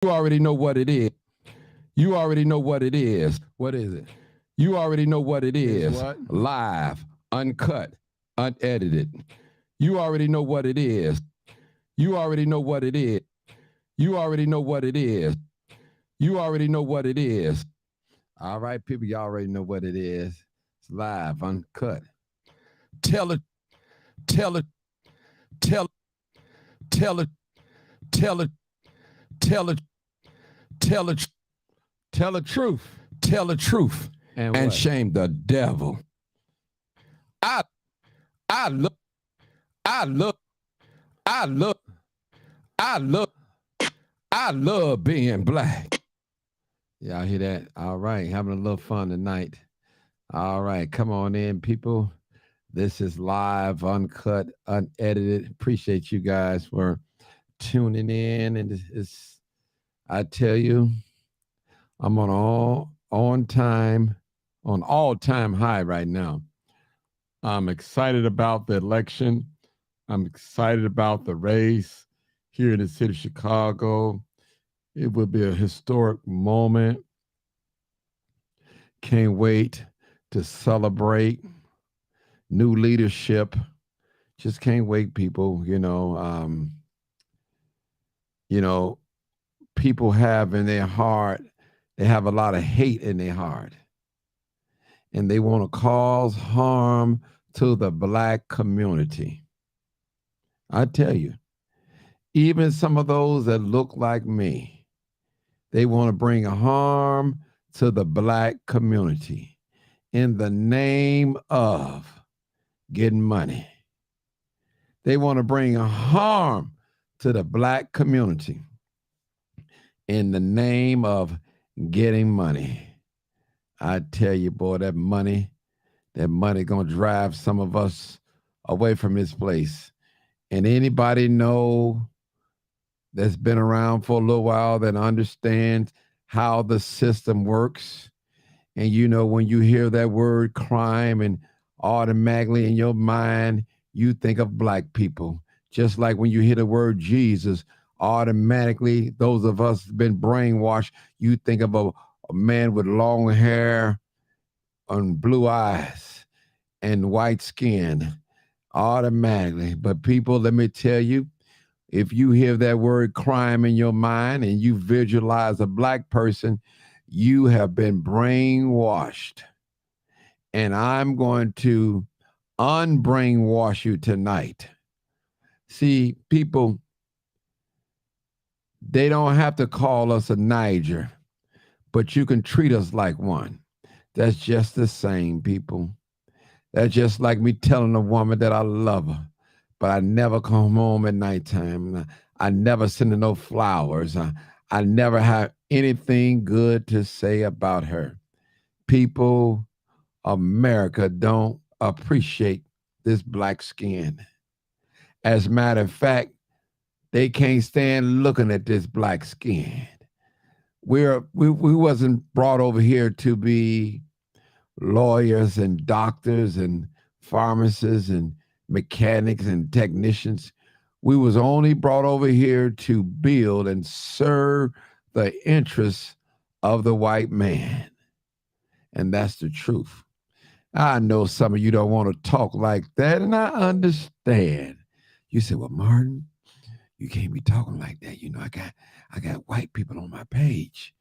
You already know what it is. You already know what it is. What is it? You already know what it Is is. what? Live, uncut, unedited. You already know what it is. You already know what it is. You already know what it is. You already know what it is. All right, people, you already know what it is. It's live, uncut. Tell it, tell it, tell it, tell it, tell it, tell it, tell it, Tell the truth. tell the truth, And and what? shame the devil. I I look, I look, I look, I look, I love being black. Y'all hear that? All right, having a little fun tonight. All right, come on in, people. This is live, uncut, unedited. Appreciate you guys for tuning in. And I tell you, I'm on all time high right now. I'm excited about the election. I'm excited about the race here in the city of Chicago. It will be a historic moment. Can't wait to celebrate new leadership. Just can't wait, people. You know, people have in their heart, they have a lot of hate in their heart, and they want to cause harm to the black community. I tell you, even some of those that look like me, they want to bring harm to the black community in the name of getting money. They want to bring harm to the black community in the name of getting money. I tell you, boy, that money gonna drive some of us away from this place. And anybody know that's been around for a little while that understands how the system works? And you know, when you hear that word crime, and automatically in your mind, you think of black people. Just like when you hear the word Jesus, automatically, those of us been brainwashed, you think of a man with long hair and blue eyes and white skin automatically. But people, let me tell you, if you hear that word crime in your mind and you visualize a black person, you have been brainwashed. And I'm going to unbrainwash you tonight. See, people, they don't have to call us a Niger, but you can treat us like one. That's just the same, people. That's just like me telling a woman that I love her, but I never come home at nighttime. I never send her no flowers. I never have anything good to say about her. People, America don't appreciate this black skin. As a matter of fact, they can't stand looking at this black skin. We wasn't brought over here to be lawyers and doctors and pharmacists and mechanics and technicians. We was only brought over here to build and serve the interests of the white man. And that's the truth. I know some of you don't want to talk like that, and I understand. You say, well, Martin, you can't be talking like that. You know, I got white people on my page,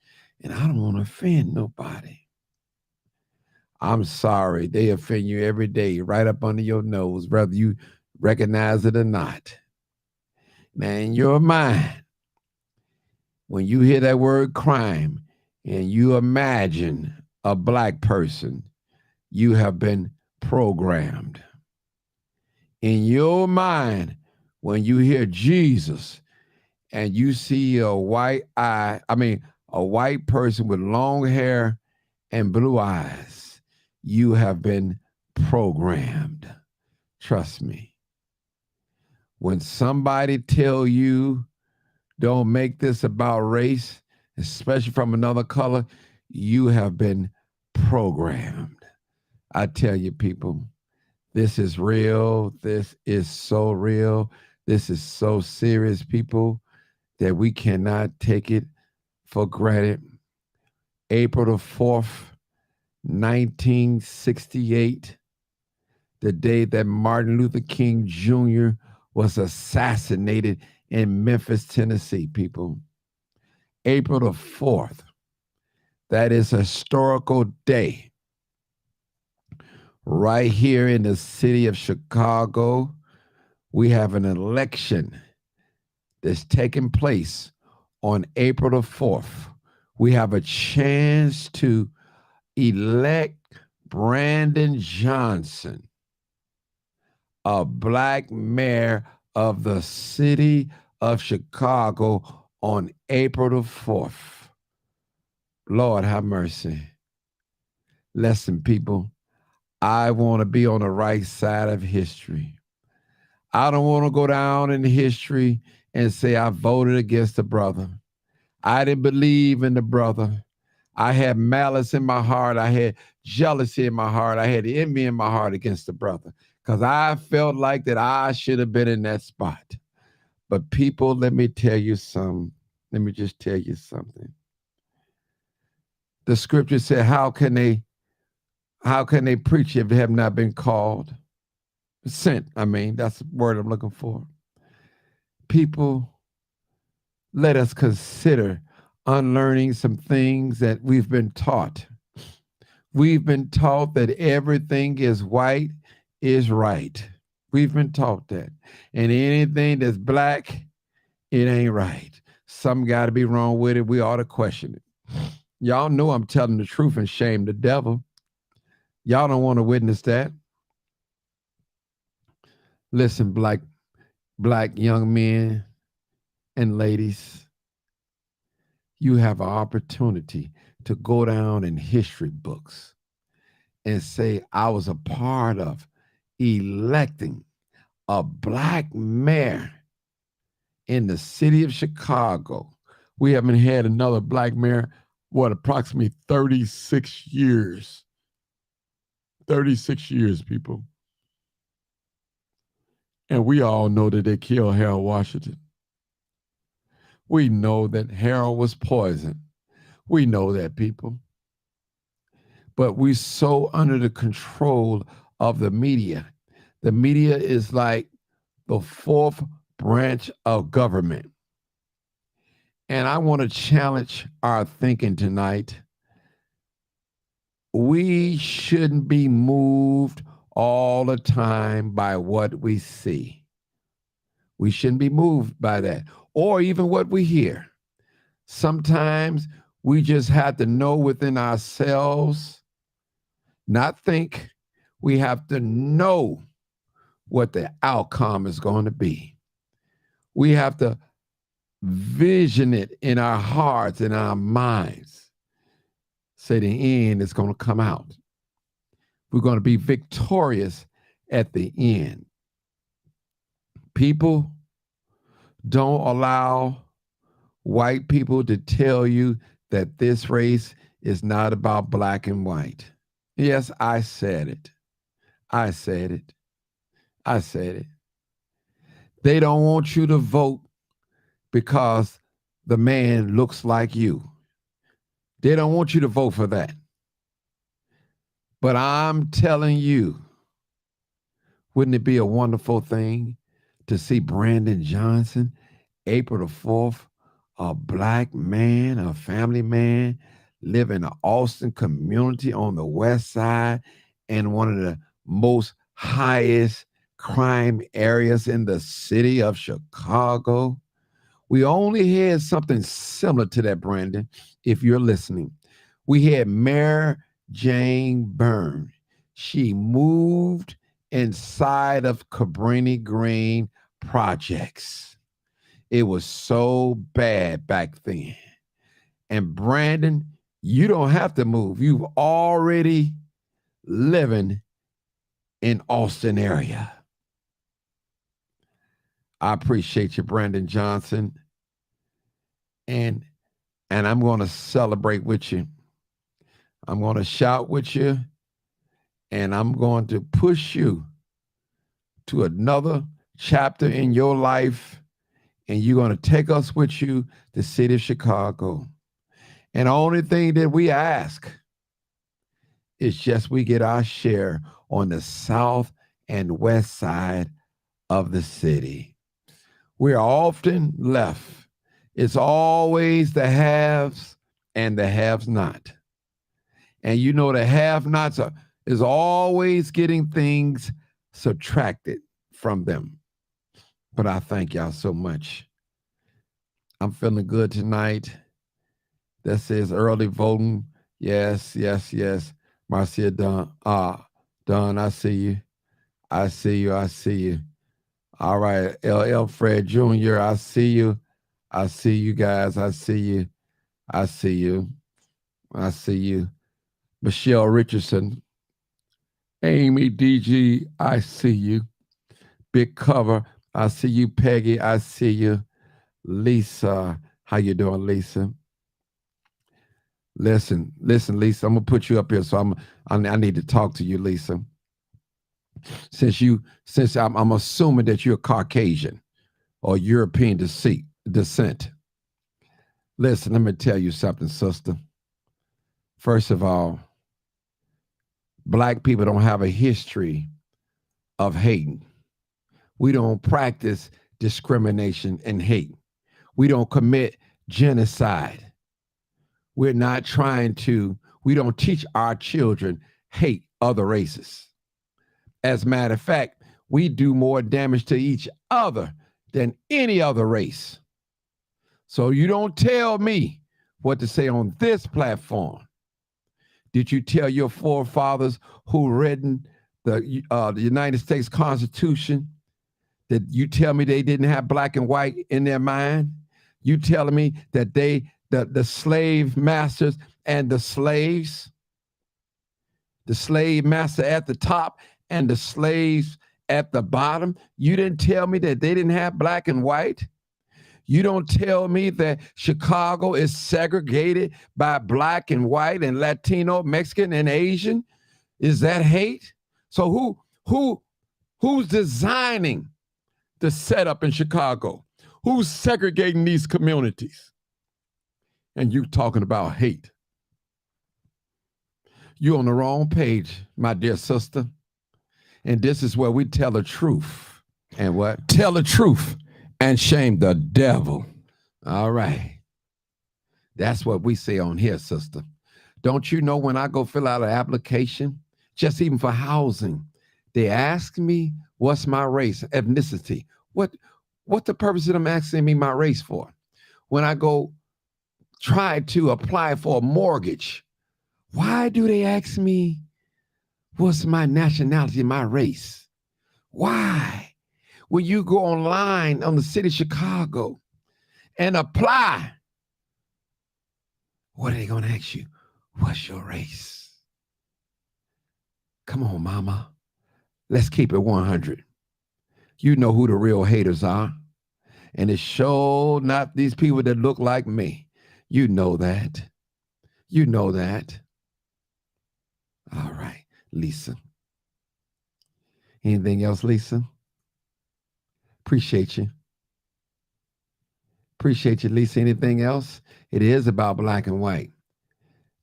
and I don't want to offend nobody. I'm sorry. They offend you every day, right up under your nose, whether you recognize it or not. Now, in your mind, when you hear that word crime and you imagine a black person, you have been programmed. In your mind, when you hear Jesus and you see a white person with long hair and blue eyes, you have been programmed. Trust me. When somebody tell you don't make this about race, especially from another color, you have been programmed. I tell you, people, this is real. This is so real. This is so serious, people, that we cannot take it for granted. April the 4th, 1968, the day that Martin Luther King Jr. was assassinated in Memphis, Tennessee, people. April the 4th. That is a historical day. Right here in the city of Chicago, we have an election that's taking place on April the 4th. We have a chance to elect Brandon Johnson, a black mayor of the city of Chicago on April the 4th. Lord have mercy. Listen, people, I want to be on the right side of history. I don't want to go down in history and say I voted against the brother. I didn't believe in the brother. I had malice in my heart. I had jealousy in my heart. I had envy in my heart against the brother because I felt like that I should have been in that spot. But people, let me tell you something. Let me just tell you something. The scripture said, how can they preach if they have not been called? Sent, that's the word I'm looking for. People, let us consider unlearning some things that we've been taught. We've been taught that everything is white is right. We've been taught that. And anything that's black, it ain't right. Something got to be wrong with it. We ought to question it. Y'all know I'm telling the truth and shame the devil. Y'all don't want to witness that. Listen, black young men and ladies, you have an opportunity to go down in history books and say, I was a part of electing a black mayor in the city of Chicago. We haven't had another black mayor, approximately 36 years. 36 years, people. And we all know that they killed Harold Washington. We know that Harold was poisoned. We know that, people. But we're so under the control of the media. The media is like the fourth branch of government. And I want to challenge our thinking tonight. We shouldn't be moved all the time by what we see. We shouldn't be moved by that, or even what we hear. Sometimes we just have to know within ourselves, not think. We have to know what the outcome is going to be. We have to vision it in our hearts and our minds. Say the end is going to come out. We're going to be victorious at the end. People, don't allow white people to tell you that this race is not about black and white. Yes, I said it. I said it. I said it. They don't want you to vote because the man looks like you. They don't want you to vote for that. But I'm telling you, wouldn't it be a wonderful thing to see Brandon Johnson, April the 4th, a black man, a family man, live in the Austin community on the west side and one of the most highest crime areas in the city of Chicago? We only had something similar to that, Brandon, if you're listening. We had Mayor Jane Byrne. She moved inside of Cabrini Green projects. It was so bad back then. And Brandon, you don't have to move. You've already living in Austin area. I appreciate you, Brandon Johnson. And I'm going to celebrate with you. I'm going to shout with you. And I'm going to push you to another chapter in your life. And you're going to take us with you to the city of Chicago. And the only thing that we ask is just we get our share on the south and west side of the city. We're often left. It's always the haves and the haves not. And you know the have-nots is always getting things subtracted from them. But I thank y'all so much. I'm feeling good tonight. That says early voting. Yes, yes, yes. Marcia Dunn. Dunn, I see you. I see you. I see you. All right. LL Fred Jr., I see you. I see you guys. I see you. I see you. I see you. Michelle Richardson. Amy DG, I see you. Big Cover, I see you. Peggy, I see you. Lisa, how you doing, Lisa? Listen, Lisa, I'm gonna put you up here, so I need to talk to you, Lisa. Since I'm assuming that you're Caucasian or European descent. Listen, let me tell you something, sister. First of all, Black people don't have a history of hating. We don't practice discrimination and hate. We don't commit genocide. We don't teach our children hate other races. As a matter of fact, we do more damage to each other than any other race. So you don't tell me what to say on this platform. Did you tell your forefathers who written the United States Constitution that you tell me they didn't have black and white in their mind? You telling me that the slave masters and the slaves, the slave master at the top and the slaves at the bottom, you didn't tell me that they didn't have black and white? You don't tell me that Chicago is segregated by black and white and Latino, Mexican, and Asian? Is that hate? So who's designing the setup in Chicago? Who's segregating these communities? And you talking about hate. You're on the wrong page, my dear sister. And this is where we tell the truth. And what? Tell the truth and shame the devil. All right. That's what we say on here, sister. Don't you know when I go fill out an application, just even for housing, they ask me what's my race, ethnicity. What the purpose of them asking me my race for? When I go try to apply for a mortgage, why do they ask me what's my nationality, my race? Why? When you go online on the city of Chicago and apply, what are they going to ask you? What's your race? Come on, mama. Let's keep it 100. You know who the real haters are. And it's sure not these people that look like me. You know that. You know that. All right, Lisa. Anything else, Lisa? Appreciate you. Appreciate you, Lisa. Anything else? It is about black and white.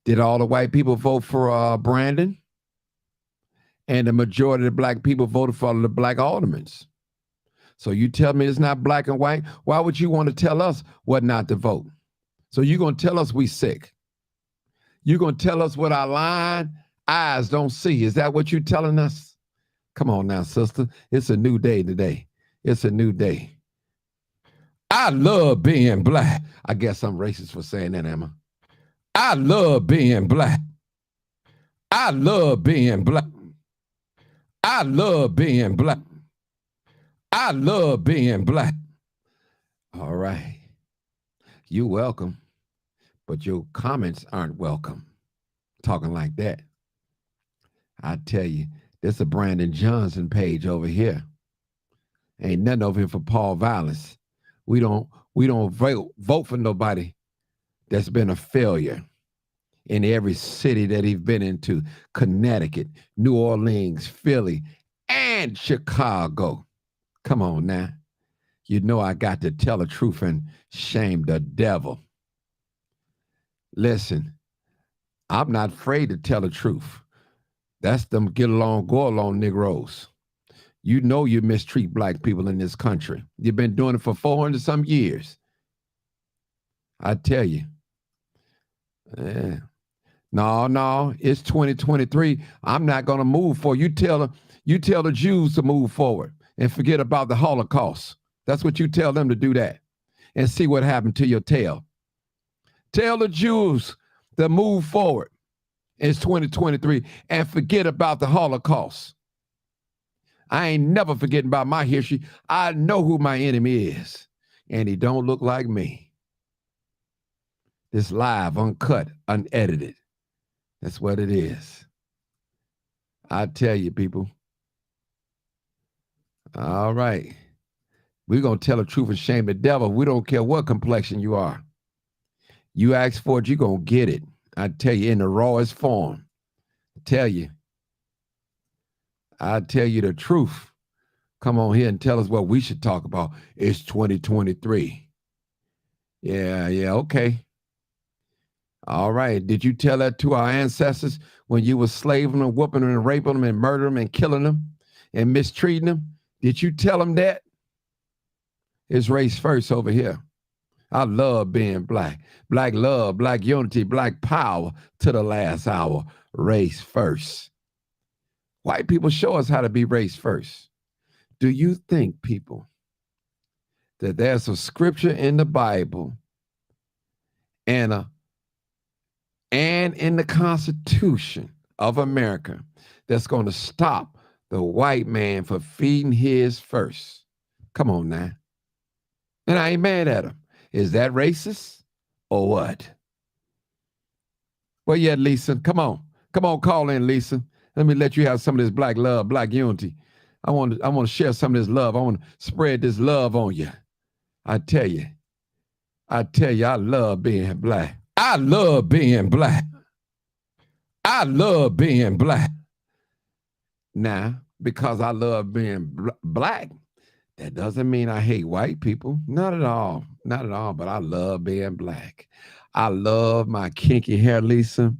Did all the white people vote for Brandon? And the majority of the black people voted for the black aldermans. So you tell me it's not black and white? Why would you want to tell us what not to vote? So you're going to tell us we sick. You're going to tell us what our lying eyes don't see. Is that what you're telling us? Come on now, sister. It's a new day today. It's a new day. I love being black. I guess I'm racist for saying that, Emma. I love being black. I love being black. I love being black. I love being black. All right. You're welcome, but your comments aren't welcome. Talking like that. I tell you, there's a Brandon Johnson page over here. Ain't nothing over here for Paul Violence. We don't vote for nobody that's been a failure in every city that he's been into. Connecticut, New Orleans, Philly, and Chicago. Come on now. You know I got to tell the truth and shame the devil. Listen, I'm not afraid to tell the truth. That's them get along, go along Negroes. You know you mistreat black people in this country. You've been doing it for 400 some years. I tell you. Yeah. No, it's 2023. I'm not going to move forward. You tell the Jews to move forward and forget about the Holocaust. That's what you tell them to do that and see what happened to your tail. Tell the Jews to move forward. It's 2023 and forget about the Holocaust. I ain't never forgetting about my history. I know who my enemy is, and he don't look like me. This live, uncut, unedited. That's what it is. I tell you, people. All right. We're going to tell the truth and shame the devil. We don't care what complexion you are. You ask for it, you're going to get it. I tell you, in the rawest form. I tell you the truth. Come on here and tell us what we should talk about. It's 2023. Yeah, okay. All right. Did you tell that to our ancestors when you were slaving them, whooping them, and raping them, and murdering them, and killing them, and mistreating them? Did you tell them that? It's race first over here. I love being black. Black love, black unity, black power to the last hour. Race first. White people show us how to be race first. Do you think, people, that there's a scripture in the Bible and in the Constitution of America that's going to stop the white man from feeding his first? Come on now. And I ain't mad at him. Is that racist or what? Well, yeah, Lisa, come on, call in, Lisa. Let me let you have some of this black love, black unity. I want to share some of this love. I want to spread this love on you. I tell you, I love being black. I love being black. I love being black. Now, because I love being black, that doesn't mean I hate white people. Not at all. Not at all. But I love being black. I love my kinky hair, Lisa.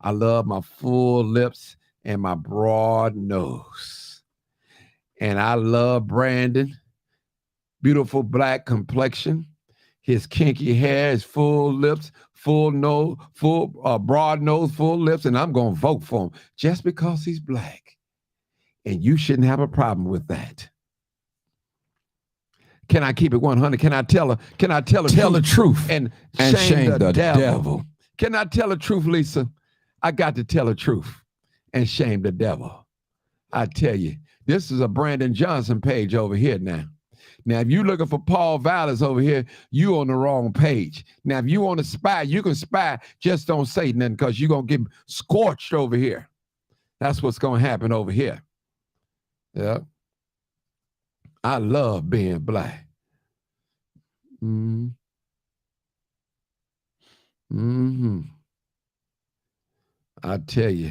I love my full lips and my broad nose. And I love Brandon. Beautiful black complexion. His kinky hair, his full lips, full nose, broad nose, full lips. And I'm going to vote for him just because he's black. And you shouldn't have a problem with that. Can I keep it 100? Can I tell the truth and shame the devil? Can I tell the truth, Lisa? I got to tell the truth and shame the devil. I tell you, this is a Brandon Johnson page over here now. Now, if you're looking for Paul Vallis over here, you on the wrong page. Now, if you want to spy, you can spy. Just don't say nothing because you're going to get scorched over here. That's what's going to happen over here. Yeah. I love being black. I tell you,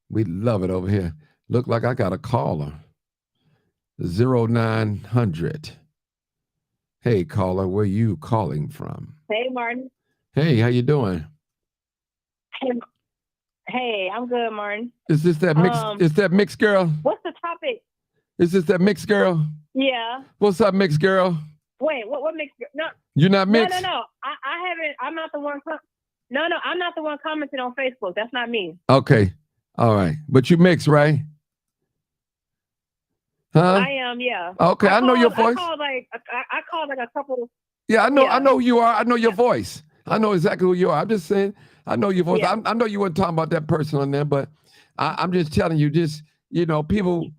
we love it over here. Look like I got a caller. 0900. Hey, caller, where you calling from? Hey, Martin. Hey, how you doing? Hey, I'm good, Martin. Is this that mix? Is that mixed girl? What's the topic? Is this that mixed girl? Yeah. What's up, mixed girl? Wait, what mixed girl? No. You're not mixed? No. I haven't. I'm not the one. No, I'm not the one commenting on Facebook. That's not me. Okay. All right. But you mixed, right? Huh? I am, yeah. Okay, I know your voice. I called like a couple. Yeah, I know who you are. I know your voice. I know exactly who you are. I'm just saying, I know your voice. Yeah. I know you weren't talking about that person on there, but I'm just telling you, just, people,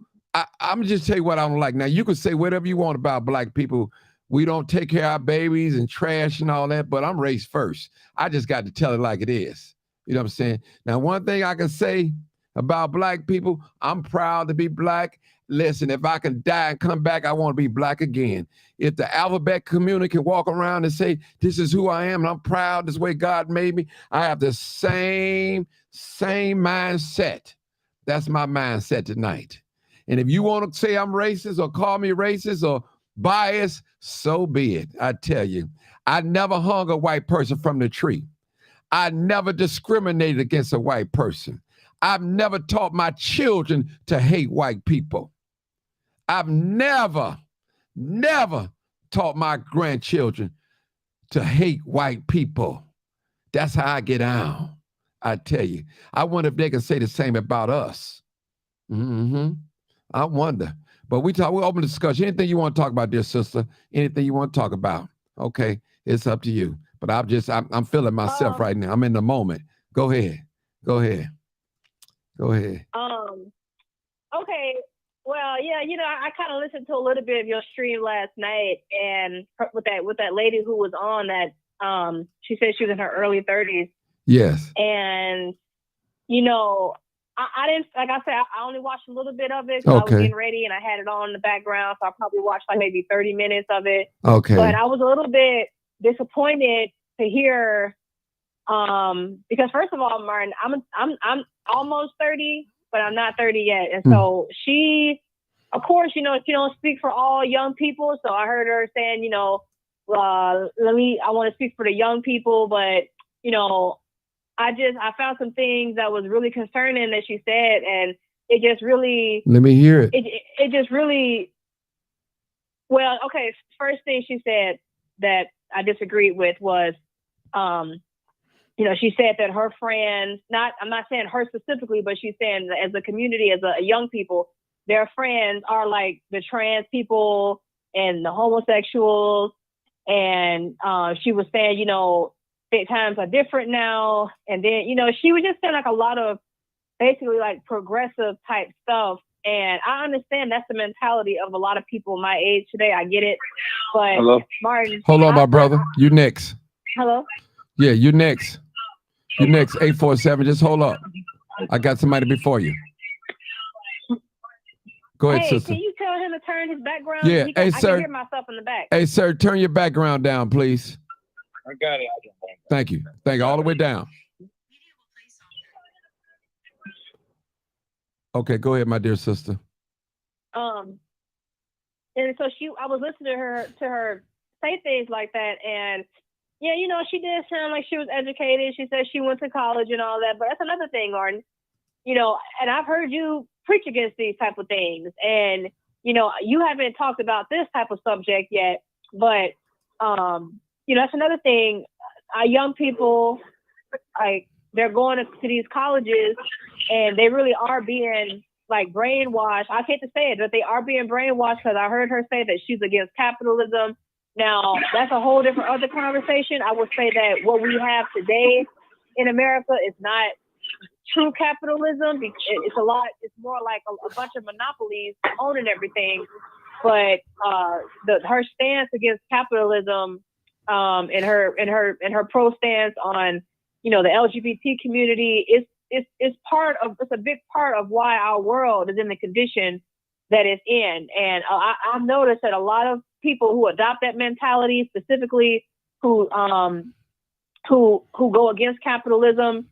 I'm just tell you what I don't like. Now, you can say whatever you want about black people. We don't take care of our babies and trash and all that, but I'm race first. I just got to tell it like it is. You know what I'm saying? Now, one thing I can say about black people, I'm proud to be black. Listen, if I can die and come back, I want to be black again. If the alphabet community can walk around and say, this is who I am, and I'm proud, this way God made me, I have the same mindset. That's my mindset tonight. And if you want to say I'm racist or call me racist or biased, so be it. I tell you, I never hung a white person from the tree. I never discriminated against a white person. I've never taught my children to hate white people. I've never taught my grandchildren to hate white people. That's how I get down. I tell you. I wonder if they can say the same about us. I wonder. But we open discussion. Anything you want to talk about, dear sister? Anything you want to talk about? Okay, it's up to you. But I'm feeling myself right now. I'm in the moment. Go ahead. Okay. Well, yeah, I kind of listened to a little bit of your stream last night, and with that lady who was on that, she said she was in her early 30s. Yes. And I didn't, like I said, I only watched a little bit of it. I was getting ready and I had it on in the background, so I probably watched like maybe 30 minutes of it. Okay. But I was a little bit disappointed to hear, because first of all, Martin, I'm almost 30, but I'm not 30 yet. And so she, of course, she don't speak for all young people. So I heard her saying, I want to speak for the young people, but, I found some things that was really concerning that she said, and it just really. Let me hear it. It just really. Well, okay. First thing she said that I disagreed with was, she said that her friends, I'm not saying her specifically, but she's saying that as a community, as a young people, their friends are like the trans people and the homosexuals, and she was saying, times are different now. And then, she was just saying like a lot of basically like progressive type stuff. And I understand that's the mentality of a lot of people my age today. I get it. But hello? Martin. Hold on, my brother. You next. Hello? Yeah, you next. You next. 847. Just hold up. I got somebody before you. Go ahead, sister. Can you tell him to turn his background? Yeah. Hey, sir. I can hear myself in the back. Hey, sir, turn your background down, please. I got it. Thank you. All the way down. Okay, go ahead, my dear sister. And so I was listening to her say things like that, and yeah, she did sound like she was educated. She said she went to college and all that, but that's another thing, Martin. And I've heard you preach against these type of things, and you haven't talked about this type of subject yet, but that's another thing. Our young people, like, they're going to these colleges and they really are being like brainwashed. I hate to say it, but they are being brainwashed, because I heard her say that she's against capitalism. Now, that's a whole different other conversation. I would say that what we have today in America is not true capitalism. It's more like a bunch of monopolies owning everything. But her stance against capitalism, and her pro stance on, the LGBT community is it's a big part of why our world is in the condition that it's in. And I've noticed that a lot of people who adopt that mentality, specifically who go against capitalism,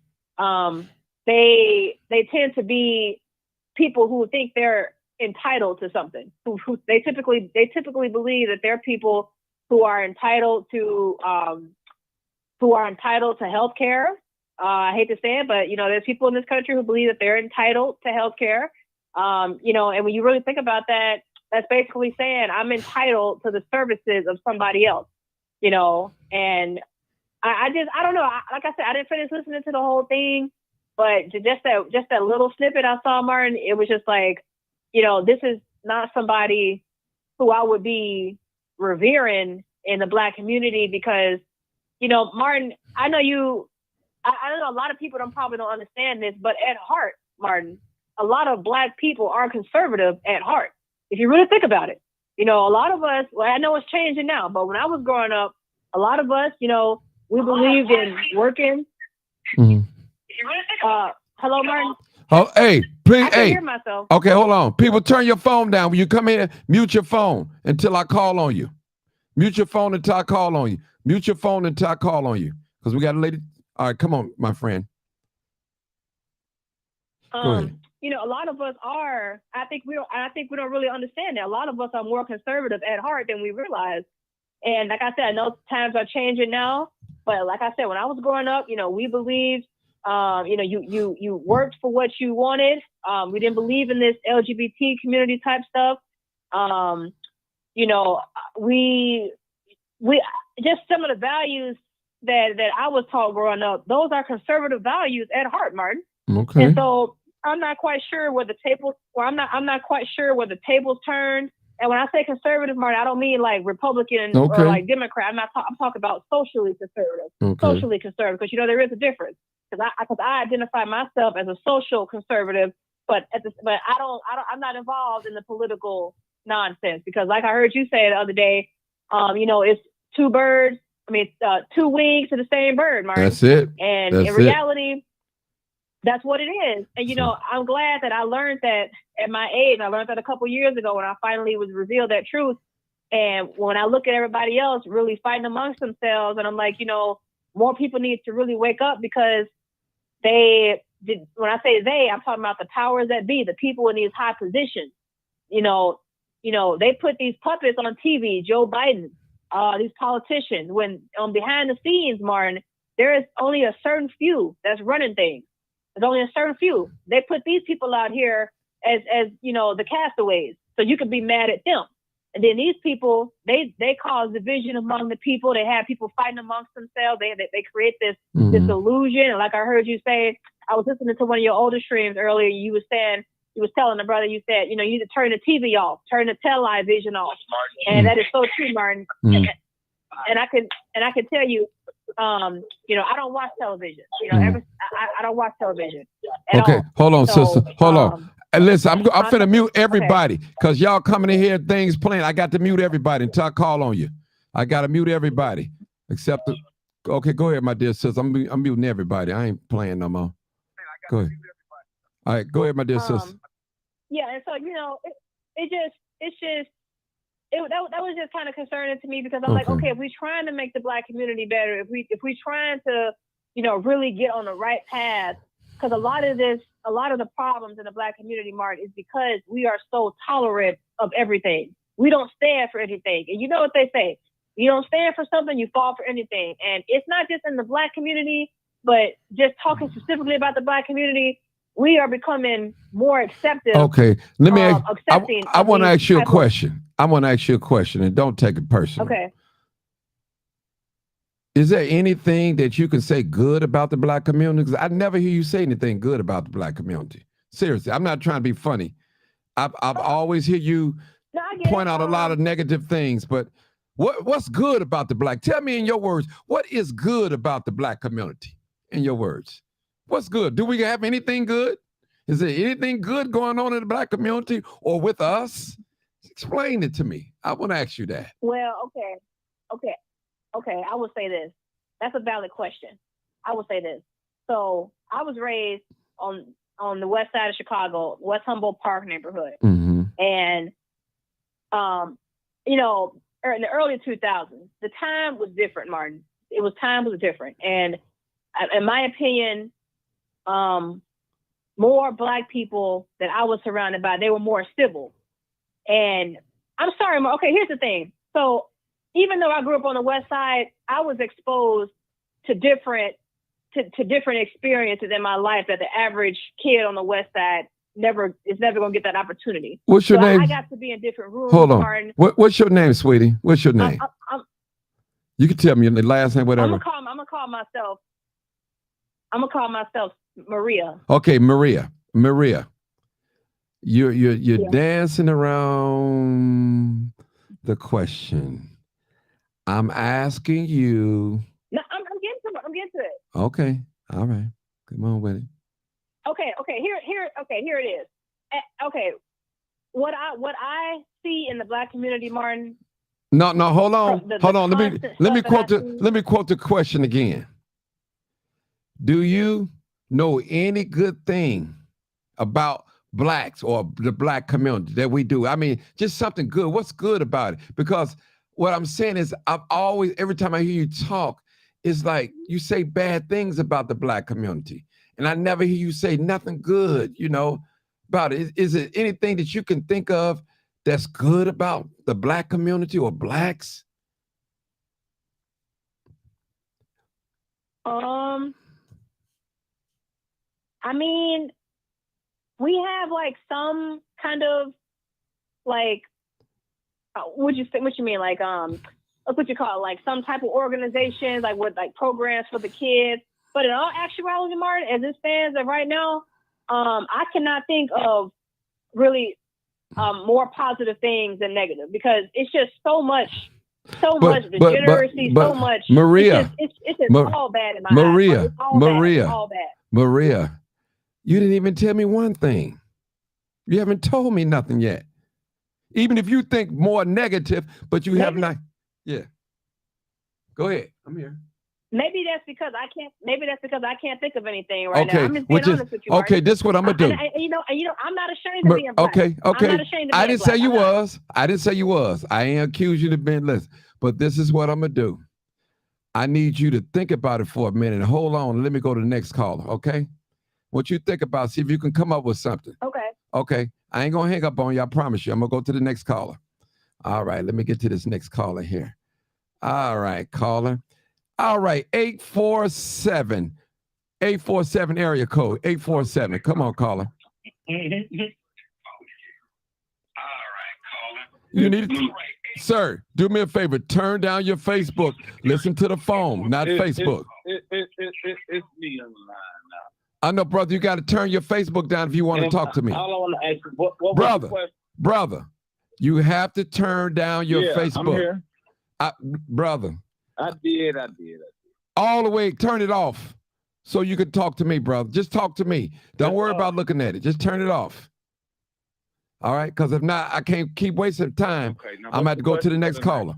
they tend to be people who think they're entitled to something. Who they typically believe that they're people who are entitled to health care. I hate to say it, but there's people in this country who believe that they're entitled to health care. And when you really think about that, that's basically saying I'm entitled to the services of somebody else. And I don't know. Like I said, I didn't finish listening to the whole thing, but just that little snippet I saw, Martin, it was just like, this is not somebody who I would be revering in the Black community, because, Martin, I know a lot of people probably don't understand this, but at heart, Martin, a lot of Black people are conservative at heart. If you really think about it, a lot of us, well, I know it's changing now, but when I was growing up, a lot of us, we believed in working. Mm-hmm. Hello, Martin. Oh, hey, please, I can hear myself. Okay, hold on. People, turn your phone down. When you come in, mute your phone until I call on you. Mute your phone until I call on you. Mute your phone until I call on you. Because we got a lady. All right, come on, my friend. Go ahead. A lot of us are. I think we don't really understand that. A lot of us are more conservative at heart than we realize. And like I said, I know times are changing now, But like I said, when I was growing up, we believed, you worked for what you wanted. We didn't believe in this LGBT community type stuff. We just some of the values that I was taught growing up. Those are conservative values at heart, Martin. Okay. And so I'm not quite sure where the tables, or I'm not quite sure where the tables turned. And when I say conservative, Martin, I don't mean like Republican or like Democrat. I'm talking about socially conservative. Socially conservative, because there is a difference. Because I identify myself as a social conservative, but I'm not involved in the political nonsense. Because like I heard you say the other day, it's two wings to the same bird, Martin. That's it. And in reality, that's what it is. And, I'm glad that I learned that at my age. I learned that a couple years ago when I finally was revealed that truth. And when I look at everybody else really fighting amongst themselves, and I'm like, more people need to really wake up, because when I say they, I'm talking about the powers that be, the people in these high positions. They put these puppets on TV, Joe Biden, these politicians, when behind the scenes, Martin, there is only a certain few that's running things. There's only a certain few. They put these people out here as the castaways, so you can be mad at them. And then these people, they cause division among the people. They have people fighting amongst themselves. They create this illusion. And like I heard you say, I was listening to one of your older streams earlier. You was telling the brother, you said, you need to turn the TV off, turn the television off. And that is so true, Martin. And I can tell you, I don't watch television. I don't watch television. Okay, hold on, sister. Hold on. And listen, I'm finna mute everybody, because y'all coming in here, things playing. I got to mute everybody until I call on you. I got to mute everybody except okay, go ahead, my dear sister. I'm muting everybody. I ain't playing no more. Go ahead. All right, go ahead, my dear sister. Yeah, and so that was just kind of concerning to me, because I'm like, okay, if we're trying to make the Black community better, if we're trying to, really get on the right path, because a lot of the problems in the Black community, Martin, is because we are so tolerant of everything. We don't stand for anything. And you know what they say, you don't stand for something, you fall for anything. And it's not just in the Black community, but just talking specifically about the Black community, we are becoming more accepting. Okay, let me I want to ask you a question. I want to ask you a question, and don't take it personal. Okay. Is there anything that you can say good about the Black community? Because I never hear you say anything good about the Black community. Seriously, I'm not trying to be funny. I've always hear you point out a lot of negative things, but what's good about the Black? Tell me in your words, what is good about the Black community? In your words, what's good? Do we have anything good? Is there anything good going on in the Black community or with us? Explain it to me. I want to ask you that. Well, okay. I will say this. That's a valid question. I will say this. So I was raised on the west side of Chicago, West Humboldt Park neighborhood. Mm-hmm. And, in the early 2000s, the time was different, Martin. Time was different. And in my opinion, more Black people that I was surrounded by, they were more civil. And I'm sorry, okay, here's the thing. So even though I grew up on the west side, I was exposed to different experiences in my life that the average kid on the west side is never going to get that opportunity. What's your name? I got to be in different rooms. Hold on. What's your name, sweetie? What's your name? You can tell me your last name, whatever. I'm gonna call myself Maria. Okay, Maria. You're dancing around the question. I'm asking you. No, I'm getting to it. Okay, all right. Come on with it. Okay. Here it is. Okay, what I see in the Black community, Martin. No, hold on. Let me quote the question again. Do you know any good thing about Blacks or the Black community that we do? I mean, just something good. What's good about it? Because what I'm saying is, every time I hear you talk, it's like you say bad things about the Black community. And I never hear you say nothing good, about it. Is it anything that you can think of that's good about the Black community or Blacks? I mean, we have like some kind of like, what you mean? Like, what you call it? Like some type of organization, like with like programs for the kids. But in all actuality, Martin, as it stands right now, I cannot think of really more positive things than negative, because it's just so much degeneracy, so much. Maria, it's just all bad in my eyes. Maria, It's all Maria, bad, all bad. Maria, you didn't even tell me one thing. You haven't told me nothing yet. Even if you think more negative, but you have not. Yeah. Go ahead. I'm here. Maybe that's because I can't think of anything right now. Okay, I'm just being honest with you. Okay, Martin. this is what I'm gonna do. You know, I'm not ashamed of being black. Okay. I'm not ashamed of being I didn't say black. you was. I didn't say you was. I ain't accuse you of being less. But this is what I'm gonna do. I need you to think about it for a minute. Hold on. Let me go to the next caller. Okay. What you think about? See if you can come up with something. Okay. Okay. I ain't gonna hang up on you. I promise you. I'm gonna go to the next caller. All right. Let me get to this next caller here. All right, caller. All right, 847 area code, 847. Come on, caller. You need to, sir, do me a favor. Turn down your Facebook. Listen to the phone, not Facebook. It's me on the line now. I know, brother, you got to turn your Facebook down if you want to talk to me. All I want to ask you, what brother, you have to turn down your Facebook. I'm here. Brother. I did. All the way, turn it off so you can talk to me, brother. Just talk to me. Don't worry about looking at it. Just turn it off. All right? Because if not, I can't keep wasting time. Okay, now I'm going to have to go to the next caller.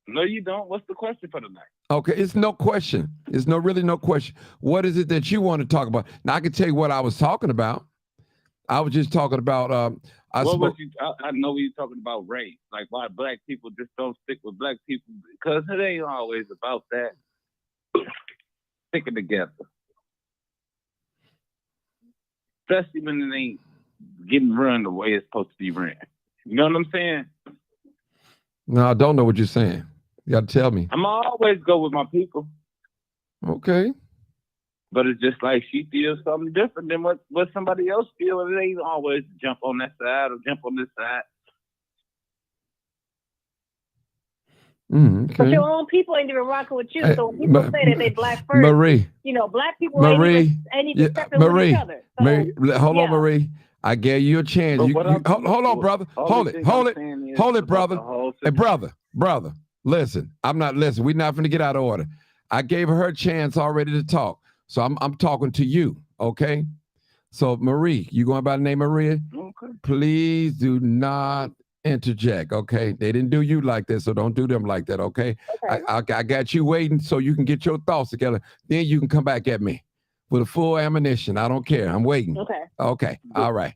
No, you don't. What's the question for tonight? Okay, it's no question. It's really no question. What is it that you want to talk about? Now, I can tell you what I was talking about. I was just talking about I know you're talking about race, like why black people just don't stick with black people, because it ain't always about that. Sticking together, especially when it ain't getting run the way it's supposed to be ran. You know what I'm saying? No, I don't know what you're saying. You got to tell me. I'm always go with my people. Okay. But it's just like she feels something different than what somebody else feels. It ain't always jump on that side or jump on this side. Okay. But your own people ain't even rocking with you. So when people say that they black first, Marie, you know, black people ain't even stepping with each other. So, hold on, Marie. I gave you a chance. Hold on, brother. Hold it, brother. Hey, brother. Listen, we're not going to get out of order. I gave her a chance already to talk. So I'm talking to you, okay? So Marie, you going by the name Maria? Okay. Please do not interject, okay? They didn't do you like this, so don't do them like that, okay? I got you waiting so you can get your thoughts together. Then you can come back at me with a full ammunition. I don't care. I'm waiting. Okay. All right.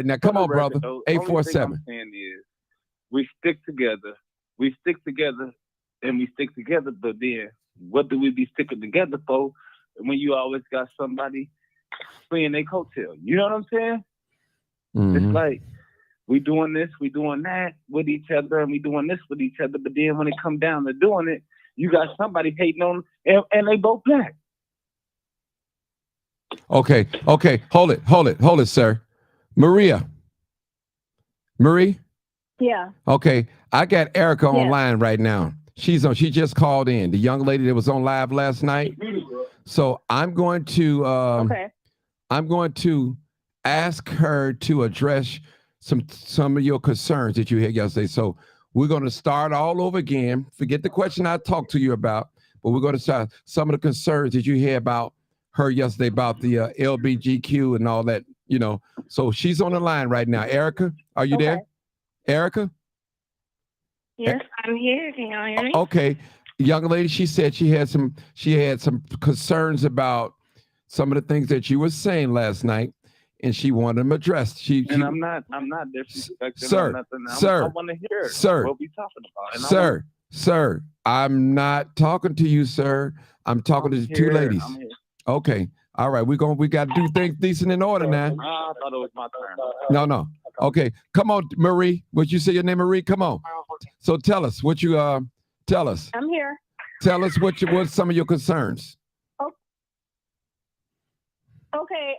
Now come on, brother. 847. What I'm saying is, we stick together, but then what do we be sticking together for? When you always got somebody playing their coattail. You know what I'm saying? Mm-hmm. It's like we doing this, we doing that with each other, and we doing this with each other, but then when it come down to doing it, you got somebody hating on them, and they both black. Okay. Hold it, sir. Marie? Yeah. Okay. I got Erica online right now. She just called in. The young lady that was on live last night. So I'm going to ask her to address some of your concerns that you had yesterday. So we're going to start all over again. Forget the question I talked to you about, but we're going to start some of the concerns that you had about her yesterday about the LBGQ and all that, you know. So she's on the line right now. Erica, are you there? Erica? Yes, I'm here. Can y'all hear me? Okay. Young lady, she said she had some concerns about some of the things that you were saying last night, and she wanted them addressed. I'm not disrespecting nothing. I want to hear what we talking about. Sir, I'm not talking to you, sir. I'm talking to the two ladies. Okay. All right. We got to do things decent in order now. I thought it was my turn. No. Okay. Come on, Marie. What you say your name, Marie? Come on. So tell us what you tell us. I'm here. Tell us what's some of your concerns. Okay.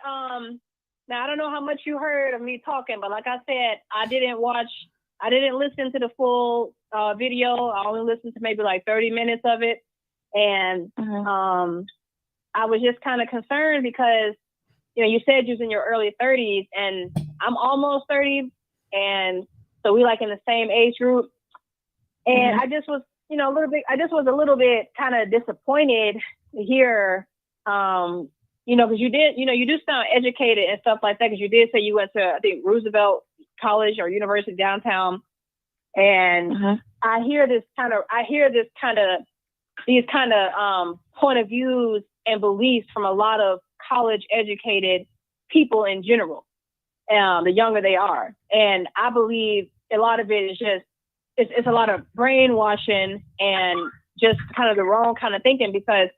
Now I don't know how much you heard of me talking, but like I said, I didn't listen to the full video. I only listened to maybe like 30 minutes of it. And I was just kind of concerned because, you said you was in your early 30s and I'm almost 30. And so we like in the same age group. And I just was, a little bit kind of disappointed to hear, because you do sound educated and stuff like that. Because you did say you went to, I think, Roosevelt College or University downtown, and I hear these kind of point of views and beliefs from a lot of college educated people in general. The younger they are, and I believe a lot of it is just it's a lot of brainwashing and just kind of the wrong kind of thinking because.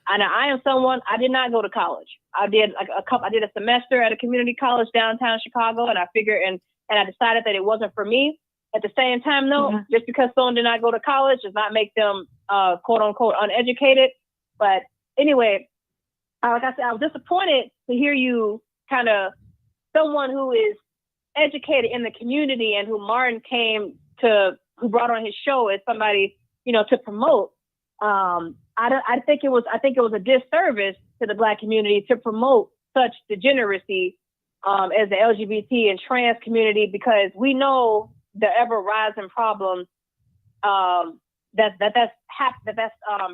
I am someone, I did not go to college. I did a semester at a community college downtown Chicago, and I figured, and I decided that it wasn't for me. At the same time, though, just because someone did not go to college does not make them, quote unquote, uneducated. But anyway, like I said, I was disappointed to hear you kind of someone who is educated in the community and who Martin who brought on his show as somebody, to promote. I think it was a disservice to the Black community to promote such degeneracy as the LGBT and trans community, because we know the ever rising problems that's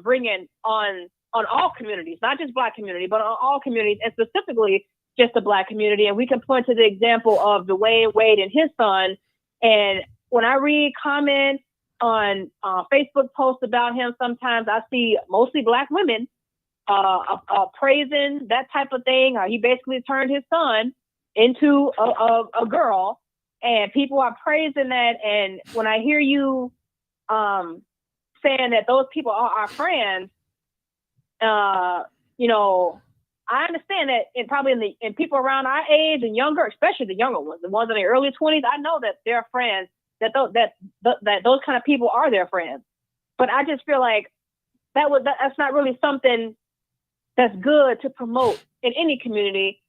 bringing on all communities, not just Black community, but on all communities, and specifically just the Black community. And we can point to the example of Dwayne Wade and his son. And when I read comments on Facebook posts about him, sometimes I see mostly Black women praising that type of thing. He basically turned his son into a girl, and people are praising that. And when I hear you saying that those people are our friends, I understand that in people around our age and younger, especially the younger ones, the ones in their early 20s, I know that they're friends. That those kind of people are their friends, but I just feel like that's not really something that's good to promote in any community,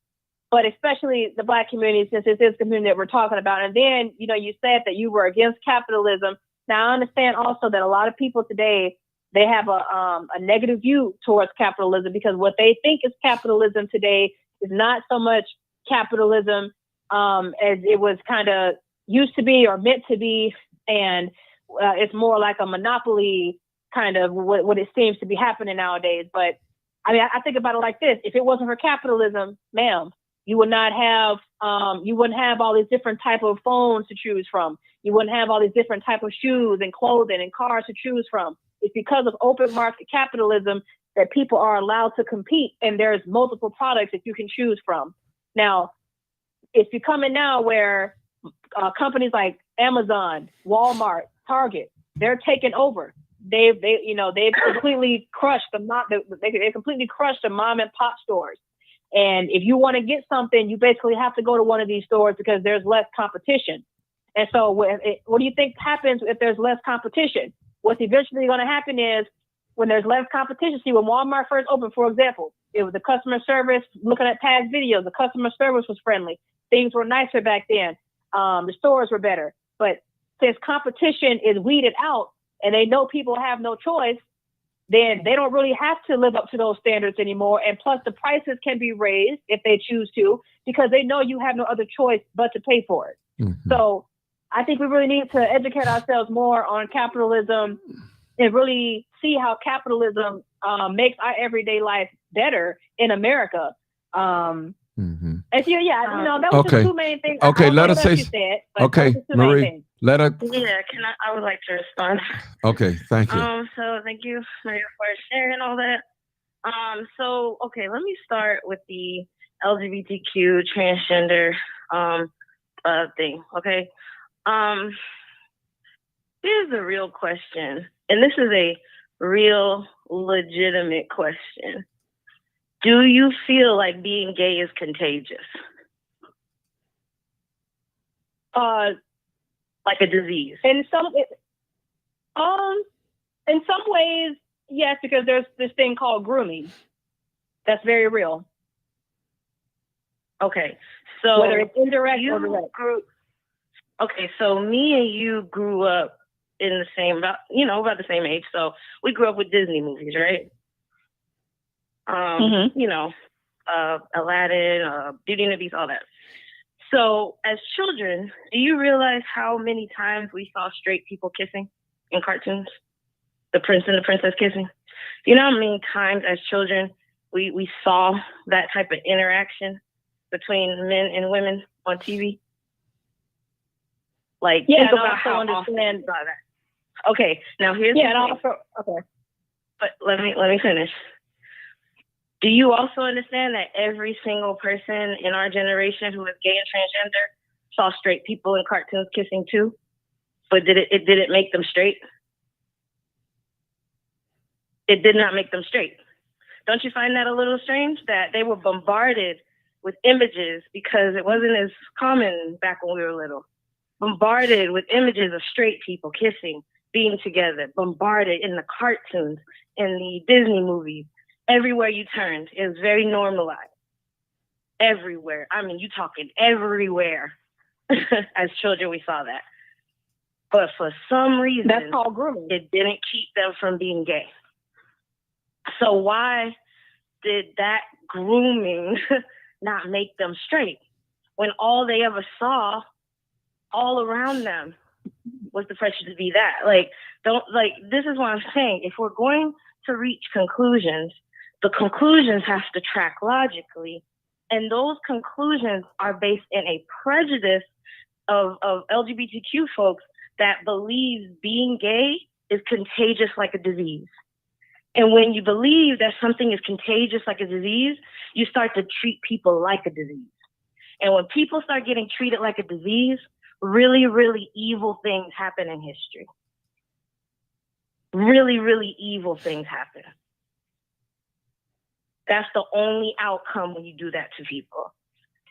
but especially the Black community, since it's this community that we're talking about. And then you said that you were against capitalism. Now I understand also that a lot of people today, they have a negative view towards capitalism, because what they think is capitalism today is not so much capitalism as it was kind of used to be or meant to be, and it's more like a monopoly kind of what it seems to be happening nowadays. But I mean, I think about it like this: if it wasn't for capitalism, ma'am, you would not have you wouldn't have all these different type of phones to choose from. You wouldn't have all these different type of shoes and clothing and cars to choose from. It's because of open market capitalism that people are allowed to compete, and there's multiple products that you can choose from. Now, it's becoming now where companies like Amazon, Walmart, Target, they're taking over. They've completely crushed they completely crushed the mom and pop stores. And if you want to get something, you basically have to go to one of these stores because there's less competition. And so what do you think happens if there's less competition? What's eventually going to happen is, when there's less competition, see, when Walmart first opened, for example, it was the customer service, looking at past videos, the customer service was friendly. Things were nicer back then. The stores were better. But since competition is weeded out and they know people have no choice, then they don't really have to live up to those standards anymore. And plus the prices can be raised if they choose to, because they know you have no other choice but to pay for it. Mm-hmm. So I think we really need to educate ourselves more on capitalism and really see how capitalism makes our everyday life better in America. Mm-hmm. And that was just two main things. Okay, let us say. Okay, Marie, let her. Yeah, I would like to respond. Okay, thank you. So thank you, Maria, for sharing all that. Let me start with the LGBTQ transgender thing. Okay. Here's a real question, and this is a real legitimate question. Do you feel like being gay is contagious? Like a disease? In some ways, Yes, because there's this thing called grooming. That's very real. Okay, so Whether it's indirect or you direct. okay, so me and you grew up in the same, about the same age. So we grew up with Disney movies, right? You know, Aladdin, Beauty and the Beast, all that. So as children, do you realize how many times we saw straight people kissing in cartoons? The prince and the princess kissing. You know how many times as children we saw that type of interaction between men and women on TV? Like, Yeah, think and about also how understand- often we saw that. Okay, now here's Yeah, the and thing. also okay. But let me finish. Do you also understand that every single person in our generation who is gay and transgender saw straight people in cartoons kissing too? But did it make them straight? It did not make them straight. Don't you find that a little strange that they were bombarded with images, because it wasn't as common back when we were little? Bombarded with images of straight people kissing, being together, bombarded in the cartoons, in the Disney movies. Everywhere you turned, it was very normalized. Everywhere. I mean, you talking everywhere. As children, we saw that. But for some reason, That's called grooming. it didn't keep them from being gay. So why did that grooming not make them straight when all they ever saw all around them was the pressure to be that? This is what I'm saying. If we're going to reach conclusions, the conclusions have to track logically. And those conclusions are based in a prejudice of LGBTQ folks that believes being gay is contagious like a disease. And when you believe that something is contagious like a disease, you start to treat people like a disease. And when people start getting treated like a disease, really, really evil things happen in history. Really, really evil things happen. That's the only outcome when you do that to people.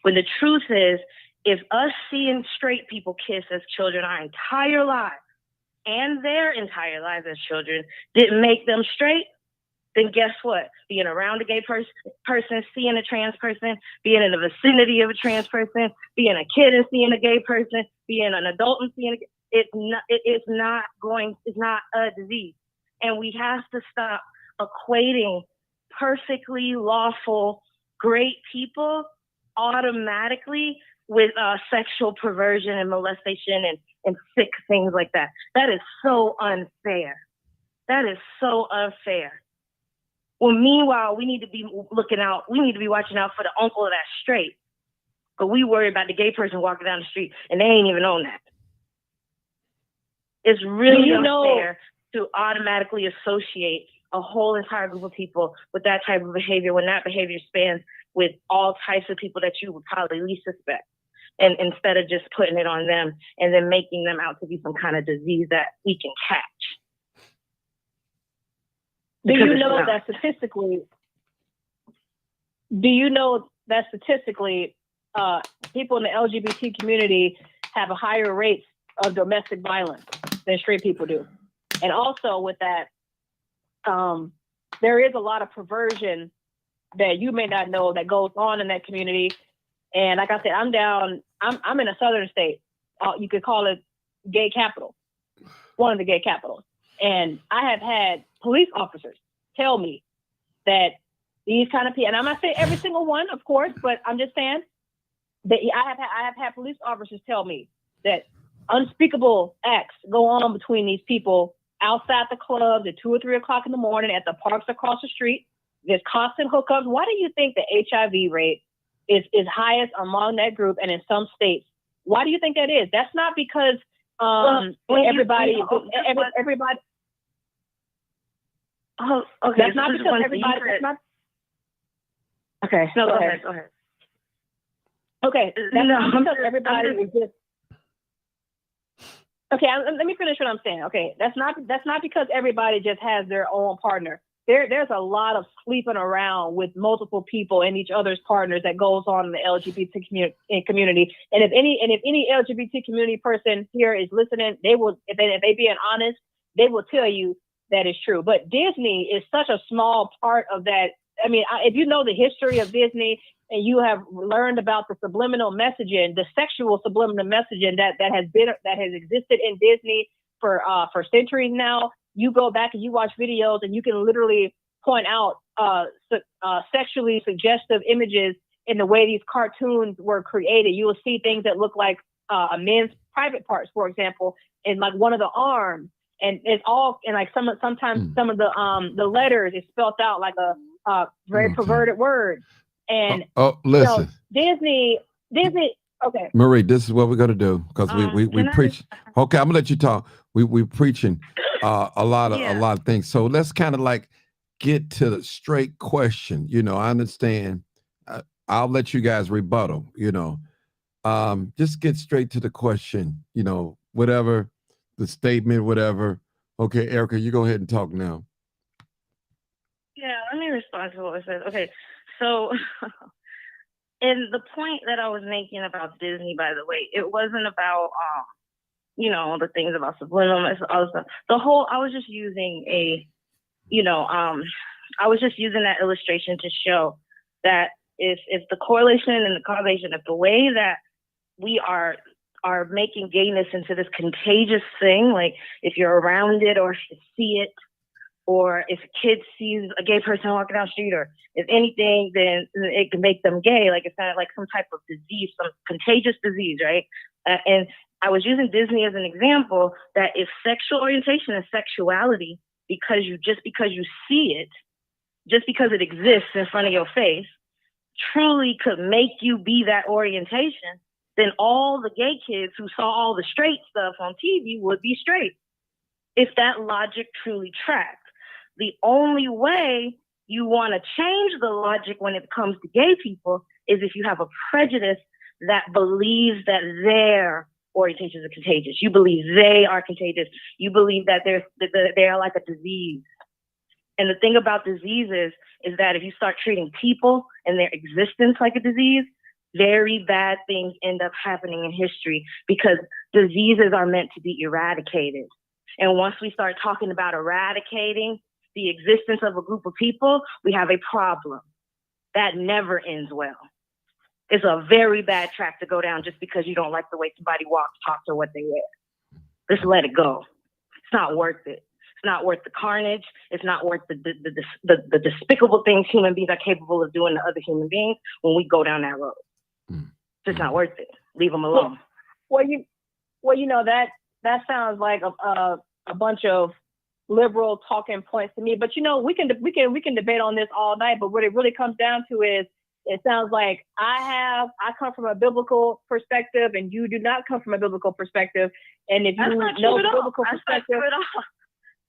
When the truth is, if us seeing straight people kiss as children our entire lives and their entire lives as children didn't make them straight, then guess what? Being around a gay person, seeing a trans person, being in the vicinity of a trans person, being a kid and seeing a gay person, being an adult and seeing it's not a disease. And we have to stop equating perfectly lawful, great people automatically with sexual perversion and molestation and sick things like that. That is so unfair. That is so unfair. Well, meanwhile, we need to be watching out for the uncle that's straight. But we worry about the gay person walking down the street and they ain't even on that. It's really unfair to automatically associate a whole entire group of people with that type of behavior when that behavior spans with all types of people that you would probably least suspect. And instead of just putting it on them and then making them out to be some kind of disease that we can catch. Do you know that statistically, people in the LGBT community have a higher rate of domestic violence than straight people do? And also with that, there is a lot of perversion that you may not know that goes on in that community. And like I said, I'm in a southern state. You could call it gay capital, one of the gay capitals. And I have had police officers tell me that these kind of people, and I'm not saying every single one, of course, but I'm just saying that I have had police officers tell me that unspeakable acts go on between these people outside the clubs at 2 or 3 o'clock in the morning, at the parks across the street. There's constant hookups. Why do you think the HIV rate is highest among that group and in some states? Why do you think that is? That's not because everybody. Oh, okay. That's not because everybody. Okay. No, go ahead. Okay. That's not because everybody is just. Okay, let me finish what I'm saying. Okay, that's not because everybody just has their own partner. There's a lot of sleeping around with multiple people and each other's partners that goes on in the LGBT community. And if any LGBT community person here is listening, they will, if they being honest, they will tell you that is true. But Disney is such a small part of that. I mean, if you know the history of Disney and you have learned about the subliminal messaging, the sexual subliminal messaging that has existed in Disney for centuries now, you go back and you watch videos and you can literally point out sexually suggestive images in the way these cartoons were created. You will see things that look like a men's private parts, for example, in like one of the arms, and it's all and like sometimes some of the letters is spelled out like a very perverted word. And listen, Disney. Okay, Marie, this is what we're gonna do because we preach. Okay, I'm gonna let you talk. We preaching a lot of things. So let's kind of like get to the straight question. I understand. I'll let you guys rebuttal. Just get straight to the question. Whatever the statement, whatever. Okay, Erica, you go ahead and talk now. Yeah, let me respond to what it says. Okay, so and the point that I was making about Disney, by the way, it wasn't about the things about subliminal and all stuff. I was just using I was just using that illustration to show that if the correlation and the causation, if the way that we are making gayness into this contagious thing, like if you're around it or if you see it, or if a kid sees a gay person walking down the street, or if anything, then it can make them gay. Like it's kind of like some type of disease, some contagious disease, right? And I was using Disney as an example that if sexual orientation and sexuality, because you see it, just because it exists in front of your face, truly could make you be that orientation, then all the gay kids who saw all the straight stuff on TV would be straight. If that logic truly tracked. The only way you want to change the logic when it comes to gay people is if you have a prejudice that believes that their orientations are contagious. You believe they are contagious. You believe that they are like a disease. And the thing about diseases is that if you start treating people and their existence like a disease, very bad things end up happening in history because diseases are meant to be eradicated. And once we start talking about eradicating the existence of a group of people, we have a problem. That never ends well. It's a very bad track to go down just because you don't like the way somebody walks, talks, or what they wear. Just let it go. It's not worth it. It's not worth the carnage. It's not worth the despicable things human beings are capable of doing to other human beings when we go down that road. It's just not worth it. Leave them alone. Well, that sounds like a bunch of liberal talking points to me. But we can debate on this all night. But what it really comes down to is, it sounds like I come from a biblical perspective, and you do not come from a biblical perspective. And if you know the biblical perspective,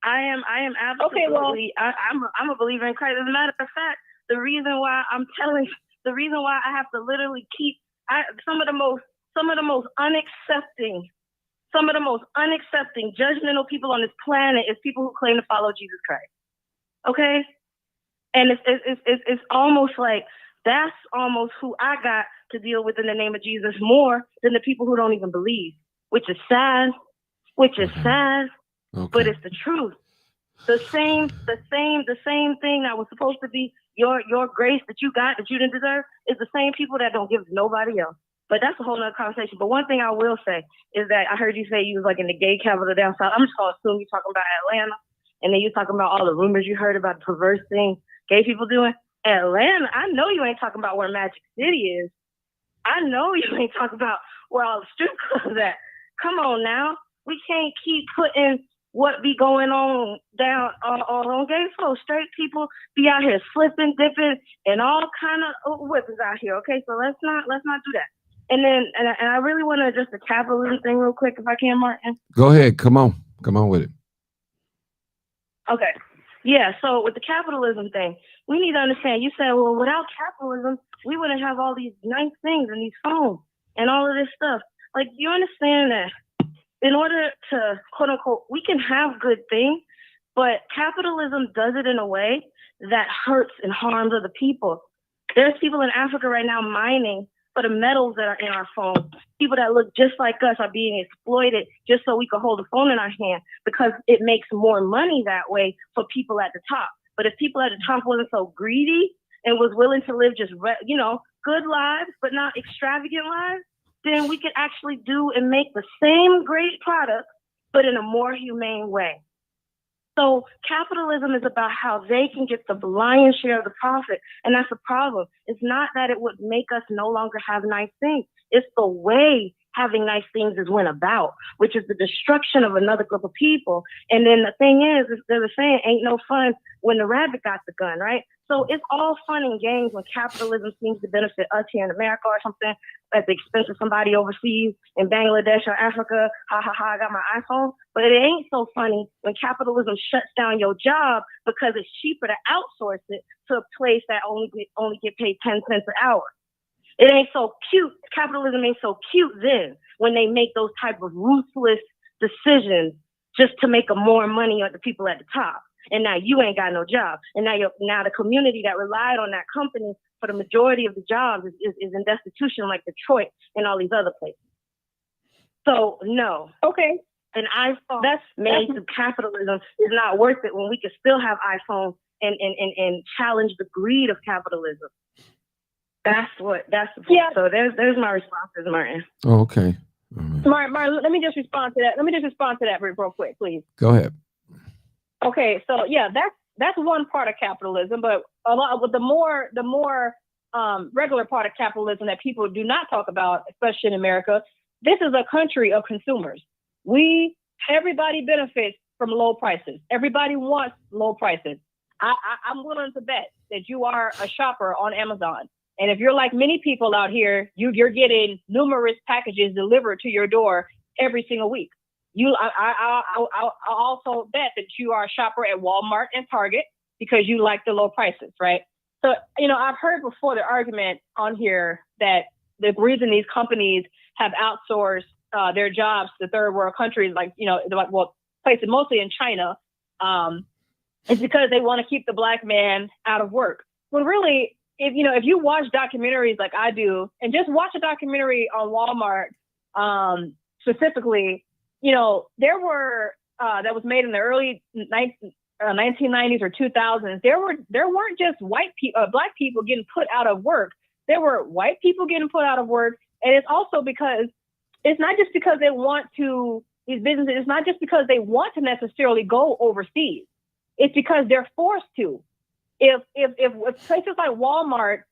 I am absolutely. Okay, well, I'm a believer in Christ. As a matter of fact, the reason why I have to literally keep some of the most unaccepting, judgmental people on this planet is people who claim to follow Jesus Christ. Okay, and it's almost like that's almost who I got to deal with in the name of Jesus more than the people who don't even believe, which is sad. Okay. But it's the truth. The same thing that was supposed to be your grace that you got that you didn't deserve is the same people that don't give to nobody else. But that's a whole nother conversation. But one thing I will say is that I heard you say you was like in the gay capital down south. I'm just gonna assume you're talking about Atlanta, and then you're talking about all the rumors you heard about the perverse thing gay people doing. Atlanta, I know you ain't talking about where Magic City is. I know you ain't talking about where all the strip clubs at. Come on now. We can't keep putting what be going on down on gay folks. Straight people be out here slipping, dipping, and all kind of whippers out here. Okay, so let's not do that. And then I really want to address the capitalism thing real quick, if I can, Martin. Go ahead. Come on with it. Okay. Yeah, so with the capitalism thing, we need to understand, you said, well, without capitalism, we wouldn't have all these nice things and these phones and all of this stuff. Like, you understand that in order to, quote unquote, we can have good things, but capitalism does it in a way that hurts and harms other people. There's people in Africa right now mining for the metals that are in our phone. People that look just like us are being exploited just so we can hold the phone in our hand because it makes more money that way for people at the top. But if people at the top wasn't so greedy and was willing to live just, good lives, but not extravagant lives, then we could actually do and make the same great product, but in a more humane way. So capitalism is about how they can get the lion's share of the profit. And that's the problem. It's not that it would make us no longer have nice things. It's the way having nice things is went about, which is the destruction of another group of people. And then the thing is there's a saying, ain't no fun when the rabbit got the gun, right? So it's all fun and games when capitalism seems to benefit us here in America or something at the expense of somebody overseas in Bangladesh or Africa. Ha ha ha, I got my iPhone. But it ain't so funny when capitalism shuts down your job because it's cheaper to outsource it to a place that only get paid 10 cents an hour. It ain't so cute. Capitalism ain't so cute then when they make those type of ruthless decisions just to make more money on the people at the top. And now you ain't got no job. And now the community that relied on that company for the majority of the jobs is in destitution like Detroit and all these other places. So no. Okay. An iPhone that's made through capitalism is not worth it when we can still have iPhones and challenge the greed of capitalism. That's the point. Yeah. So there's my responses, Martin. Oh, okay. Right. Martin, let me just respond to that real quick, please. Go ahead. Okay, so yeah, that's one part of capitalism, but a lot with the more regular part of capitalism that people do not talk about, especially in America, this is a country of consumers. Everybody benefits from low prices. Everybody wants low prices. I'm willing to bet that you are a shopper on Amazon. And if you're like many people out here, you're getting numerous packages delivered to your door every single week. I'll also bet that you are a shopper at Walmart and Target because you like the low prices, right? So, I've heard before the argument on here that the reason these companies have outsourced their jobs to third world countries, places mostly in China, is because they want to keep the black man out of work. When really, if you watch documentaries like I do, and just watch a documentary on Walmart specifically, there were that was made in the early 1990s or 2000s. There weren't just black people getting put out of work. There were white people getting put out of work, and it's also because it's not just because they want to. These businesses, it's not just because they want to necessarily go overseas. It's because they're forced to. If places like Walmart,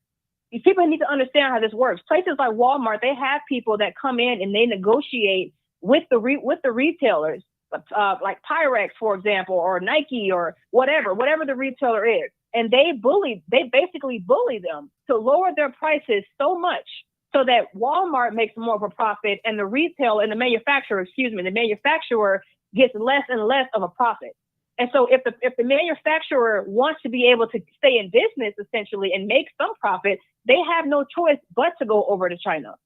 people need to understand how this works. Places like Walmart, they have people that come in and they negotiate with the retailers, like Pyrex, for example, or Nike, or whatever the retailer is, and they basically bully them to lower their prices so much so that Walmart makes more of a profit, and the manufacturer gets less and less of a profit. And so if the manufacturer wants to be able to stay in business essentially and make some profit, they have no choice but to go over to China.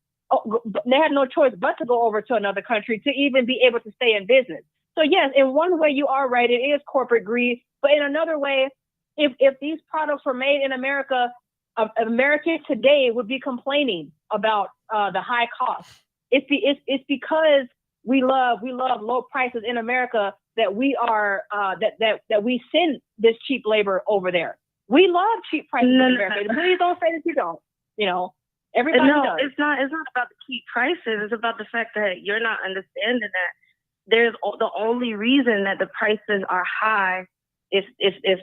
They have no choice but to go over to another country to even be able to stay in business. So yes, in one way you are right, it is corporate greed. But in another way, if these products were made in America, Americans today would be complaining about the high cost. It's because we love low prices in America that we are that we send this cheap labor over there. We love cheap prices in America. Please don't say that you don't. Everybody does. It's not about the cheap prices. It's about the fact that you're not understanding that there's the only reason that the prices are high if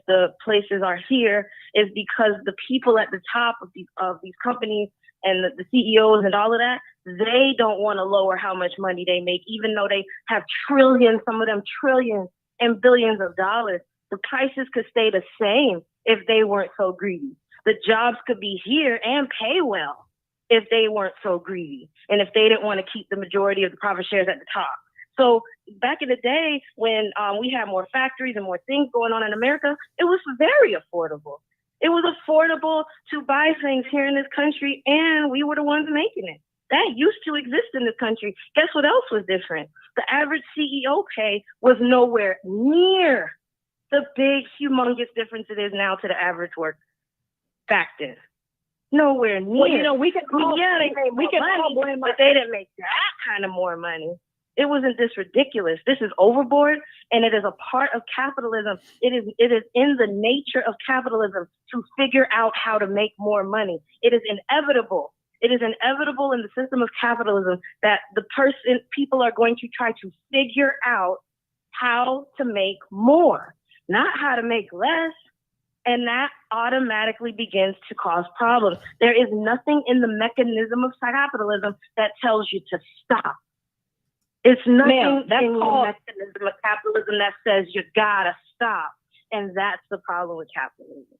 the places are here is because the people at the top of these companies and the CEOs and all of that, they don't want to lower how much money they make, even though they have trillions, some of them trillions and billions of dollars. The prices could stay the same if they weren't so greedy. The jobs could be here and pay well if they weren't so greedy and if they didn't want to keep the majority of the profit shares at the top. So back in the day when we had more factories and more things going on in America, it was very affordable. It was affordable to buy things here in this country, and we were the ones making it. That used to exist in this country. Guess what else was different? The average CEO pay was nowhere near the big, humongous difference it is now to the average worker back then. Nowhere near. Well, you know, we can call, yeah, they made we more can money, call blame but they didn't make that kind of more money. It wasn't this ridiculous. This is overboard, and it is a part of capitalism. It is in the nature of capitalism to figure out how to make more money. It is inevitable. It is inevitable in the system of capitalism that people are going to try to figure out how to make more, not how to make less. And that automatically begins to cause problems. There is nothing in the mechanism of capitalism that tells you to stop. It's nothing in the mechanism of capitalism that says you gotta stop. And that's the problem with capitalism.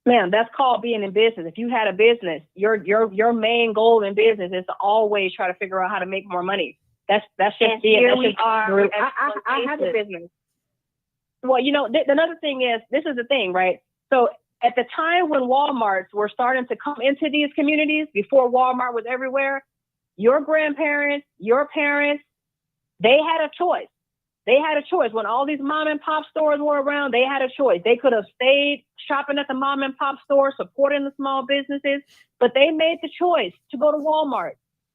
Ma'am, that's called being in business. If you had a business, your main goal in business is to always try to figure out how to make more money. That's just and here we are. I have a business. Well, you know, another thing is, this is the thing, right? So at the time when Walmarts were starting to come into these communities, before Walmart was everywhere, your grandparents, your parents, they had a choice. They had a choice. When all these mom and pop stores were around, they had a choice. They could have stayed shopping at the mom and pop store, supporting the small businesses, but they made the choice to go to Walmart.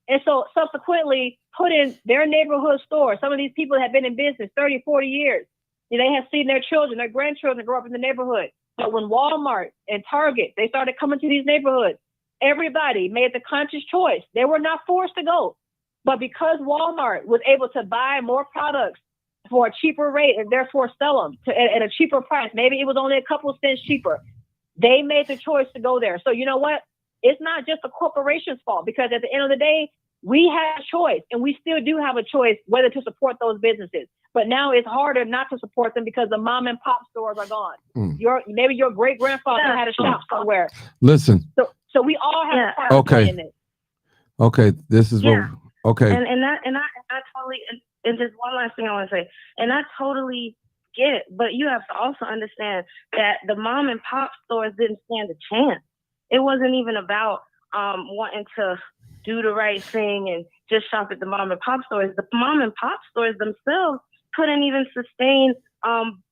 And so subsequently put in their neighborhood store. Some of these people have been in business 30, 40 years. They have seen their children, their grandchildren grow up in the neighborhood. But when Walmart and Target, they started coming to these neighborhoods, everybody made the conscious choice. They were not forced to go. But because Walmart was able to buy more products for a cheaper rate and therefore sell them at a cheaper price, maybe it was only a couple of cents cheaper, they made the choice to go there. So you know what? It's not just the corporation's fault, because at the end of the day, we have a choice, and we still do have a choice whether to support those businesses. But now it's harder not to support them because the mom and pop stores are gone. Maybe your great grandfather had a shop somewhere. Listen. So we all have a part to play in it. Okay. This is what. Okay. And I totally. And just one last thing I want to say, and I totally get it, but you have to also understand that the mom and pop stores didn't stand a chance. It wasn't even about wanting to do the right thing and just shop at the mom and pop stores. The mom and pop stores themselves couldn't even sustain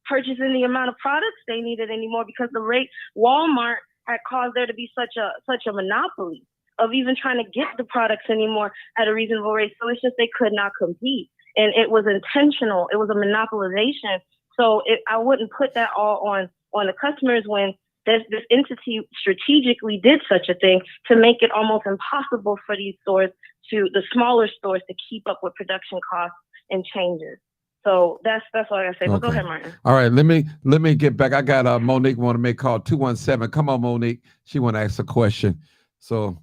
purchasing the amount of products they needed anymore, because the rate Walmart had caused there to be such a monopoly of even trying to get the products anymore at a reasonable rate. So it's just they could not compete. And it was intentional. It was a monopolization. So I wouldn't put that all on the customers when this entity strategically did such a thing to make it almost impossible for these stores, the smaller stores, to keep up with production costs and changes. So that's all I gotta say. But go ahead, Martin. All right, let me get back. I got Monique want to make call 217. Come on, Monique. She want to ask a question. So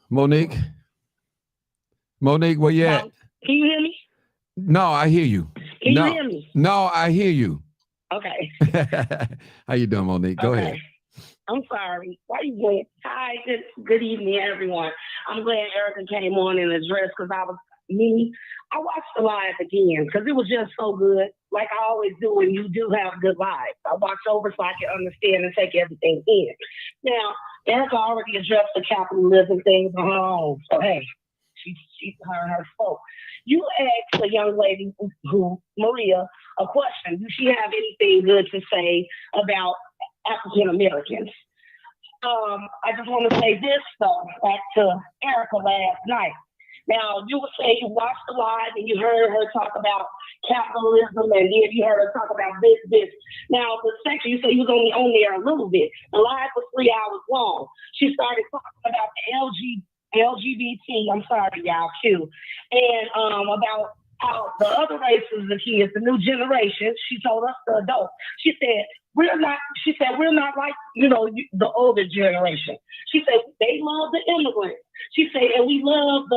Monique, where you at? Can you hear me? No, I hear you. Can you hear me? No, I hear you. Okay. How you doing, Monique? Go ahead. I'm sorry. Why are you going? Hi, good evening, everyone. I'm glad Erica came on and addressed, because I watched the live again because it was just so good. Like I always do when you do have good lives. I watch over so I can understand and take everything in. Now, Erica already addressed the capitalism thing on her own. So hey, she's her spoke. You asked the young lady Maria, a question. Do she have anything good to say about African Americans? I just want to say this though, back to Erica last night. Now, you would say you watched the live and you heard her talk about capitalism, and then you heard her talk about this. Now, the section, you say you was only on there a little bit. The live was 3 hours long. She started talking about the LGBT, I'm sorry, y'all, Q, and about how the other races of kids, the new generation, she told us, the adults, she said, we're not like, the older generation. She said, they love the immigrants. She said, and we love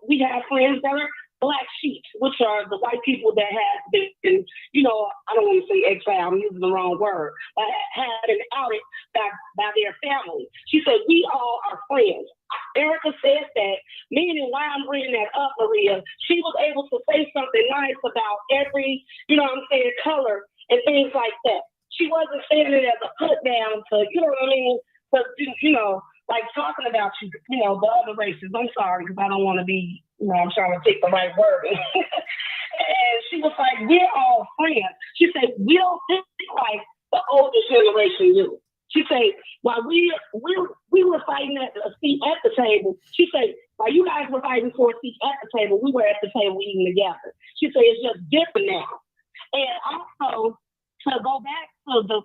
we have friends that are black sheep, which are the white people that have been, I don't want to say exiled, I'm using the wrong word, but have been outed by their family. She said, we all are friends. Erica said that, meaning why I'm bringing that up, Maria, she was able to say something nice about every, color and things like that. She wasn't saying it as a put down to, but, like talking about the other races. I'm sorry, because I don't want to be, I'm trying to take the right word. And she was like, we're all friends. She said, we don't think like the older generation do. She say, while we were fighting at a seat at the table, she said, while you guys were fighting for a seat at the table, we were at the table eating together. She said, it's just different now. And also, to go back to the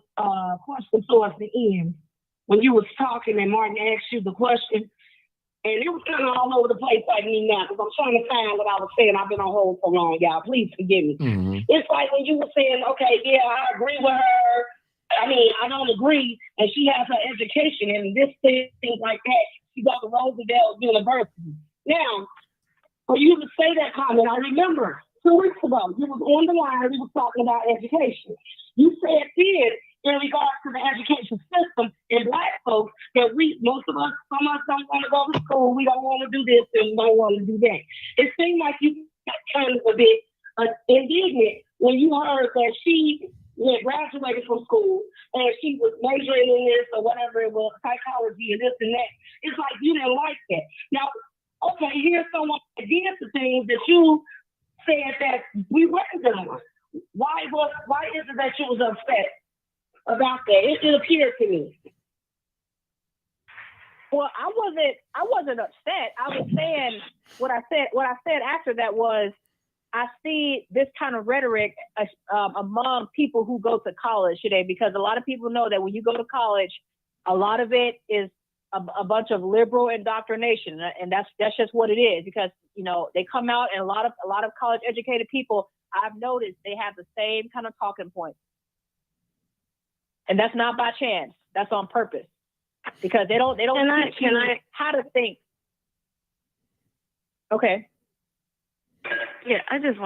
question towards the end, when you was talking and Martin asked you the question, and it was kind of all over the place like me now, because I'm trying to find what I was saying. I've been on hold so long, y'all. Please forgive me. Mm-hmm. It's like when you were saying, okay, yeah, I agree with her. I mean, I don't agree, and she has her education and this things like that. She got to Roosevelt University. Now, for you to say that comment, I remember 2 weeks ago, you was on the line, we was talking about education. You said then, in regards to the education system and Black folks, that most of us, some of us don't want to go to school, we don't want to do this and we don't want to do that. It seemed like you got kind of a bit indignant when you heard that she graduated from school and she was majoring in this or whatever it was, psychology and this and that. It's like you didn't like that. Now, okay, here's someone that did the things that you said that we weren't doing. Why is it that you was upset about that? It appeared to me. Well, I wasn't upset. I was saying what I said after that was, I see this kind of rhetoric among people who go to college today, because a lot of people know that when you go to college, a lot of it is a bunch of liberal indoctrination, and that's just what it is. Because they come out, and a lot of college educated people, I've noticed, they have the same kind of talking points, and that's not by chance. That's on purpose, because they don't teach you how to think. Okay. Yeah, I just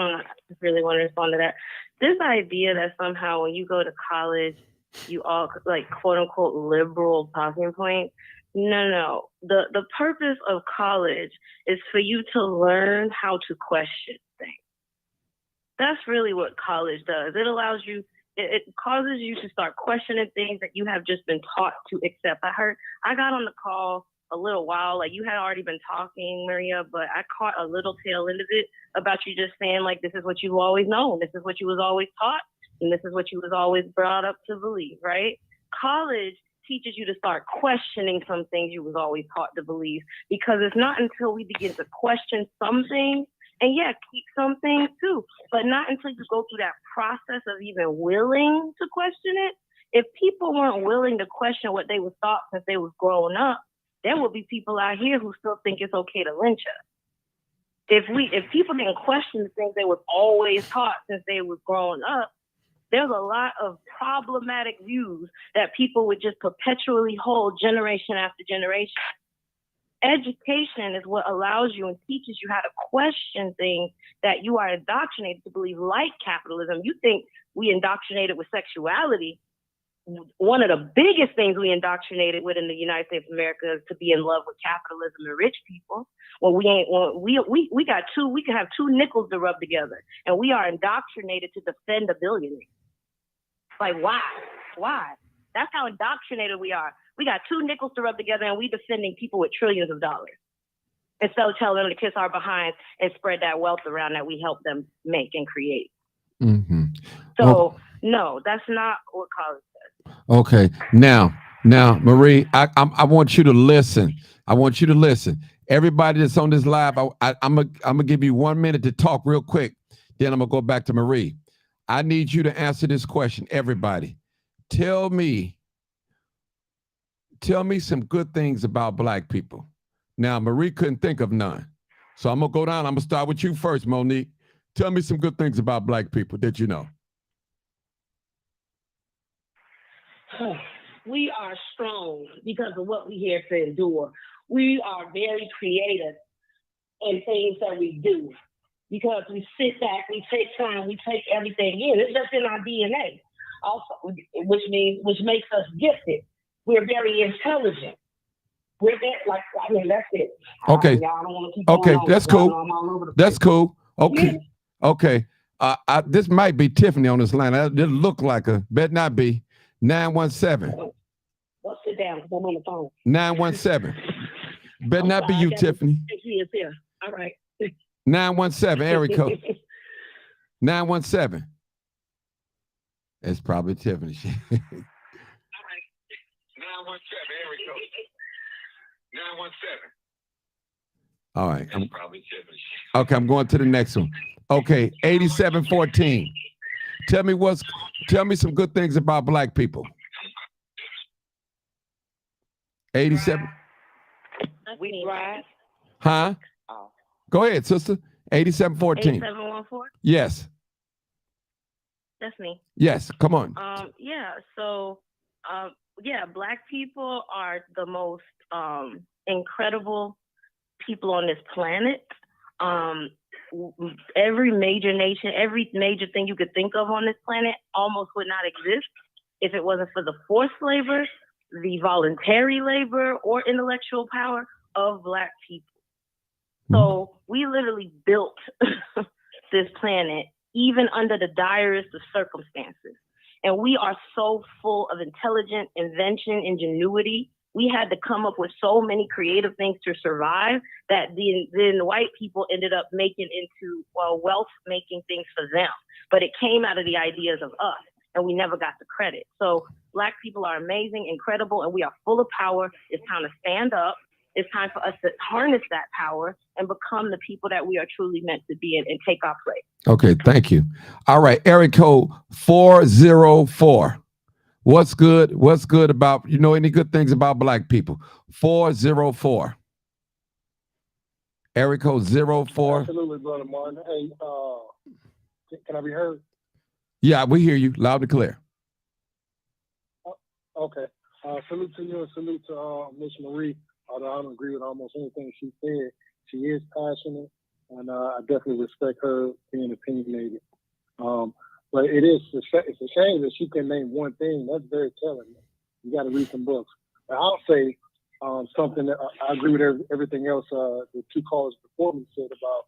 really want to respond to that. This idea that somehow when you go to college, you all like quote unquote liberal talking points. No. The purpose of college is for you to learn how to question things. That's really what college does. It allows you, it causes you to start questioning things that you have just been taught to accept. I got on the call a little while, like you had already been talking, Maria, but I caught a little tail end of it about you just saying like, this is what you've always known. This is what you was always taught. And this is what you was always brought up to believe, right? College teaches you to start questioning some things you was always taught to believe, because it's not until we begin to question some things, and yeah, keep some things too, but not until you go through that process of even willing to question it. If people weren't willing to question what they was taught since they was growing up, there will be people out here who still think it's okay to lynch us. If people didn't question the things they was always taught since they was growing up, there's a lot of problematic views that people would just perpetually hold generation after generation. Education is what allows you and teaches you how to question things that you are indoctrinated to believe, like capitalism. You think we indoctrinated with sexuality. One of the biggest things we indoctrinated with in the United States of America is to be in love with capitalism and rich people. Well, we can have 2 nickels to rub together, and we are indoctrinated to defend a billionaire. Like, why? That's how indoctrinated we are. We got 2 nickels to rub together, and we defending people with trillions of dollars. Instead of telling them to kiss our behinds and spread that wealth around that we help them make and create. Mm-hmm. So, no, that's not what college does. Okay. Now, Marie, I want you to listen. I want you to listen. Everybody that's on this live, I'm gonna give you 1 minute to talk real quick. Then I'm gonna go back to Marie. I need you to answer this question. Everybody, tell me some good things about Black people. Now, Marie couldn't think of none. So I'm gonna go down. I'm gonna start with you first, Monique. Tell me some good things about Black people that you know. We are strong because of what we here to endure. We are very creative in things that we do, because we sit back, we take time, we take everything in. It's just in our DNA, also, which makes us gifted. We're very intelligent. We're that's it. Okay. Y'all don't want to keep Okay, going on. that's cool. That's cool. Okay. Yeah. Okay. This might be Tiffany on this line. It look like her. Bet not be. 917. Well, sit down because I'm on the phone. 917. Bet not be you, Tiffany. She is here. All right. 917, area code. 917. It's probably Tiffany. All right. area code. 917. All right. Probably Okay, I'm going to the next one. Okay, 8714. Tell me some good things about black people. 87. We thrive. Huh? Oh. Go ahead, sister. 8714. 8714. Yes. That's me. Yes. Come on. Yeah. So, black people are the most incredible people on this planet. Every major nation, every major thing you could think of on this planet almost would not exist if it wasn't for the forced labor, the voluntary labor, or intellectual power of black people. So we literally built this planet even under the direst of circumstances. And we are so full of intelligent invention, ingenuity. We had to come up with so many creative things to survive that then the white people ended up making into wealth-making things for them. But it came out of the ideas of us, and we never got the credit. So black people are amazing, incredible, and we are full of power. It's time to stand up. It's time for us to harness that power and become the people that we are truly meant to be and take our place. Okay, thank you. All right, area code 404. What's good? What's good about, any good things about black people? 404. Area code 04. Absolutely, brother Martin. Hey, can I be heard? Yeah, we hear you loud and clear. Okay. Salute to you and salute to Miss Marie. Although I don't agree with almost anything she said, she is passionate, and I definitely respect her being opinionated. But it's a shame that she can name one thing. That's very telling. You got to read some books. But I'll say something that I agree with everything else the two callers before me said about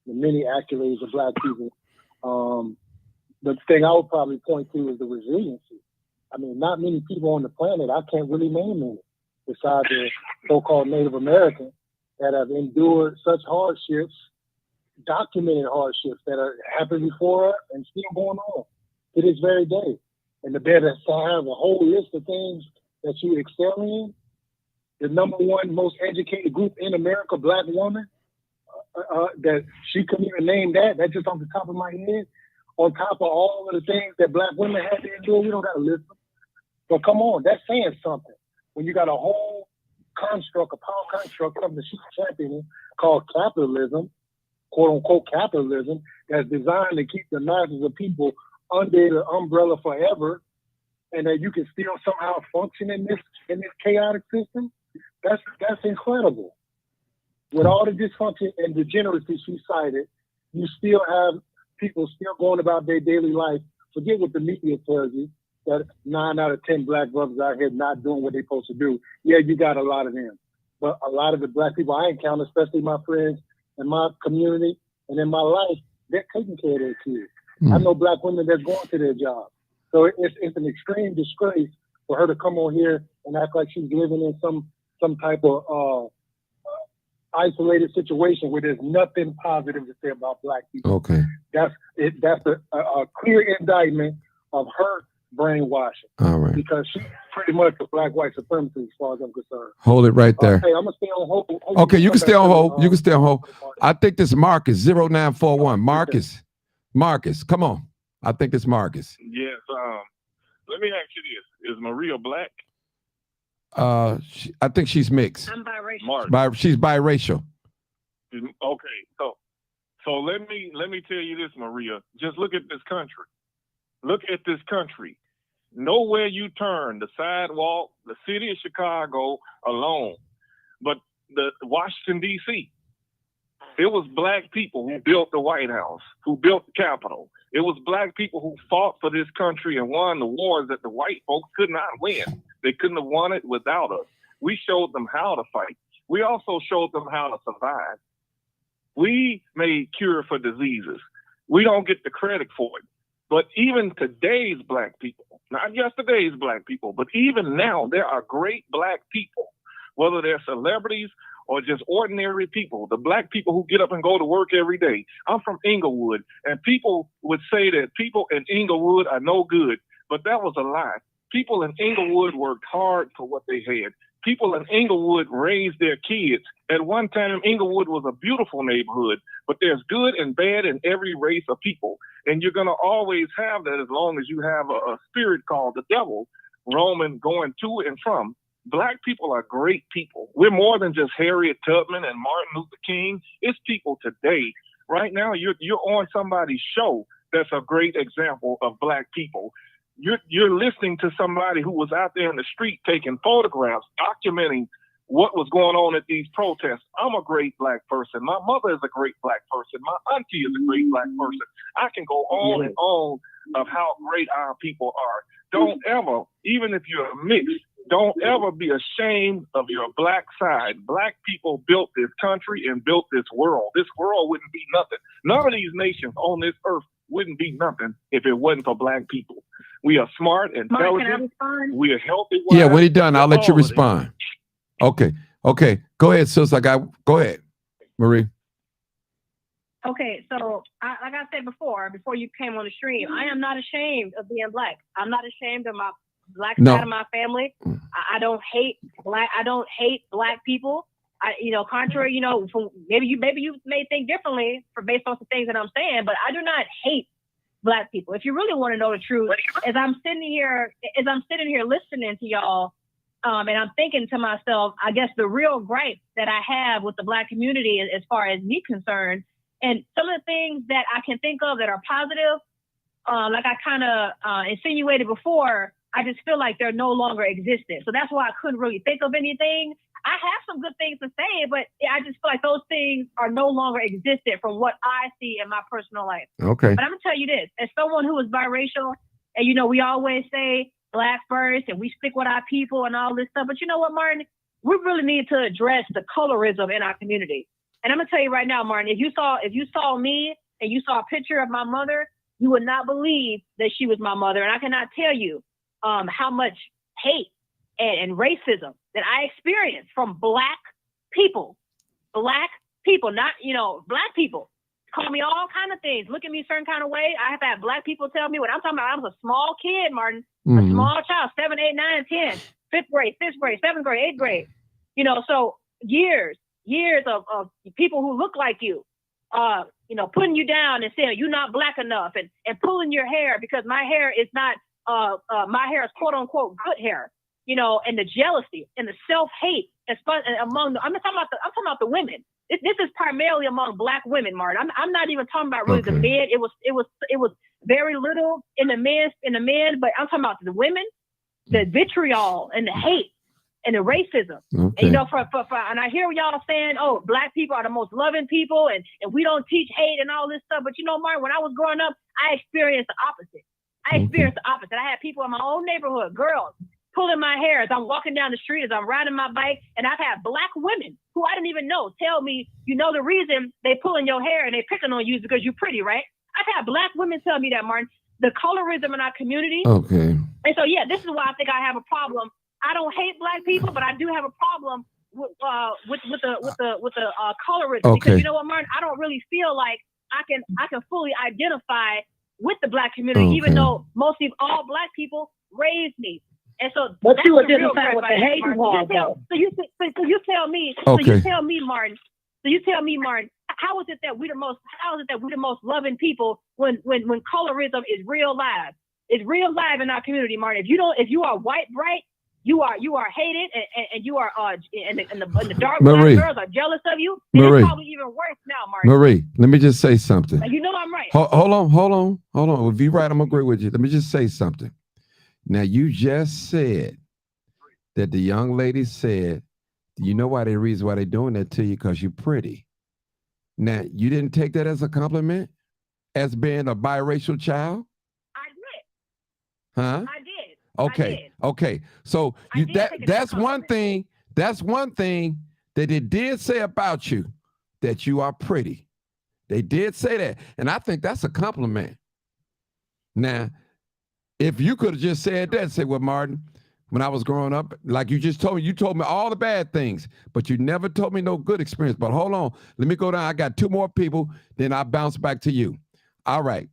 the many accolades of black people. The thing I would probably point to is the resiliency. I mean, not many people on the planet, I can't really name any, besides the so-called Native American, that have endured such hardships, documented hardships that are happened before us and still going on to this very day. And the better to have a whole list of things that you excel in, the number one most educated group in America, black woman, that she couldn't even name that just off the top of my head, on top of all of the things that black women had to endure. We don't got to list them. But come on, that's saying something. When you got a whole construct, a power construct of the sheep championing called capitalism, quote unquote capitalism, that's designed to keep the masses of people under the umbrella forever, and that you can still somehow function in this chaotic system, that's incredible. With all the dysfunction and degeneracy she cited, you still have people still going about their daily life. Forget what the media tells you, that 9 out of 10 black brothers out here not doing what they're supposed to do. Yeah, you got a lot of them. But a lot of the black people I encounter, especially my friends in my community and in my life, they're taking care of their kids. I know black women that's going to their job. So it's an extreme disgrace for her to come on here and act like she's living in some type of isolated situation where there's nothing positive to say about black people. Okay. That's a clear indictment of her brainwashing. All right. Because she's pretty much a black white supremacist as far as I'm concerned. Hold it right there. Hey, I'm gonna stay on hold. Okay, you can stay on hold. You can stay on hold. I think this Marcus 0941. Marcus, come on. I think it's Marcus. Yes. Let me ask you this: is Maria black? I think she's mixed. I'm biracial. She's biracial. Okay, so let me tell you this, Maria. Just look at this country. Look at this country. Nowhere you turn, the sidewalk, the city of Chicago alone, but the Washington D.C. It was black people who built the White House, who built the Capitol. It was black people who fought for this country and won the wars that the white folks could not win. They couldn't have won it without us. We showed them how to fight. We also showed them how to survive. We made cure for diseases. We don't get the credit for it. But even today's black people, not yesterday's black people, but even now, there are great black people, whether they're celebrities or just ordinary people, the black people who get up and go to work every day. I'm from Inglewood, and people would say that people in Inglewood are no good, but that was a lie. People in Inglewood worked hard for what they had. People in Inglewood raised their kids. At one time, Inglewood was a beautiful neighborhood, but there's good and bad in every race of people. And you're going to always have that as long as you have a spirit called the devil roaming, going to and from. Black people are great people. We're more than just Harriet Tubman and Martin Luther King. It's people today. Right now, you're on somebody's show that's a great example of Black people. You're listening to somebody who was out there in the street taking photographs, documenting what was going on at these protests. I'm a great Black person. My mother is a great Black person. My auntie is a great Black person. I can go on and on of how great our people are. Don't ever, even if you're mixed, don't ever be ashamed of your Black side. Black people built this country and built this world. This world wouldn't be nothing. None of these nations on this earth wouldn't be nothing if it wasn't for Black people. We are smart, intelligent. Mark, can I respond? We are healthy. Yeah, when he's done, I'll let you all of this. respond. Okay. Go ahead, sis. Go ahead, Marie. Okay, so like I said before you came on the stream, I am not ashamed of being Black. I'm not ashamed of my Black side of my family. I don't hate Black people. Contrary, from maybe you may think differently based on some things that I'm saying, but I do not hate Black people. If you really want to know the truth, as I'm sitting here listening to y'all, and I'm thinking to myself, I guess the real gripe that I have with the Black community as far as me concerned, and some of the things that I can think of that are positive, like I kind of insinuated before, I just feel like they're no longer existent. So that's why I couldn't really think of anything. I have some good things to say, but I just feel like those things are no longer existent from what I see in my personal life. Okay. But I'm gonna tell you this, as someone who is biracial, and we always say Black first and we stick with our people and all this stuff. But you know what, Martin? We really need to address the colorism in our community. And I'm gonna tell you right now, Martin, if you saw me and you saw a picture of my mother, you would not believe that she was my mother. And I cannot tell you how much hate and racism that I experienced from Black people, not, Black people. Call me all kind of things. Look at me a certain kind of way. I have had Black people tell me what I'm talking about. I was a small kid, Martin, a small child, 7, 8, 9, 10, 5th grade, 6th grade, 7th grade, 8th grade. So years of people who look like you, putting you down and saying you're not Black enough and pulling your hair because my hair is not, my hair is quote unquote good hair, and the jealousy and the self-hate among I'm talking about the women. This is primarily among Black women, Martin. I'm not even talking about really the men. It was very little in the men, but I'm talking about the women, the vitriol and the hate and the racism. Okay. And and I hear y'all saying, oh, Black people are the most loving people and we don't teach hate and all this stuff. But Martin, when I was growing up, I experienced the opposite. I had people in my own neighborhood, girls, pulling my hair as I'm walking down the street, as I'm riding my bike. And I've had Black women who I didn't even know tell me, the reason they pulling your hair and they picking on you is because you're pretty, right? I've had Black women tell me that, Martin, the colorism in our community. Okay. And so, this is why I think I have a problem. I don't hate Black people, but I do have a problem with the colorism. Okay. Because you know what, Martin? I don't really feel like I can fully identify with the Black community, even though mostly all Black people raised me. And so, but you identify with the hate wall, though. So you tell me, Martin. How is it that we're the most loving people when colorism is real live? It's real live in our community, Martin. If you are white bright, you are hated, and you are and the dark Marie, Black girls are jealous of you. And it's probably even worse now, Martin. Marie, let me just say something. Now, I'm right. Hold on. If you're right, I'm gonna agree with you. Let me just say something. Now, you just said that the young lady said, you know why the reason why they're doing that to you? Because you're pretty. Now, you didn't take that as a compliment as being a biracial child? I did. Huh? I did. Okay. Okay. So that's one thing. That's one thing that they did say about you, that you are pretty. They did say that. And I think that's a compliment. Now, if you could have just said that, say, well, Martin, when I was growing up, like you just told me, you told me all the bad things, but you never told me no good experience. But hold on, let me go down. I got 2 more people, then I'll bounce back to you. All right.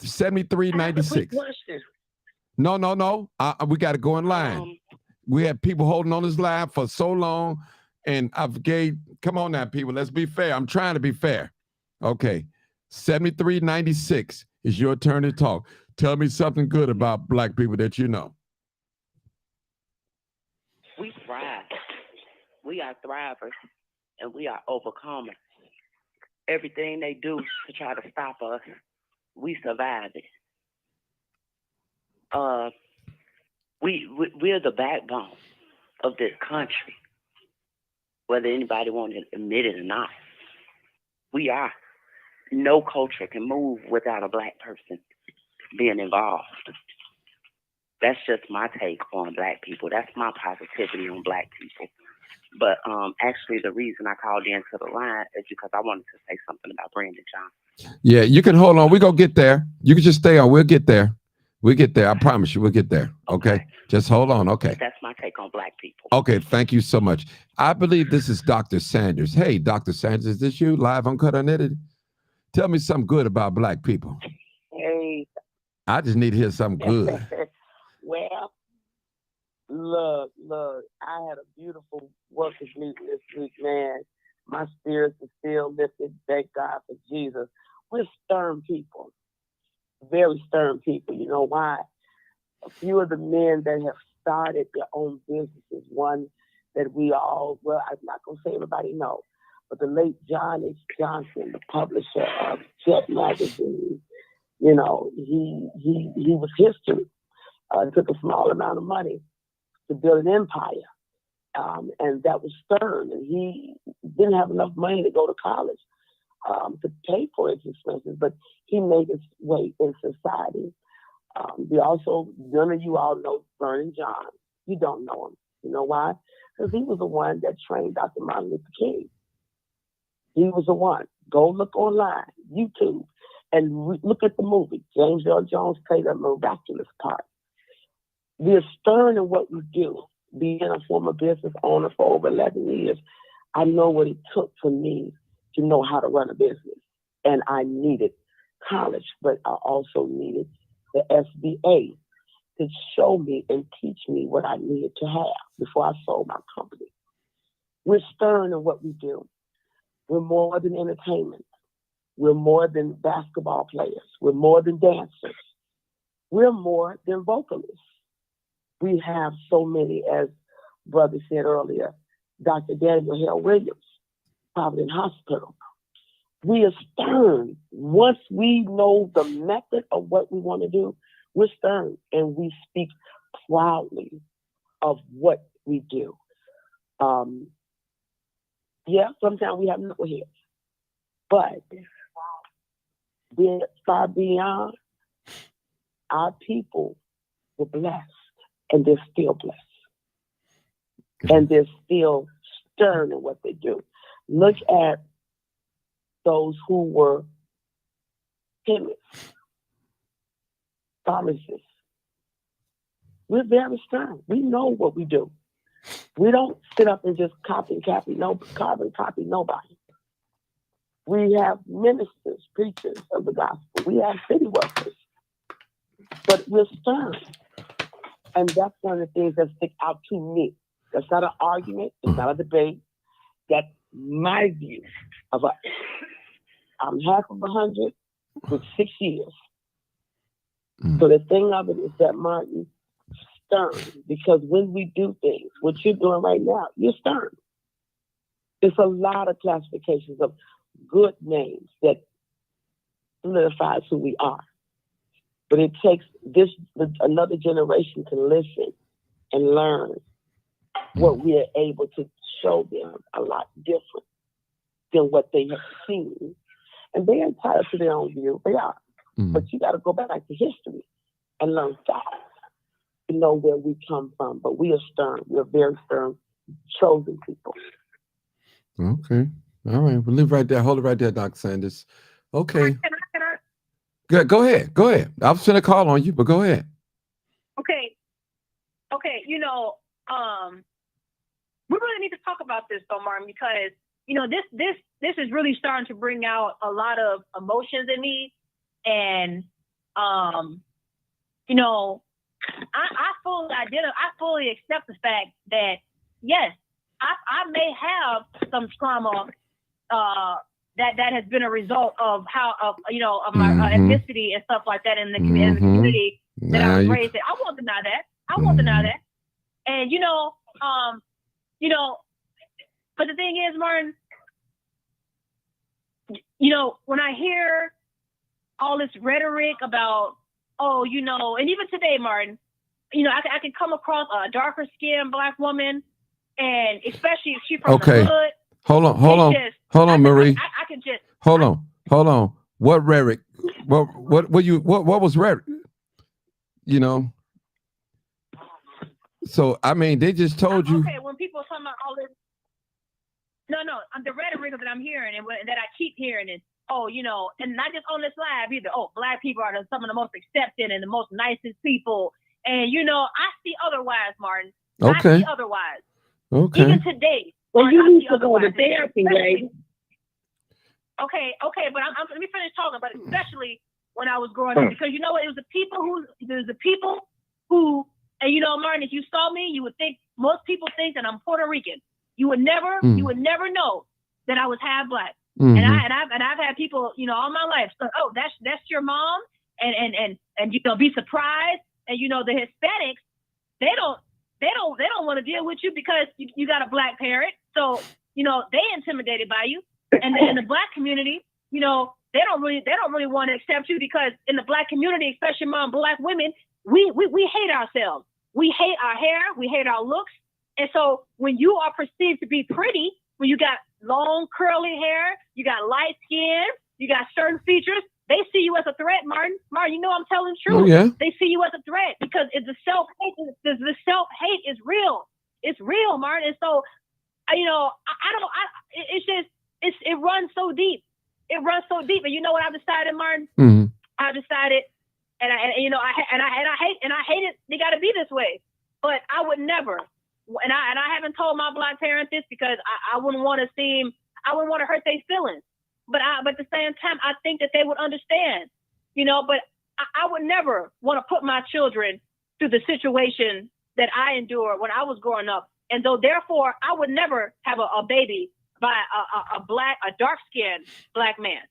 7396. No. We got to go in line. We had people holding on this line for so long, and come on now, people. Let's be fair. I'm trying to be fair. Okay. 7396 is your turn to talk. Tell me something good about black people that you know. We thrive. We are thrivers, and we are overcomers. Everything they do to try to stop us, we survive it. We're the backbone of this country, whether anybody wants to admit it or not. We are. No culture can move without a black person being involved. That's just my take on black people. That's my positivity on black people. But actually, the reason I called into the line is because I wanted to say something about Brandon Johnson. Yeah, you can hold on. We're going to get there. You can just stay on. We'll get there. We'll get there. I promise you we'll get there. Okay? Just hold on. Okay. That's my take on black people. Okay, thank you so much. I believe this is Dr. Sanders. Hey, Dr. Sanders, is this you live on Cut Unedited? Tell me something good about black people. Hey. I just need to hear something good. Well, look, I had a beautiful workers meeting this week, man. My spirits are still lifted. Thank God for Jesus. We're stern people, very stern people. You know why? A few of the men that have started their own businesses, one that I'm not going to say everybody knows, but the late John H. Johnson, the publisher of Jet Magazine, you know, he was history. It took a small amount of money to build an empire. And that was stern. And he didn't have enough money to go to college to pay for his expenses, but he made his way in society. None of you all know Vernon John. You don't know him. You know why? Because he was the one that trained Dr. Martin Luther King. He was the one. Go look online, YouTube, and look at the movie. James Earl Jones played a miraculous part. We're stern in what we do. Being a former business owner for over 11 years, I know what it took for me to know how to run a business. And I needed college, but I also needed the SBA to show me and teach me what I needed to have before I sold my company. We're stern in what we do. We're more than entertainment. We're more than basketball players. We're more than dancers. We're more than vocalists. We have so many, as Brother said earlier, Dr. Daniel Hale Williams, Providence Hospital. We are stern. Once we know the method of what we want to do, we're stern and we speak proudly of what we do. Sometimes we have knuckleheads, but far beyond, our people were blessed. And they're still blessed. And they're still stern in what they do. Look at those who were timid, pharmacists. We're very stern. We know what we do. We don't sit up and just carbon copy nobody. We have ministers, preachers of the gospel. We have city workers. But we're stern. And that's one of the things that stick out to me. That's not an argument. It's not a debate. That's my view of it. I'm half of 100 with 6 years. So the thing of it is that, Martin, stern. Because when we do things, what you're doing right now, you're stern. There's a lot of classifications of good names that solidifies who we are. But it takes another generation to listen and learn what we are able to show them a lot different than what they have seen. And they're entitled to their own view. They are. But you got to go back to history and learn facts to know where we come from. But we are stern. We're very stern, chosen people. Okay. All right. We'll leave right there. Hold it right there, Dr. Sanders. Okay. Good. Go ahead. I was going to call on you, but go ahead. Okay. You know, we really need to talk about this though, Martin, because you know this is really starting to bring out a lot of emotions in me, and you know, I fully accept the fact that yes, I may have some trauma that has been a result of my ethnicity and stuff like that in the community that I was raised in. I won't deny that. And but the thing is, Martin, when I hear all this rhetoric about, and even today, Martin, I can come across a darker skinned Black woman, and especially if she's from the hood. Hold on, Marie. I can just hold on. What rhetoric? What was rhetoric? So I mean, they just told you. Okay, when people talk about all this, no, the rhetoric that I'm hearing and that I keep hearing, and and not just on this live either. Oh, Black people are some of the most accepting and the most nicest people, and I see otherwise, Martin. Okay. I see otherwise. Okay. Even today. Well, you need to go to therapy, lady. Okay, but let me finish talking. But especially when I was growing up, because it was the people who, and Martin, if you saw me, you would think most people think that I'm Puerto Rican. You would never know that I was half Black. Mm-hmm. And I've had people, all my life. So, oh, that's your mom, and be surprised. And the Hispanics, they don't want to deal with you because you got a Black parent. So they intimidated by you. And then in the Black community, they don't really want to accept you because in the Black community, especially among Black women, we hate ourselves. We hate our hair. We hate our looks. And so when you are perceived to be pretty, when you got long curly hair, you got light skin, you got certain features, they see you as a threat, Martin. Martin, I'm telling the truth. Oh, yeah. They see you as a threat because the self-hate is real. It's real, Martin. And so, it runs so deep. It runs so deep. And you know what I've decided, Martin? Mm-hmm. I've decided, and I hate it. They got to be this way. But I would never, and I haven't told my Black parents this because I wouldn't want to hurt their feelings. But at the same time, I think that they would understand, but I would never want to put my children through the situation that I endured when I was growing up. And so therefore, I would never have a baby by a dark-skinned Black man.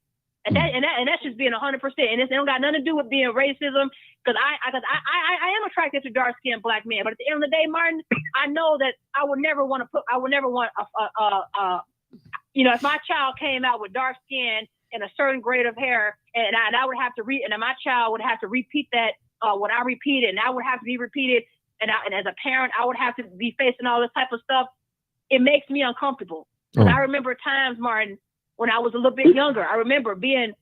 And that's just being 100%. And it don't got nothing to do with being racism, because I am attracted to dark-skinned Black men. But at the end of the day, Martin, I know that I would never want if my child came out with dark skin and a certain grade of hair, and I would have to and my child would have to repeat that when I repeat it, and I would have to be repeated, and as a parent, I would have to be facing all this type of stuff. It makes me uncomfortable. Because I remember times, Martin, when I was a little bit younger. I remember there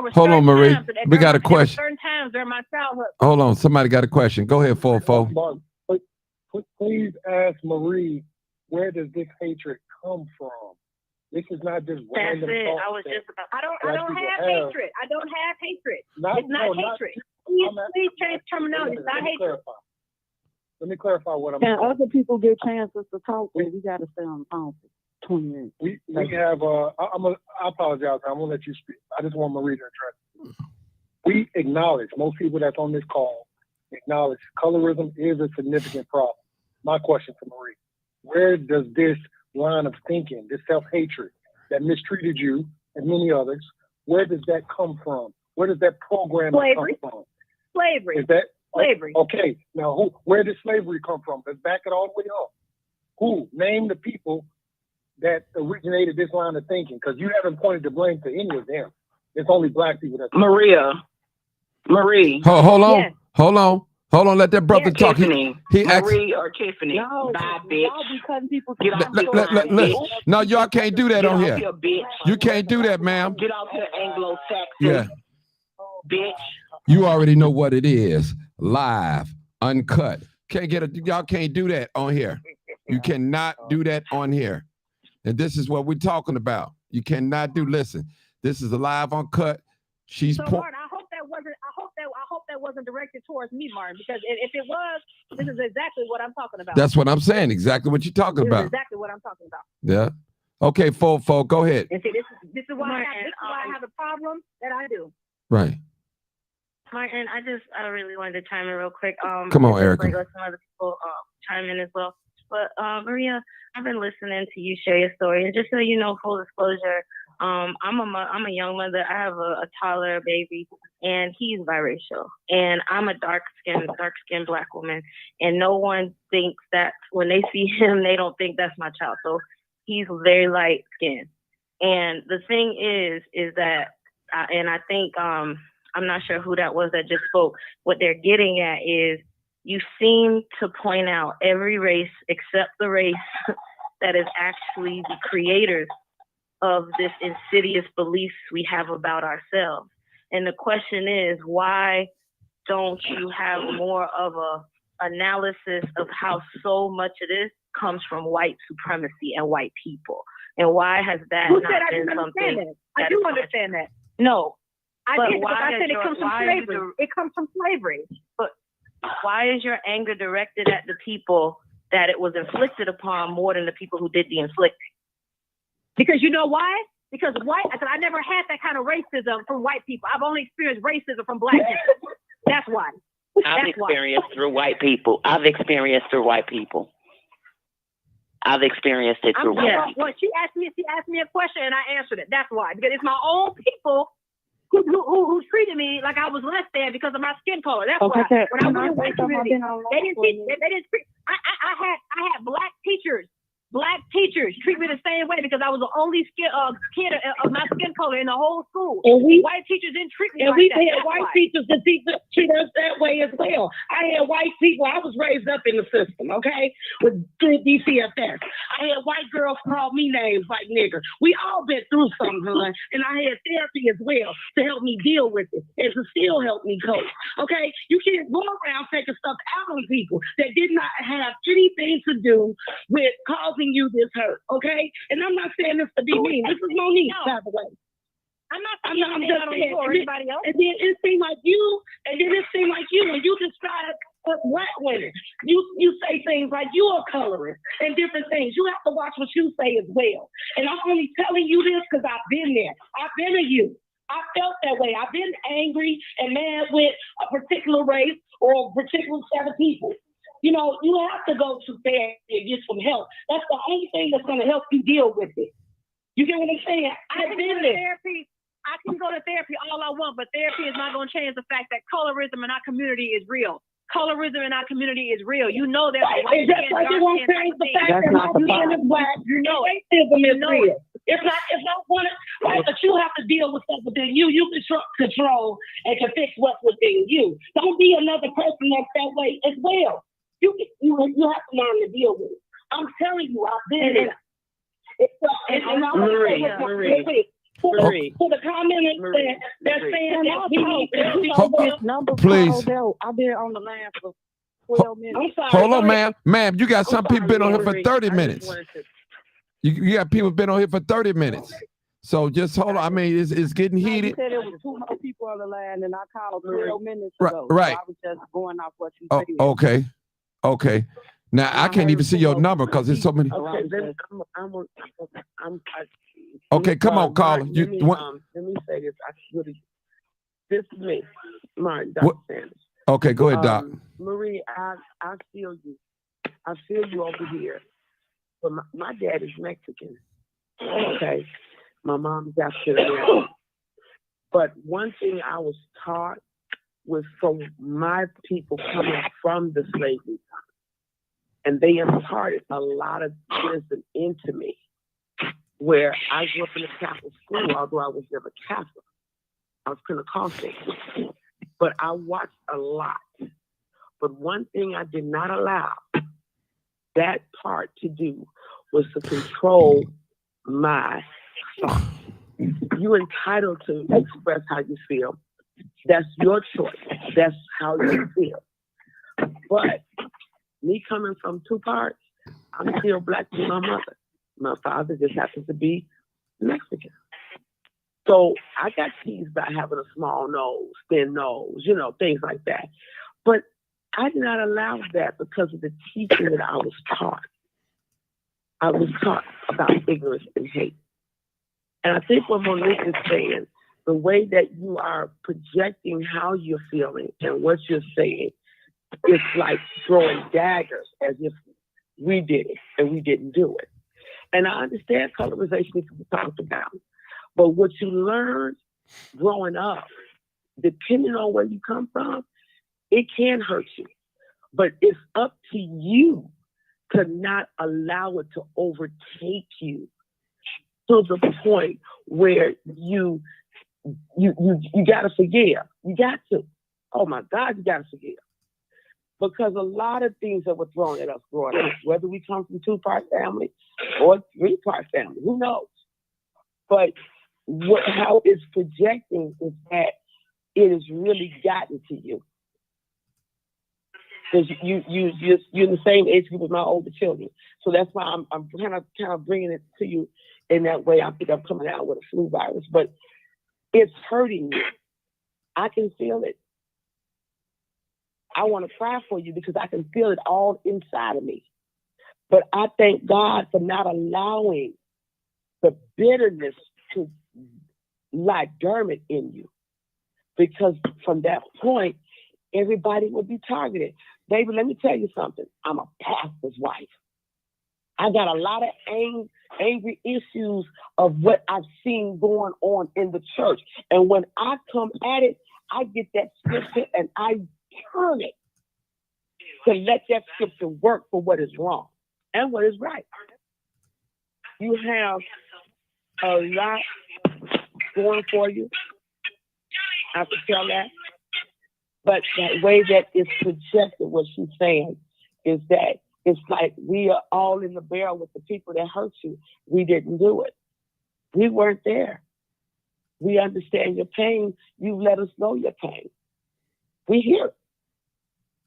were Hold on, Marie. We got a question. Certain times during my childhood. Hold on, somebody got a question. Go ahead, Fofo. Please ask Marie, where does this hatred come from? This is not just random. That's it. I was just about. I don't have hatred. I don't have hatred. It's not hatred. Please change terminology. It's not hatred. Let me clarify what I'm saying. saying. Other people get chances to talk, but we got to stay on the phone for 20 minutes. We have. I apologize. I'm gonna let you speak. I just want Marie to address it. We acknowledge, most people that's on this call acknowledge colorism is a significant problem. My question to Marie: where does this line of thinking, this self-hatred that mistreated you and many others, where does that come from? Where does that program come from? Slavery. Is that slavery? Okay. Now, where did slavery come from? Let's back it all the way up. Who? Name the people that originated this line of thinking, because you haven't pointed the blame to any of them. It's only Black people that. Marie. Hold on. Yes. Hold on. Let that brother talk. Tiffany. He asked. Marie or Tiffany. No, Bye, bitch. y'all be cutting people. Get off the line, bitch. No, y'all can't do that Get on off here. here, bitch. You can't do that, ma'am. Get off here, Anglo-Saxon. Yeah. Bitch. You already know what it is. Live, uncut. Y'all can't do that on here. You cannot do that on here. And this is what we're talking about. You cannot do. Listen, this is a live, uncut. She's. So, Martin, I hope that wasn't directed towards me, Martin, because if it was, this is exactly what I'm talking about. That's what I'm saying. Exactly what you're talking about. Exactly what I'm talking about. Yeah. Okay, Fofo, go ahead. And see, this is why I have the problem that I do. Right. Martin, I really wanted to chime in real quick. Come on, just Erica. Like let some other people chime in as well. But Maria, I've been listening to you share your story, and just so you know, full disclosure, I'm a young mother. I have a toddler baby, and he's biracial, and I'm a dark skinned Black woman, and no one thinks that when they see him, they don't think that's my child. So he's very light skinned, and the thing is that, and I think I'm not sure who that was that just spoke. What they're getting at is you seem to point out every race except the race that is actually the creators of this insidious beliefs we have about ourselves. And the question is, why don't you have more of a analysis of how so much of this comes from white supremacy and white people? And why has that Who not said I been didn't something? understand that? I do understand that. No. I But did, because why I said is it comes from why is slavery. your- It comes from slavery. But why is your anger directed at the people that it was inflicted upon more than the people who did the inflicting? Because you know why? Because I never had that kind of racism from white people. I've only experienced racism from Black people. That's why. I've That's why. experienced through white people. I've experienced through white people. I've experienced it through white people. Well, she asked me a question and I answered it. That's why. Because it's my own people who treated me like I was less than because of my skin color. That's why. When I was in white community, they didn't treat. I had Black teachers treat me the same way because I was the only kid of my skin color in the whole school. And white teachers didn't treat me And like we that. had That's white why. teachers that treat us that way as well. I had white people. I was raised up in the system, okay, with DCFS. I had white girls call me names like nigger. We all been through something, hon, and I had therapy as well to help me deal with it and to still help me cope. Okay, you can't go around taking stuff out on people that did not have anything to do with causing you this hurt. Okay, and I'm not saying this to be mean. This is Monique, by the way. I'm I'm just saying. or anybody else. And then it seemed like you, when you describe Black women, you say things like you are colorist and different things. You have to watch what you say as well. And I'm only telling you this because I've been there. I've been a you. I felt that way. I've been angry and mad with a particular race or a particular set of people. You know, you have to go to therapy and get some help. That's the only thing that's going to help you deal with it. You get what I'm saying? I've been there. I can go to therapy all I want, but therapy is not going to change the fact that colorism in our community is real. Colorism in our community is real. You know that. Right. Just like it won't change the fact that my skin is Black. You know racism is real. It's not one right, but you have to deal with stuff within you. You control and can fix what's within you. Don't be another person that's that way as well. You have to learn to deal with it. I'm telling you, I've been there. Marie. For the commenters that saying that we need Please. I've been on the line for 12 minutes. I'm sorry. Hold on, ma'am. Ma'am, you got some people been on here for 30 minutes. You got people been on here for 30 minutes. So just hold on. I mean, it's getting heated. You said there was 2 more people on the line, and I called 12 minutes Right, ago. right. So I was just going off what you Oh, said. okay. Now I can't even see your number because there's so many. Okay, Okay, come on, caller. Let me say this. This is me, Martin, Dr. Sanders. Okay, go ahead, Doc. Marie, I feel you. I feel you over here. But my dad is Mexican. Okay. My mom's African American. But one thing I was taught was from my people coming from the slavery time. And they imparted a lot of wisdom into me. Where I grew up in a Catholic school, although I was never Catholic. I was Pentecostal. But I watched a lot. But one thing I did not allow that part to do was to control my thoughts. You're entitled to express how you feel. That's your choice. That's how you feel. But me coming from 2 parts, I'm still Black to my mother. My father just happens to be Mexican. So I got teased about having a small nose, thin nose, things like that. But I did not allow that because of the teaching that I was taught. I was taught about ignorance and hate. And I think what Monique is saying, the way that you are projecting how you're feeling and what you're saying, it's like throwing daggers as if we did it and we didn't do it. And I understand colorization needs to be talked about, but what you learned growing up, depending on where you come from, it can hurt you. But it's up to you to not allow it to overtake you to the point where you gotta forgive. You got to. Oh my God, you gotta forgive. Because a lot of things that were thrown at us growing up, whether we come from 2-part family or 3-part family, who knows? But how it's projecting is that it has really gotten to you. Because you're in the same age group as my older children. So that's why I'm kind of bringing it to you in that way. I think I'm coming out with a flu virus, but it's hurting you. I can feel it. I want to cry for you because I can feel it all inside of me. But I thank God for not allowing the bitterness to lie dormant in you. Because from that point, everybody will be targeted. Baby, let me tell you something. I'm a pastor's wife. I got a lot of angry issues of what I've seen going on in the church. And when I come at it, I get that scripture and I turn it to let that scripture work for what is wrong and what is right. You have a lot going for you. I can tell that. But that way that it's projected, what she's saying, is that it's like we are all in the barrel with the people that hurt you. We didn't do it. We weren't there. We understand your pain. You let us know your pain. We hear it.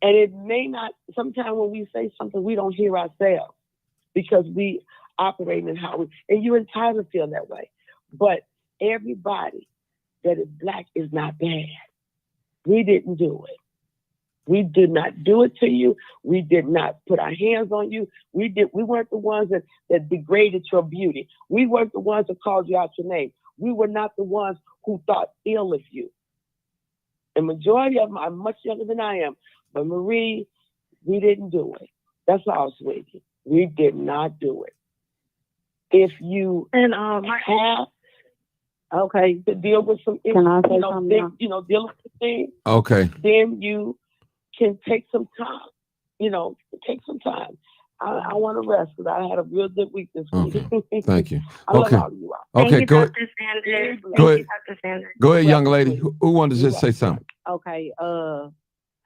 And it may not, sometimes when we say something, we don't hear ourselves because we operate in how we, and you're entitled to feel that way. But everybody that is Black is not bad. We didn't do it. We did not do it to you. We did not put our hands on you. We weren't the ones that degraded your beauty. We weren't the ones that called you out your name. We were not the ones who thought ill of you. The majority of them are much younger than I am. But Marie, we didn't do it. That's all, sweetie. We did not do it. If you have to deal with some issues, deal with the thing. Okay. Then you can take some time. Take some time. I want to rest because I had a real good week this week. Okay. Thank you. I love all of you all. Okay, Thank go you, ahead. Dr. Sanders. Go Thank you, ahead. Dr. Sanders. Go ahead, young lady. Who wanted to just say something? Okay.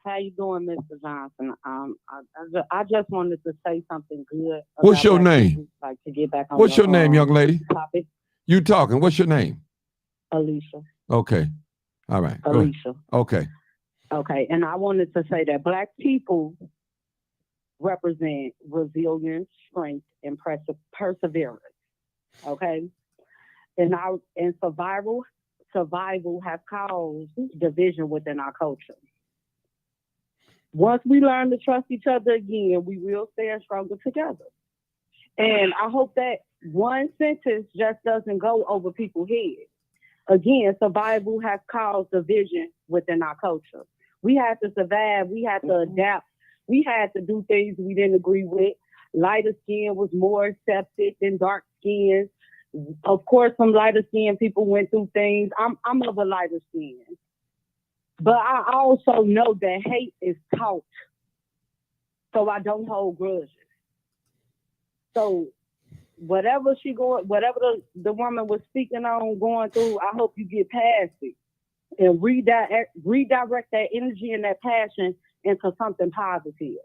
How you doing, Mr. Johnson? I just wanted to say something good. What's your about Black name? people, like to get back on What's your name, young lady? topic. You talking. What's your name? Alicia. Okay. All right. Go ahead. Alicia. Okay. Okay. And I wanted to say that Black people represent resilience, strength, and perseverance. Okay. And survival has caused division within our culture. Once we learn to trust each other again, we will stand stronger together. And I hope that one sentence just doesn't go over people's heads. Again, survival has caused division within our culture. We had to survive. We had to adapt. We had to do things we didn't agree with. Lighter skin was more accepted than dark skin. Of course, some lighter skin people went through things. I'm of a lighter skin. But I also know that hate is taught. So I don't hold grudges. So whatever the woman was speaking on, going through, I hope you get past it and redirect that energy and that passion into something positive.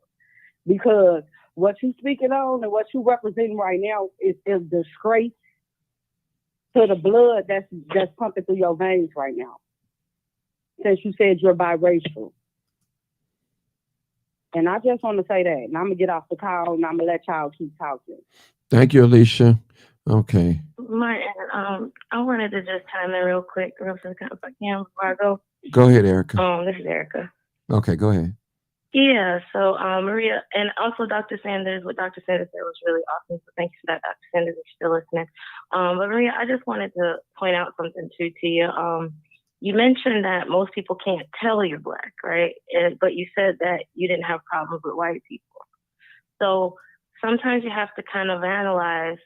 Because what you're speaking on and what you're representing right now is disgrace to the blood that's pumping through your veins right now. Since you said you're biracial. And I just want to say that. And I'm going to get off the call and I'm going to let y'all keep talking. Thank you, Alicia. Okay. I wanted to just chime in real quick, if I can, before I go. Go ahead, Erica. This is Erica. Okay, go ahead. Yeah, so Maria, and also Dr. Sanders, what Dr. Sanders said was really awesome. So thank you for that, Dr. Sanders, if you're still listening. But Maria, I just wanted to point out something too to you. You mentioned that most people can't tell you're Black, right? But you said that you didn't have problems with white people. So sometimes you have to kind of analyze,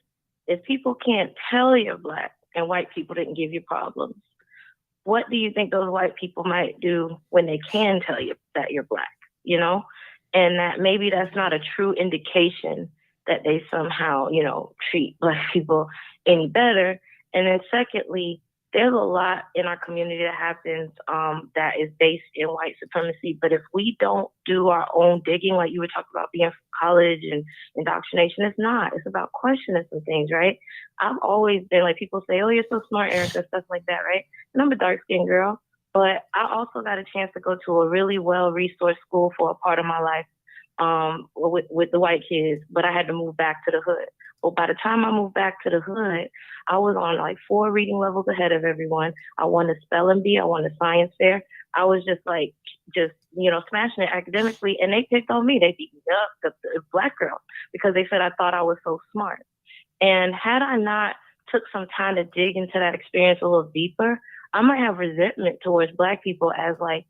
if people can't tell you're Black and white people didn't give you problems, what do you think those white people might do when they can tell you that you're Black? You know, and that maybe that's not a true indication that they somehow, you know, treat Black people any better. And then secondly, there's a lot in our community that happens that is based in white supremacy. But if we don't do our own digging, like you were talking about being from college and indoctrination, it's not. It's about questioning some things, right? I've always been like, people say, oh, you're so smart, Erica, stuff like that, right? And I'm a dark-skinned girl. But I also got a chance to go to a really well-resourced school for a part of my life with the white kids, but I had to move back to the hood. But by the time I moved back to the hood, I was on like 4 reading levels ahead of everyone. I won the spelling bee. I won the science fair. I was just you know, smashing it academically, and they picked on me. They beat me up, the Black girl, because they said I thought I was so smart. And had I not took some time to dig into that experience a little deeper, I might have resentment towards Black people as like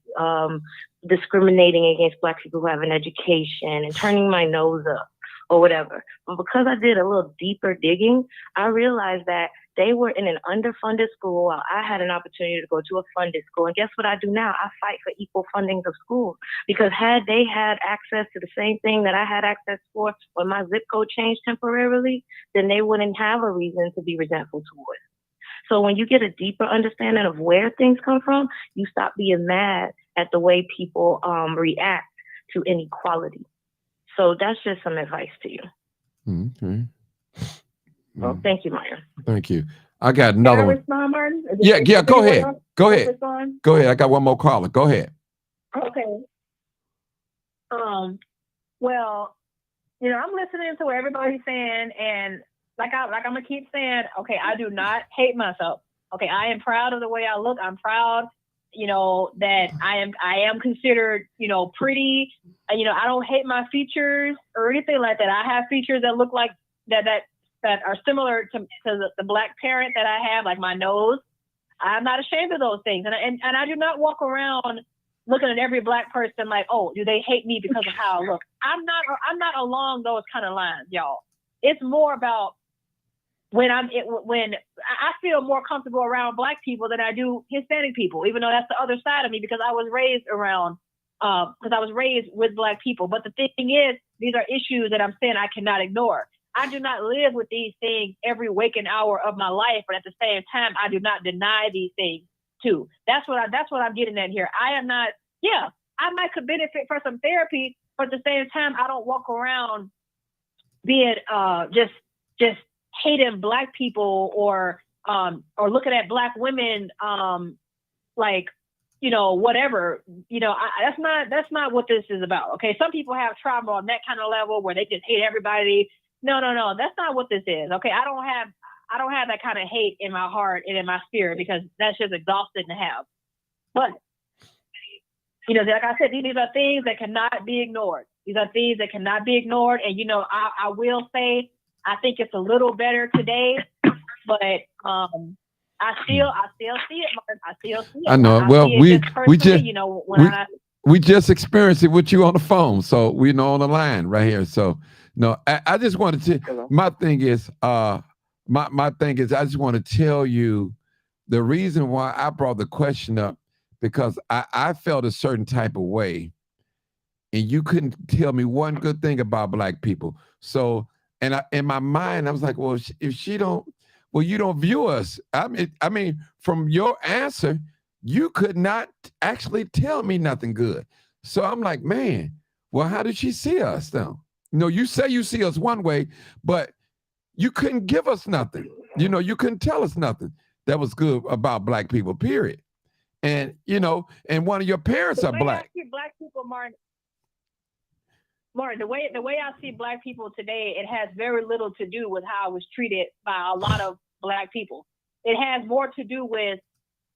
discriminating against Black people who have an education and turning my nose up or whatever. But because I did a little deeper digging, I realized that they were in an underfunded school while I had an opportunity to go to a funded school. And guess what I do now? I fight for equal funding of schools, because had they had access to the same thing that I had access for when my zip code changed temporarily, then they wouldn't have a reason to be resentful towards. So when you get a deeper understanding of where things come from, you stop being mad at the way people react to inequality. So that's just some advice to you. Okay. Well, thank you, Maya. Thank you. I got another one. Respond, Martin? Yeah, go ahead. Go ahead. Respond? Go ahead. I got one more caller. Go ahead. Okay. Well, you know, I'm listening to what everybody's saying, and like I'm gonna keep saying, okay, I do not hate myself. Okay, I am proud of the way I look. I'm proud, you know, that I am considered, you know, pretty. You know, I don't hate my features or anything like that. I have features that look like that are similar to the Black parent that I have, like my nose. I'm not ashamed of those things, and I do not walk around looking at every Black person like, oh, do they hate me because of how I look? I'm not along those kind of lines, y'all. It's more about when I feel more comfortable around Black people than I do Hispanic people, even though that's the other side of me, because I was raised with Black people. But the thing is, these are issues that I'm saying I cannot ignore. I do not live with these things every waking hour of my life, but at the same time, I do not deny these things too. That's what I'm getting at here. I am not. Yeah, I might could benefit from some therapy, but at the same time, I don't walk around being just hating Black people or looking at Black women like, you know, whatever. You know, that's not what this is about. Okay, some people have trauma on that kind of level where they just hate everybody. No, that's not what this is. Okay, I don't have that kind of hate in my heart and in my spirit, because that's just exhausting to have. But you know, like I said, these are things that cannot be ignored. These are things that cannot be ignored. And you know, I will say, I think it's a little better today, but I still see it, Mark. I still see it. I know. Well, we just experienced it with you on the phone, so we know on the line right here. So no, I just wanted to. Hello. My thing is, I just want to tell you the reason why I brought the question up, because I felt a certain type of way, and you couldn't tell me one good thing about Black people. So. And in my mind, I was like, well, if she don't, well, you don't view us. I mean, from your answer, you could not actually tell me nothing good. So I'm like, man, well, how did she see us though? You know, you say you see us one way, but you couldn't give us nothing. You know, you couldn't tell us nothing that was good about Black people, period. And, you know, and one of your parents are Black. Black people, Martin, the way I see Black people today, it has very little to do with how I was treated by a lot of Black people. It has more to do with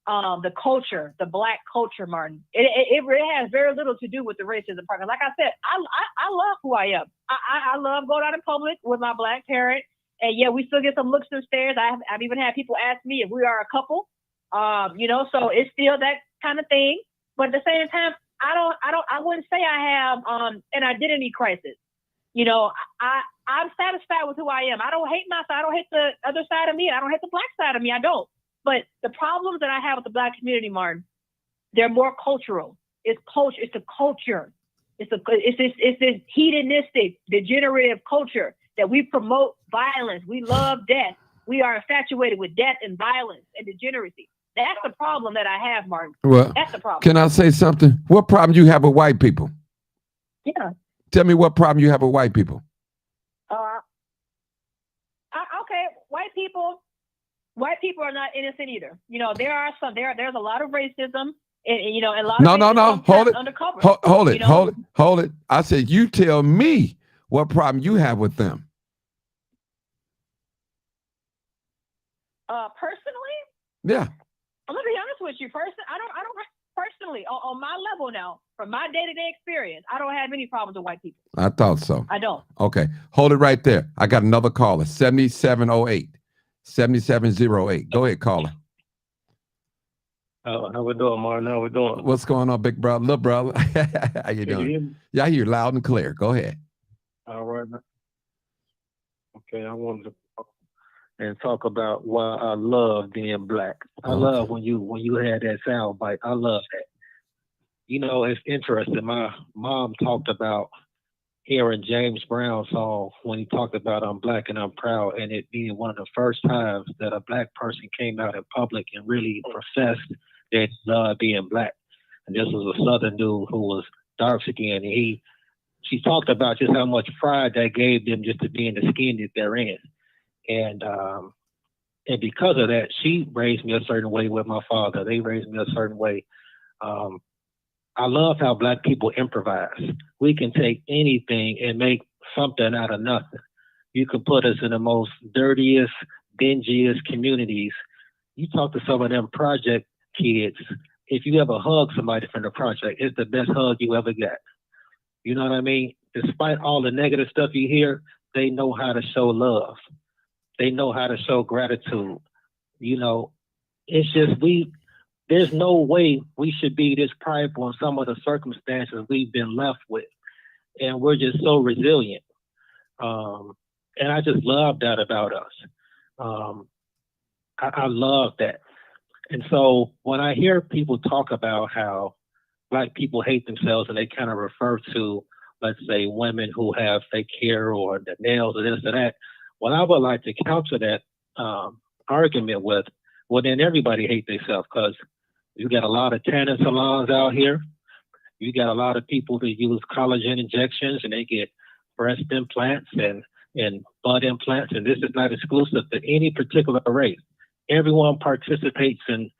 the culture, the Black culture, Martin. It really has very little to do with the racism part. 'Cause like I said, I love who I am. I love going out in public with my Black parent. And yeah, we still get some looks and stares. I've even had people ask me if we are a couple. You know, so it's still that kind of thing. But at the same time, I wouldn't say I have an identity crisis. You know, I'm satisfied with who I am. I don't hate myself. I don't hate the other side of me. I don't hate the Black side of me. I don't. But the problems that I have with the Black community, Martin, they're more cultural. It's culture. It's the culture. It's this hedonistic, degenerative culture that we promote violence. We love death. We are infatuated with death and violence and degeneracy. That's the problem that I have, Martin. Well, that's the problem. Can I say something? What problem you have with white people? Yeah. Tell me what problem you have with white people. Okay, white people are not innocent either. You know, there's a lot of racism and you know, and a lot of No. Hold it. Undercover. Hold it. I said, you tell me what problem you have with them. Personally? Yeah. I'm gonna be honest with you. I don't personally on my level now, from my day-to-day experience, I don't have any problems with white people. I thought so. I don't. Okay. Hold it right there. I got another caller. 7708. 7708. Go ahead, caller. How we doing, Martin? How we doing? What's going on, big brother? Little brother. How you doing? hear me? Yeah, I hear you loud and clear. Go ahead. All right. Okay, I wanted to talk about why I love being Black. I love when you had that sound bite. I love that. You know, it's interesting. My mom talked about hearing James Brown's song when he talked about I'm Black and I'm proud, and it being one of the first times that a Black person came out in public and really professed that love being Black. And this was a Southern dude who was dark skinned, and she talked about just how much pride that gave them just to be in the skin that they're in. And because of that, she raised me a certain way with my father. They raised me a certain way. I love how Black people improvise. We can take anything and make something out of nothing. You can put us in the most dirtiest, dingiest communities. You talk to some of them project kids. If you ever hug somebody from the project, it's the best hug you ever got. You know what I mean? Despite all the negative stuff you hear, they know how to show love. They know how to show gratitude. You know, it's just there's no way we should be this prideful in some of the circumstances we've been left with. And we're just so resilient. And I just love that about us. I love that. And so when I hear people talk about how Black people hate themselves and they kind of refer to, let's say, women who have fake hair or the nails or this or that, what I would like to counter that argument with, well, then everybody hate themselves, because you got a lot of tanning salons out here. You got a lot of people that use collagen injections and they get breast implants and butt implants. And this is not exclusive to any particular race. Everyone participates in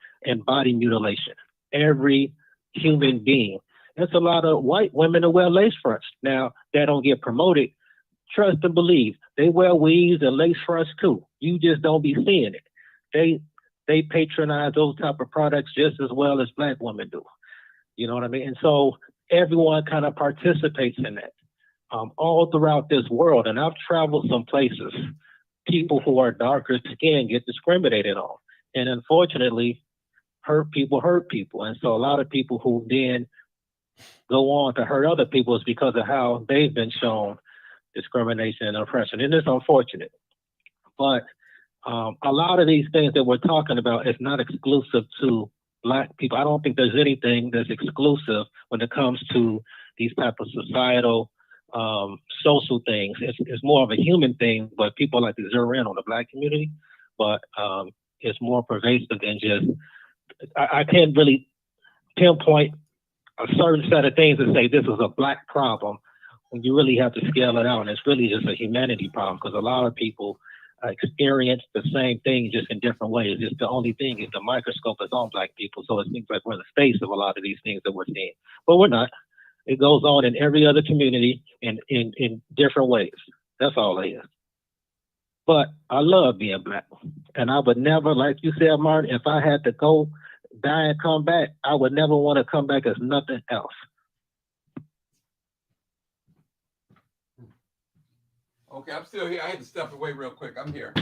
body mutilation. Every human being. There's a lot of white women who wear lace fronts. Now, that don't get promoted. Trust and believe. They wear weaves and lace fronts too. You just don't be seeing it. They patronize those type of products just as well as Black women do. You know what I mean? And so everyone kind of participates in that all throughout this world. And I've traveled some places. People who are darker skinned get discriminated on. And unfortunately, hurt people. And so a lot of people who then go on to hurt other people is because of how they've been shown discrimination and oppression. And it's unfortunate. But a lot of these things that we're talking about is not exclusive to Black people. I don't think there's anything that's exclusive when it comes to these type of societal, social things. It's more of a human thing, but people like to zero in on the Black community. But it's more pervasive than just, I can't really pinpoint a certain set of things and say this is a Black problem, when you really have to scale it out. And it's really just a humanity problem, because a lot of people experience the same thing just in different ways. Just the only thing is the microscope is on Black people. So it seems like we're the face of a lot of these things that we're seeing, but we're not. It goes on in every other community in different ways. That's all it is. But I love being Black. And I would never, like you said, Martin, if I had to go die and come back, I would never want to come back as nothing else. Okay, I'm still here. I had to step away real quick. I'm here.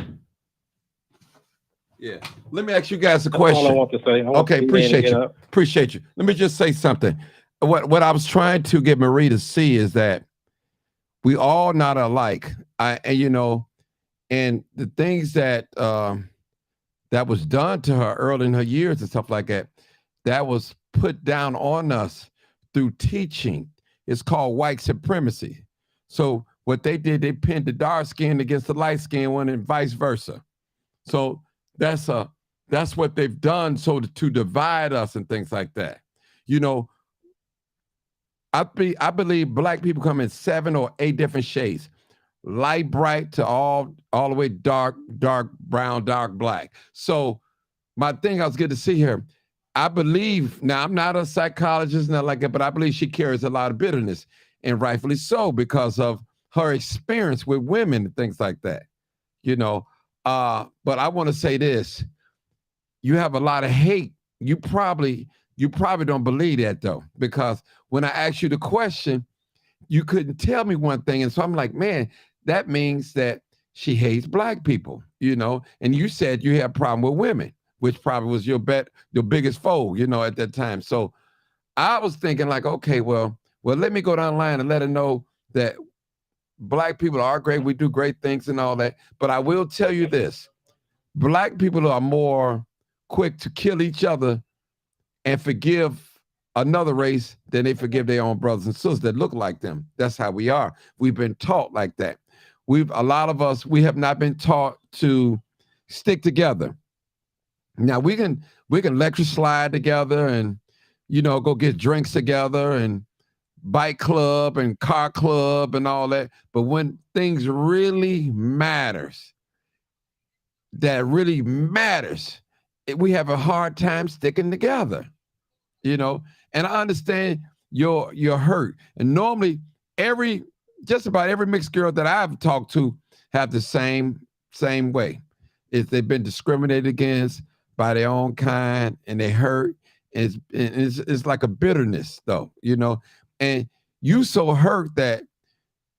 Yeah. Let me ask you guys a question. That's all I want to say. Okay, appreciate you. Appreciate you. Let me just say something. What I was trying to get Marie to see is that we all not alike. And the things that that was done to her early in her years and stuff like that, that was put down on us through teaching. It's called white supremacy. So what they did, they pinned the dark skin against the light skin one and vice versa. So that's what they've done so to divide us and things like that. I believe Black people come in 7 or 8 different shades. Light bright to all the way dark brown, dark black. So my thing, I was good to see her. I believe, now I'm not a psychologist, not like that, but I believe she carries a lot of bitterness, and rightfully so, because of her experience with women and things like that. But I want to say this. You have a lot of hate. You probably don't believe that though, because when I asked you the question, you couldn't tell me one thing. And so I'm like, man, that means that she hates Black people, and you said you had a problem with women, which probably was your biggest foe, at that time. So I was thinking like, okay, well, let me go down the line and let her know that Black people are great. We do great things and all that. But I will tell you this, Black people are more quick to kill each other and forgive another race than they forgive their own brothers and sisters that look like them. That's how we are. We've been taught like that. A lot of us, we have not been taught to stick together. Now we can lecture slide together and, go get drinks together and bike club and car club and all that. But when things really matters, we have a hard time sticking together, and I understand your hurt. And normally just about every mixed girl that I've talked to have the same way. If they've been discriminated against by their own kind and they hurt, it's like a bitterness though, and you so hurt that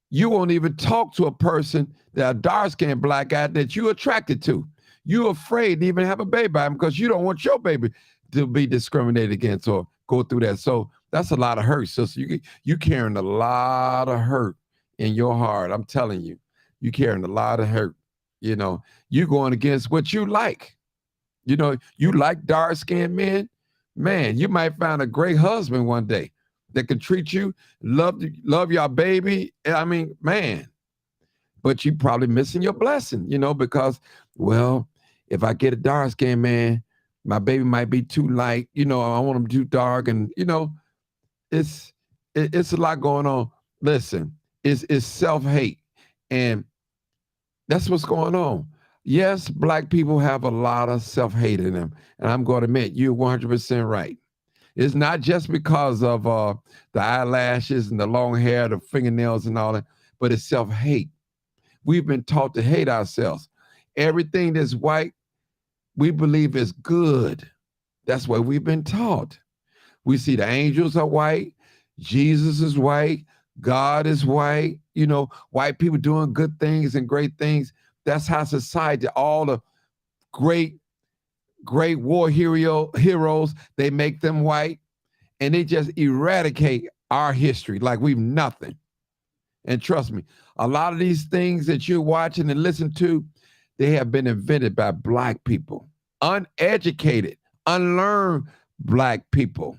you won't even talk to a person that a dark-skinned Black guy that you're attracted to. You're afraid to even have a baby by him because you don't want your baby to be discriminated against or go through that. So that's a lot of hurt. So you carrying a lot of hurt in your heart. I'm telling you, you carrying a lot of hurt. You going against what you like. You like dark-skinned men. Man, you might find a great husband one day that can treat you, love your baby. I mean, man, but you probably missing your blessing, because, well, if I get a dark-skinned man, my baby might be too light. I want him too dark, and it's a lot going on. Listen, it's self-hate, and that's what's going on. Yes, Black people have a lot of self-hate in them, and I'm going to admit you're 100% right. It's not just because of the eyelashes and the long hair, the fingernails and all that, but it's self-hate. We've been taught to hate ourselves. Everything that's white, we believe is good. That's what we've been taught. We see the angels are white, Jesus is white, God is white, white people doing good things and great things. That's how society, all the great war heroes, they make them white, and they just eradicate our history like we've nothing. And trust me, a lot of these things that you're watching and listen to, they have been invented by Black people, uneducated, unlearned Black people.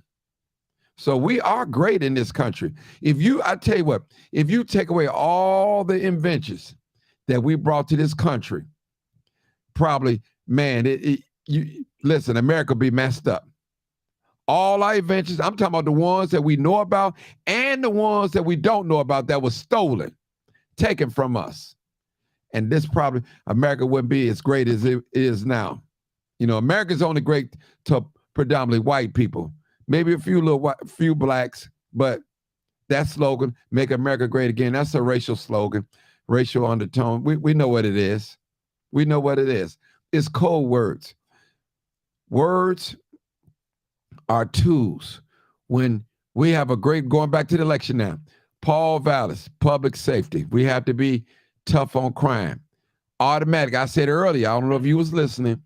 So we are great in this country. I tell you what, if you take away all the inventions that we brought to this country, probably, man, listen, America will be messed up. All our inventions, I'm talking about the ones that we know about and the ones that we don't know about that was stolen, taken from us. And this probably, America wouldn't be as great as it is now. America's only great to predominantly white people, maybe a few Blacks, but that slogan, make America great again, that's a racial slogan, racial undertone. We know what it is. We know what it is. It's code words. Words are tools. When we have a great, going back to the election now, Paul Vallis, public safety. We have to be tough on crime. Automatic. I said earlier, I don't know if you was listening,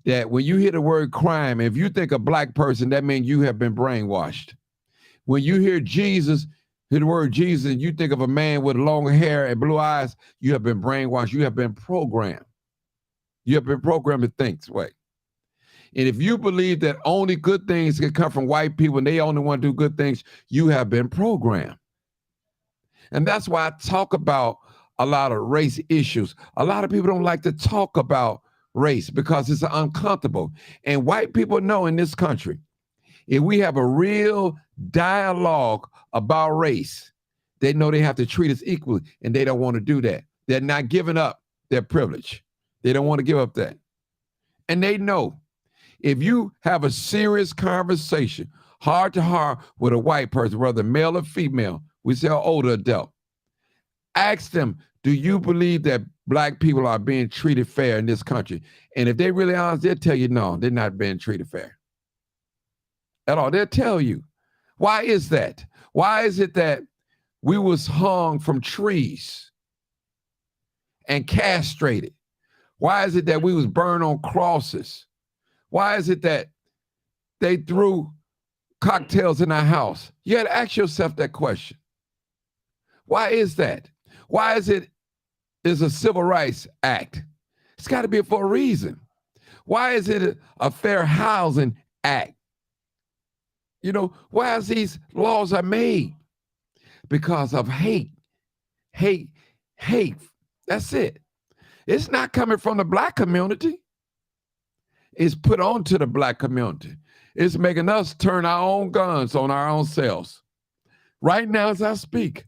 that when you hear the word crime, if you think a black person, that means you have been brainwashed. When you hear Jesus, hear the word Jesus, and you think of a man with long hair and blue eyes, you have been brainwashed. You have been programmed. You have been programmed to think this way. And if you believe that only good things can come from white people and they only want to do good things, you have been programmed. And that's why I talk about a lot of race issues. A lot of people don't like to talk about race because it's uncomfortable. And white people know in this country, if we have a real dialogue about race, they know they have to treat us equally, and they don't want to do that. They're not giving up their privilege. They don't want to give up that. And they know if you have a serious conversation, heart to heart with a white person, whether male or female, we say older adult, ask them, do you believe that black people are being treated fair in this country? And if they really honest, they'll tell you, no, they're not being treated fair at all. They'll tell you. Why is that? Why is it that we was hung from trees and castrated? Why is it that we was burned on crosses? Why is it that they threw cocktails in our house? You had to ask yourself that question. Why is that? Why is it a Civil Rights Act? It's got to be for a reason. Why is it a Fair Housing Act? You know, why is these laws are made? Because of hate. Hate. That's it. It's not coming from the black community. It's put onto the black community. It's making us turn our own guns on our own selves. Right now, as I speak,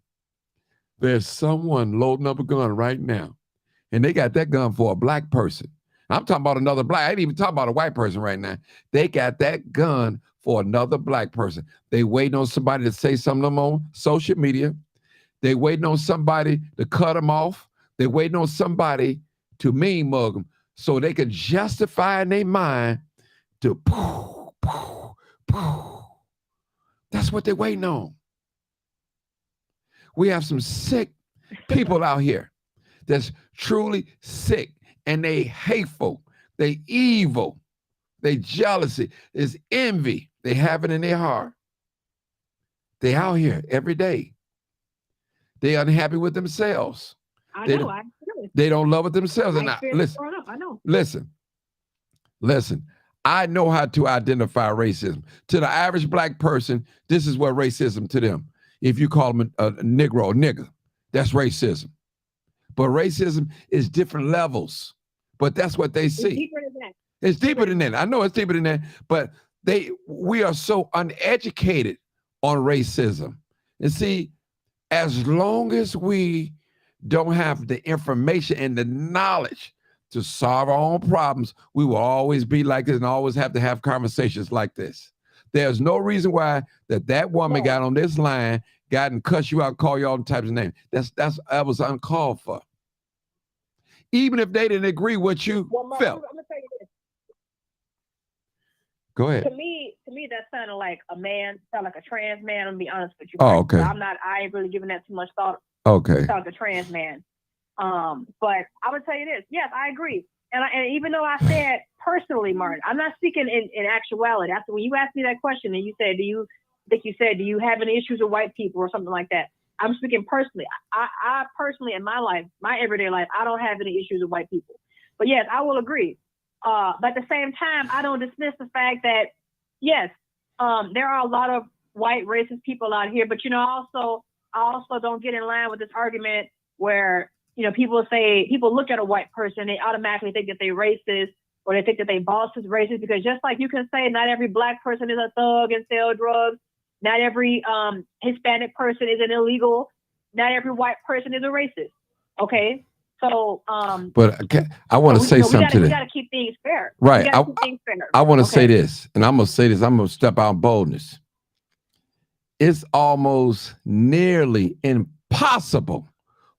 there's someone loading up a gun right now, and they got that gun for a black person. I'm talking about another black. I ain't even talking about a white person right now. They got that gun for another black person. They waiting on somebody to say something to them on social media. They waiting on somebody to cut them off. They waiting on somebody to mean mug them so they can justify in their mind to pooh, pooh, pooh. That's what they're waiting on. We have some sick people out here that's truly sick, and they hateful, they evil, they jealousy, there's envy. They have it in their heart. They out here every day. They unhappy with themselves. They don't love it themselves. And listen. I know how to identify racism. To the average black person, this is what racism to them. If you call them a Negro or nigger, that's racism. But racism is different levels. But that's what they see. It's deeper than that. It's deeper than that. I know it's deeper than that. But we are so uneducated on racism. And see, as long as we don't have the information and the knowledge to solve our own problems, we will always be like this and always have to have conversations like this. There's no reason why that woman got on this line, got and cuss you out, call you all types of names. That was uncalled for. Even if they didn't agree with you felt. I'm gonna tell you this. Go ahead. To me, that sounded like a man, sound like a trans man. I'm gonna be honest with you. Oh, okay. I ain't really giving that too much thought. Okay. Sound like a trans man. But I would tell you this. Yes, I agree. And even though I said personally, Martin, I'm not speaking in actuality. After when you asked me that question and you said, do you have any issues with white people or something like that? I'm speaking personally. I personally, in my life, my everyday life, I don't have any issues with white people. But yes, I will agree. But at the same time, I don't dismiss the fact that, yes, there are a lot of white racist people out here. But, I also don't get in line with this argument where, people look at a white person, they automatically think that they're racist, or they think that their boss is racist, because just like you can say not every black person is a thug and sell drugs, not every Hispanic person is an illegal, not every white person is a racist. Okay? So but I want to say something to that. We got to keep things fair. Right. I want to say this, and I'm going to say this, I'm going to step out in boldness. It's almost nearly impossible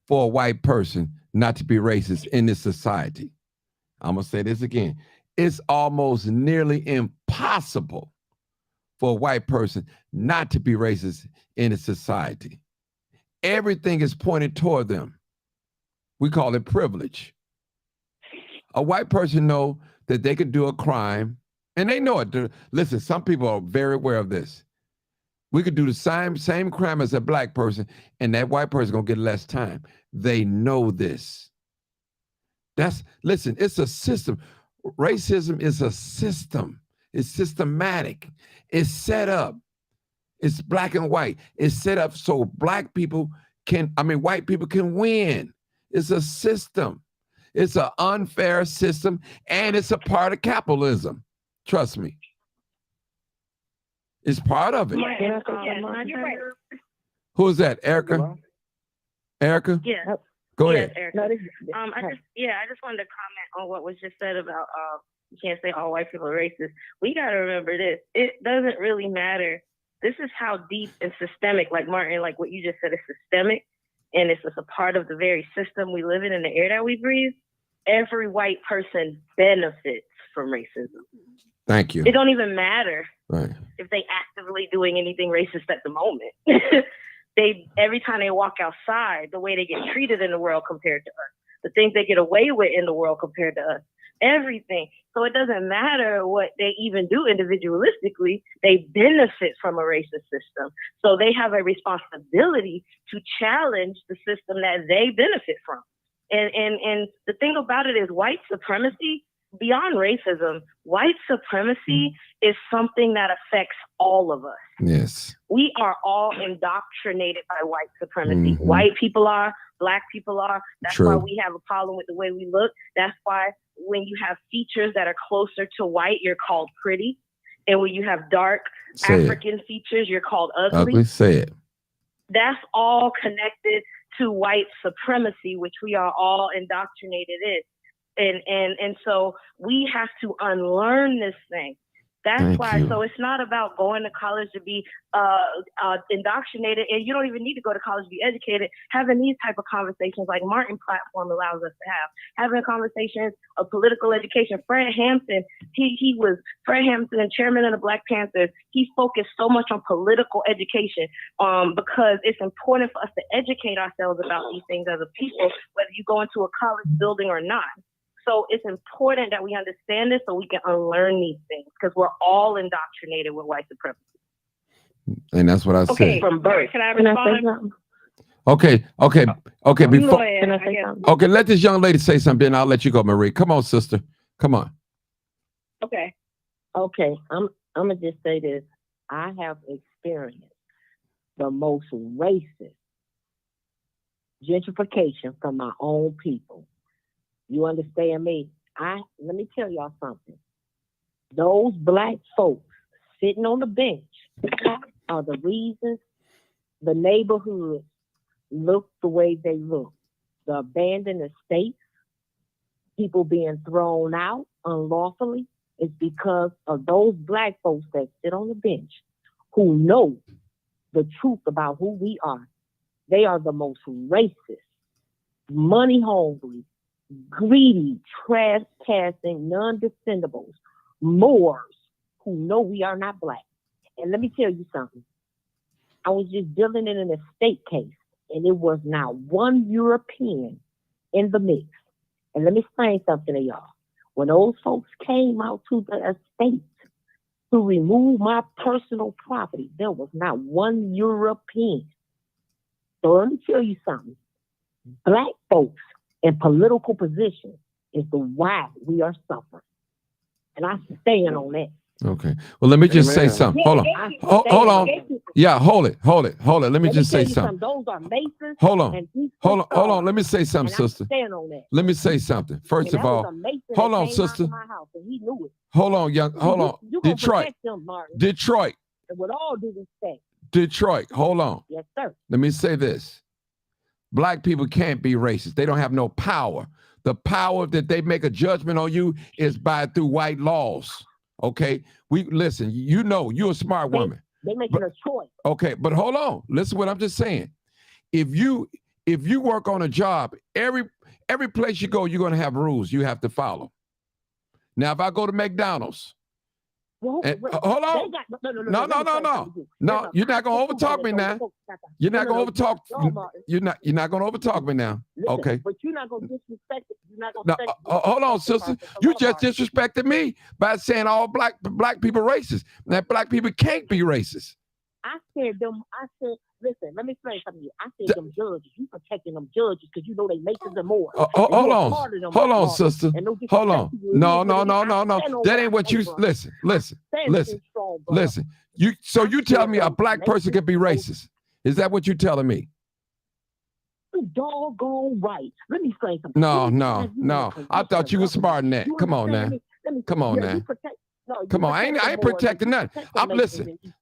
for a white person not to be racist in this society. I'm going to say this again. It's almost nearly impossible for a white person not to be racist in a society. Everything is pointed toward them. We call it privilege. A white person know that they could do a crime, and they know it. Listen, some people are very aware of this. We could do the same crime as a black person, and that white person gonna get less time. They know this. Listen, it's a system. Racism is a system. It's systematic. It's set up. It's black and white. It's set up so white people can win. It's a system. It's an unfair system, and it's a part of capitalism. Trust me. It's part of it. You're right. Who is that? Erica? Erica? Yeah. Go Yes, ahead. Erica. I just wanted to comment on what was just said about you can't say all white people are racist. We got to remember this. It doesn't really matter. This is how deep and systemic, like Martin, like what you just said, is systemic, and it's just a part of the very system we live in and the air that we breathe. Every white person benefits from racism. Thank you. It don't even matter Right. if they actively doing anything racist at the moment. Every time they walk outside, the way they get treated in the world compared to us, the things they get away with in the world compared to us, everything. So it doesn't matter what they even do individualistically, they benefit from a racist system. So they have a responsibility to challenge the system that they benefit from. And the thing about it is white supremacy, beyond racism, white supremacy is something that affects all of us. Yes. We are all indoctrinated by white supremacy. White people are, black people are. That's True. why we have a problem with the way we look. That's why when you have features that are closer to white, you're called pretty. And when you have dark Say African features, you're called ugly. Ugly, say it. That's all connected to white supremacy, which we are all indoctrinated in. And so we have to unlearn this thing. That's Thank why. you. So it's not about going to college to be indoctrinated, and you don't even need to go to college to be educated. Having these type of conversations like Martin platform allows us to have, having conversations of political education. Fred Hampton, he was Fred Hampton and chairman of the Black Panthers. He focused so much on political education because it's important for us to educate ourselves about these things as a people, whether you go into a college building or not. So it's important that we understand this so we can unlearn these things because we're all indoctrinated with white supremacy. And that's what I Okay, said. from birth. Can I respond? Okay. Before, Okay. let this young lady say something, and I'll let you go, Marie. Come on, sister. Come on. Okay. Okay, I'm gonna just say this. I have experienced the most racist gentrification from my own people. You understand me? Let me tell y'all something. Those black folks sitting on the bench are the reasons the neighborhoods look the way they look. The abandoned estates, people being thrown out unlawfully, is because of those black folks that sit on the bench who know the truth about who we are. They are the most racist, money hungry, greedy, trespassing, non-descendables, Moors who know we are not black. And let me tell you something. I was just dealing in an estate case, and it was not one European in the mix. And let me explain something to y'all. When those folks came out to the estate to remove my personal property, there was not one European. So let me tell you something. Black folks in political positions is the why we are suffering. And I stand on that. Okay. Well, let me just say something. Hold on. Hold on. Yeah, hold it. Let me just say something. Those are Masons. Hold on. And Hold on. Let me say something, and I sister. stand on that. Let me say something. First And of that was all, a Mason hold that on, came sister. out to my house, and he knew it. Hold on, hold on. You gonna Detroit. protect them, Martin. Detroit. And with all due respect. Detroit. Hold on. Yes, sir. Let me say this. Black people can't be racist. They don't have no power. The power that they make a judgment on you is through white laws. Okay? Listen, you know, you're a smart woman. They making a choice. Okay, but hold on. Listen what I'm just saying. If you work on a job, every place you go, you're gonna have rules you have to follow. Now, if I go to McDonald's Well, And, wait, hold they on. got, No, let me tell you something to you. No, There's a you're not gonna constant overtalk me component now. of the book. You're not gonna overtalk. No, Martin. You're not gonna overtalk me now. Listen, Okay. but you're not gonna disrespect it. You're not No, gonna hold on, disrespect sister. the person. You Hold on, just Martin. disrespected me by saying all black people racist. That black people can't be racist. I said, listen, let me explain something to you. I said them judges, you protecting them judges because you know they Masons and more. Hold on, sister. Hold on. No. That ain't what you listen. Listen. You tell me a black person can be racist. Is that what you're telling me? Doggone right. Let me explain something. No. I thought you were smart in that. Come on now. Come on now. Come on. I ain't protecting nothing.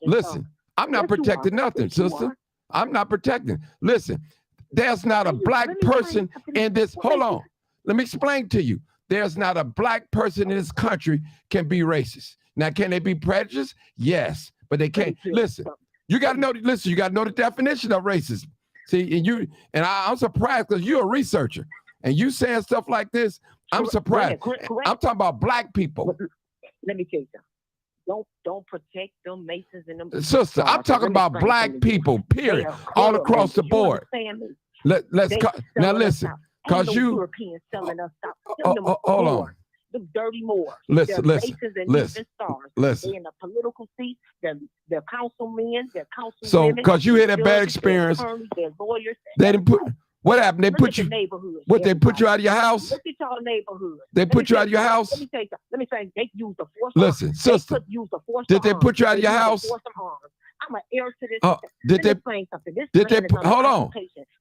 Listen. I'm not protecting nothing, sister. I'm not protecting. Listen, there's not a black person in this. Hold on. Let me explain to you. There's not a black person in this country can be racist. Now, can they be prejudiced? Yes, but they can't. Listen, you got to know. Listen, you got to know the definition of racism. See, I'm surprised because you're a researcher and you saying stuff like this. I'm surprised. I'm talking about black people. Let me tell you something. Don't protect them Masons and them. Sister, I'm talking about black people, period, all across the board. Now listen, because you Europeans selling us stuff. Hold on. The dirty Moors. Listen. They in the political seats. They're councilmen. They're councilwomen. So, because you had a bad experience, they're lawyers. they didn't put. What happened? They put you. What they put you out of your house? Look at y'all neighborhood. They put you out of your house. Let me tell you. Let me say they use the force. Listen, sister. Did they put you out of your house? I'm an heir to this. Did they? Did they? Hold on.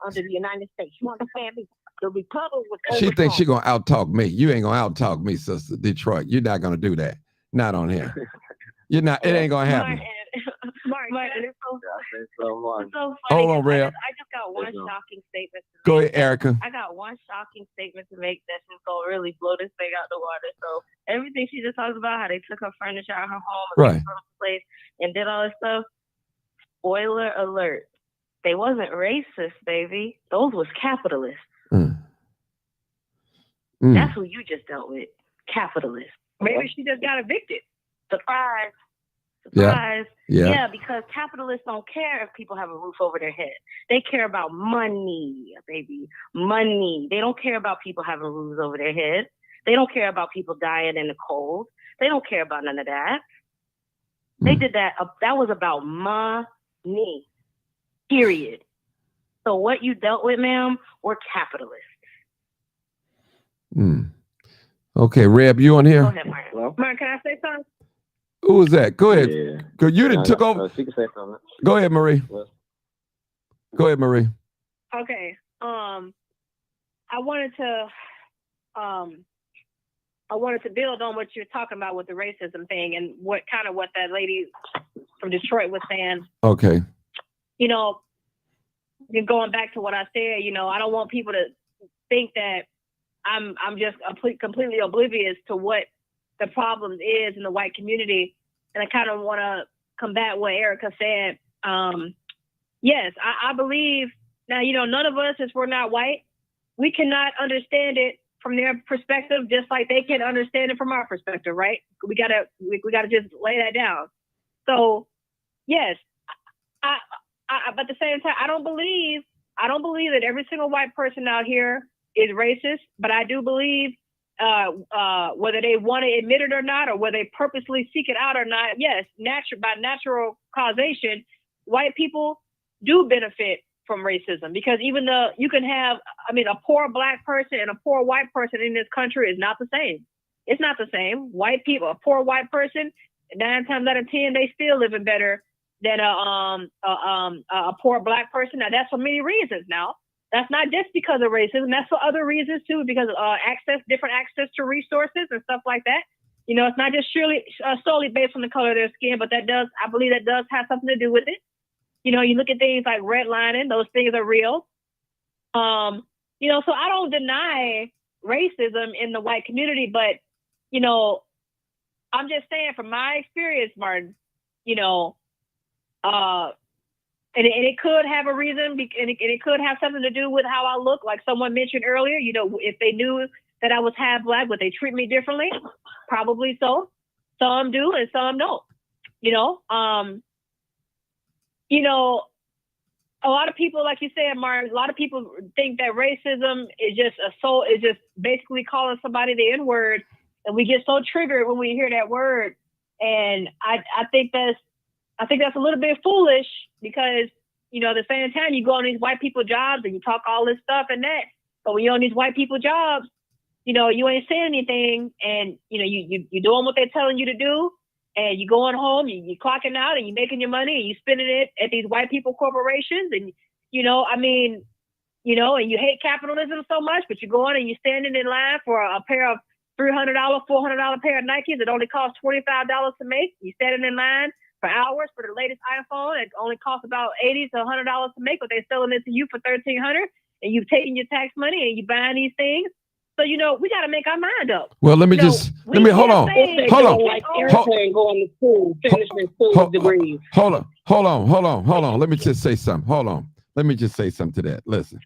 Under the United States, you understand me? The Republic was. She thinks she's gonna outtalk me. You ain't gonna outtalk me, sister. Detroit. You're not gonna do that. Not on here. You're not. It ain't gonna happen. Martin, it's so funny. Hold on, Rev. I just got one shocking statement to make. Go ahead, Erica. I got one shocking statement to make that's just gonna really blow this thing out the water. So everything she just talked about, how they took her furniture out of her home and Right. from the place and did all this stuff. Spoiler alert. They wasn't racist, baby. Those was capitalists. That's who you just dealt with. Capitalists. Maybe she just got evicted. Surprise. Yeah, because capitalists don't care if people have a roof over their head. They care about money, baby. Money. They don't care about people having roofs over their head. They don't care about people dying in the cold. They don't care about none of that. They did that. That was about money. Period. So what you dealt with, ma'am, were capitalists. Okay, Reb, you on here? Go ahead, Martin. Martin, can I say something? Who was that? Go ahead. Yeah. Cause you didn't took over. She can say something. Go ahead, Marie. Go ahead, Marie. Okay. I wanted to build on what you're talking about with the racism thing and what that lady from Detroit was saying. Okay. You know, going back to what I said, you know, I don't want people to think that I'm just completely oblivious to what the problem is in the white community. And I kind of want to combat what Erica said. Yes, I believe now, you know, none of us, if we're not white, we cannot understand it from their perspective, just like they can understand it from our perspective, right? We gotta just lay that down. So yes, but at the same time, I don't believe that every single white person out here is racist, but I do believe whether they want to admit it or not, or whether they purposely seek it out or not, yes, by natural causation, white people do benefit from racism, because even though you can have, a poor black person and a poor white person in this country is not the same. It's not the same. White people, a poor white person, 9 times out of 10, they still living better than a poor black person. Now that's for many reasons. Now that's not just because of racism. That's for other reasons too, because different access to resources and stuff like that. You know, it's not just solely based on the color of their skin, but I believe that does have something to do with it. You know, you look at things like redlining; those things are real. You know, so I don't deny racism in the white community, but you know, I'm just saying from my experience, Martin. You know, and it could have a reason, and it could have something to do with how I look. Like someone mentioned earlier, you know, if they knew that I was half black, would they treat me differently? Probably so. Some do and some don't. You know, a lot of people, like you said, Martin, a lot of people think that racism is just basically calling somebody the N-word, and we get so triggered when we hear that word. And I think that's a little bit foolish, because at the same time you go on these white people jobs and you talk all this stuff and that, but when you're on these white people jobs, you ain't saying anything, and you doing what they're telling you to do. And you going home, you're clocking out, and you're making your money, and you're spending it at these white people corporations. And, and you hate capitalism so much, but you go on and you're standing in line for a pair of $300, $400 pair of Nikes that only cost $25 to make. You're standing in line for hours for the latest iPhone. It only costs about $80 to $100 to make, but they're selling it to you for $1,300. And you've taken your tax money and you're buying these things. So, we got to make our mind up. Well, hold on. Let me just say something. Let me just say something to that. Listen,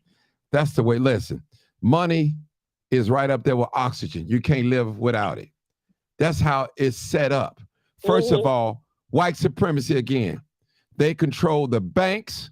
that's the way. Listen, money is right up there with oxygen. You can't live without it. That's how it's set up. First of all, white supremacy again. They control the banks.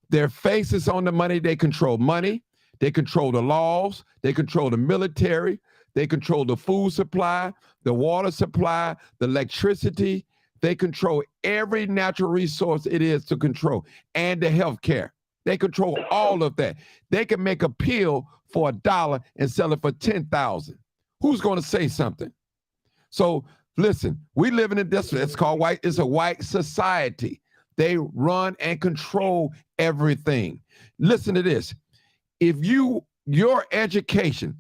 Their faces on the money. They control money. They control the laws. They control the military. They control the food supply, the water supply, the electricity. They control every natural resource it is to control, and the health care. They control all of that. They can make a pill for $1 and sell it for 10,000. Who's going to say something? So listen, we live in this. It's called white. It's a white society. They run and control everything. Listen to this. If your education,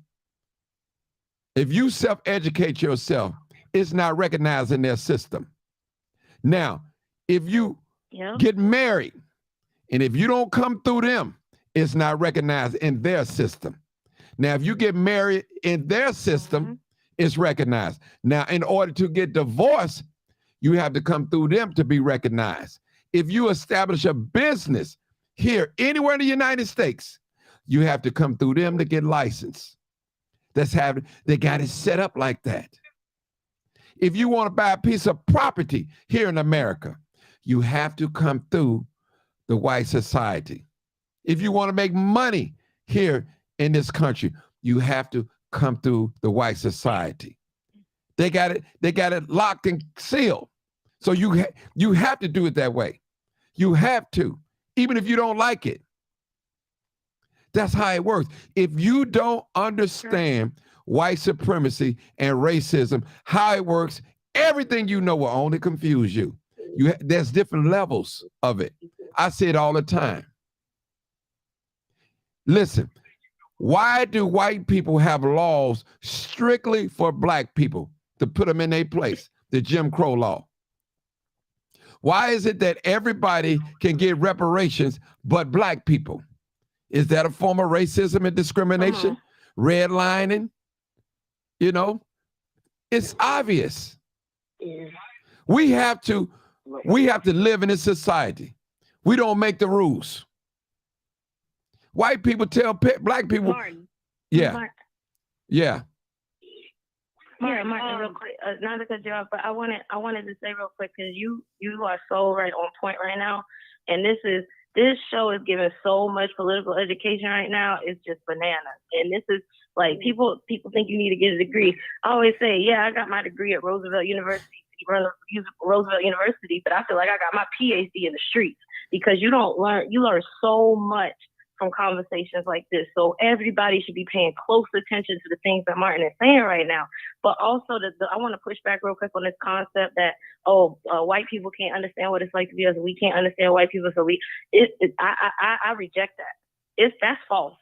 if you self-educate yourself, it's not recognized in their system. Now, if you get married, and if you don't come through them, it's not recognized in their system. Now, if you get married in their system, it's recognized. Now, in order to get divorced, you have to come through them to be recognized. If you establish a business here, anywhere in the United States, you have to come through them to get licensed. They got it set up like that. If you want to buy a piece of property here in America, you have to come through the white society. If you want to make money here in this country, you have to come through the white society. They got it locked and sealed. So you have to do it that way. You have to, even if you don't like it. That's how it works. If you don't understand white supremacy and racism, how it works, everything you know will only confuse you. There's different levels of it. I say it all the time. Listen, why do white people have laws strictly for black people to put them in their place? The Jim Crow law. Why is it that everybody can get reparations but black people? Is that a form of racism and discrimination? Redlining? It's obvious. We have to live in this society. We don't make the rules. White people tell black people. Martin. Yeah. Martin, real quick, not to cut you off, but I wanted to say real quick, because you are so right on point right now, and this show is giving so much political education right now. It's just bananas. And this is like, people think you need to get a degree. I always say, yeah, I got my degree at Roosevelt University, but I feel like I got my PhD in the streets, because you learn so much from conversations like this. So everybody should be paying close attention to the things that Martin is saying right now. But also, I want to push back real quick on this concept that, white people can't understand what it's like to be us, and we can't understand white people, so I reject that. That's false.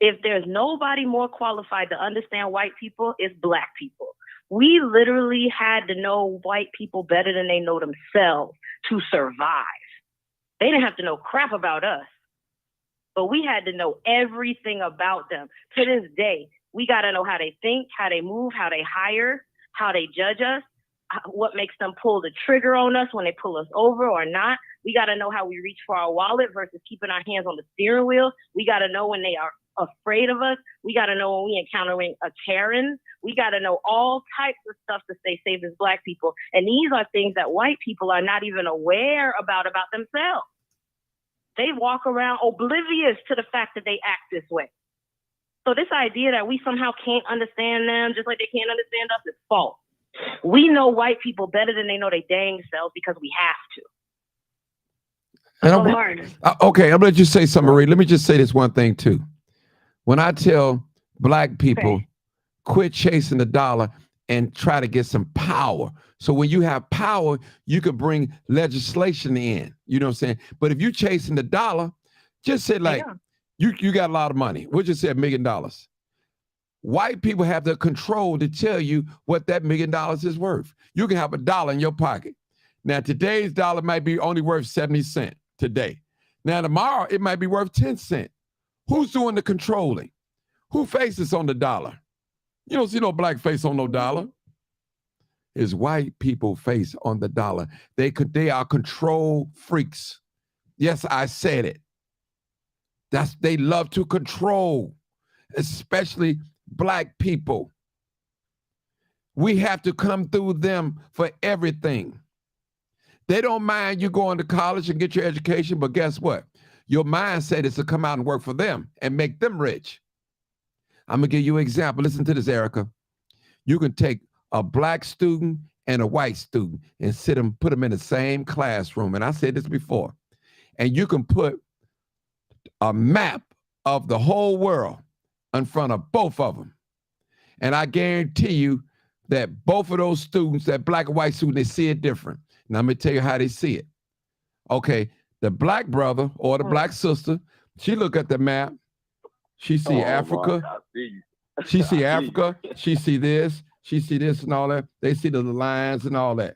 If there's nobody more qualified to understand white people, it's black people. We literally had to know white people better than they know themselves to survive. They didn't have to know crap about us, but we had to know everything about them. To this day, we got to know how they think, how they move, how they hire, how they judge us, what makes them pull the trigger on us when they pull us over or not. We got to know how we reach for our wallet versus keeping our hands on the steering wheel. We got to know when they are afraid of us. We got to know when we encountering a Karen. We got to know all types of stuff to stay safe as Black people. And these are things that white people are not even aware about themselves. They walk around oblivious to the fact that they act this way. So this idea that we somehow can't understand them just like they can't understand us is false. We know white people better than they know their dang selves because we have to. And okay, I'm gonna let you say something, Marie. Let me just say this one thing too. When I tell Black people, quit chasing the dollar and try to get some power. So when you have power, you could bring legislation in. You know what I'm saying? But if you're chasing the dollar, just say like, you got a lot of money. We'll just say $1 million. White people have the control to tell you what that $1 million is worth. You can have $1 in your pocket. Now, today's dollar might be only worth 70 cents today. Now, tomorrow, it might be worth 10 cents. Who's doing the controlling? Who faces on the dollar? You don't see no Black face on no dollar. It's white people face on the dollar. They are control freaks. Yes, I said it. They love to control, especially Black people. We have to come through them for everything. They don't mind you going to college and get your education, but guess what? Your mindset is to come out and work for them and make them rich. I'm gonna give you an example. Listen to this, Erica. You can take a Black student and a white student and put them in the same classroom. And I said this before. And you can put a map of the whole world in front of both of them. And I guarantee you that both of those students, that Black and white student, they see it different. Now, let me tell you how they see it. Okay, the Black brother or the Black sister, she look at the map, she see Africa, she see Africa, she see this and all that. They see the lines and all that.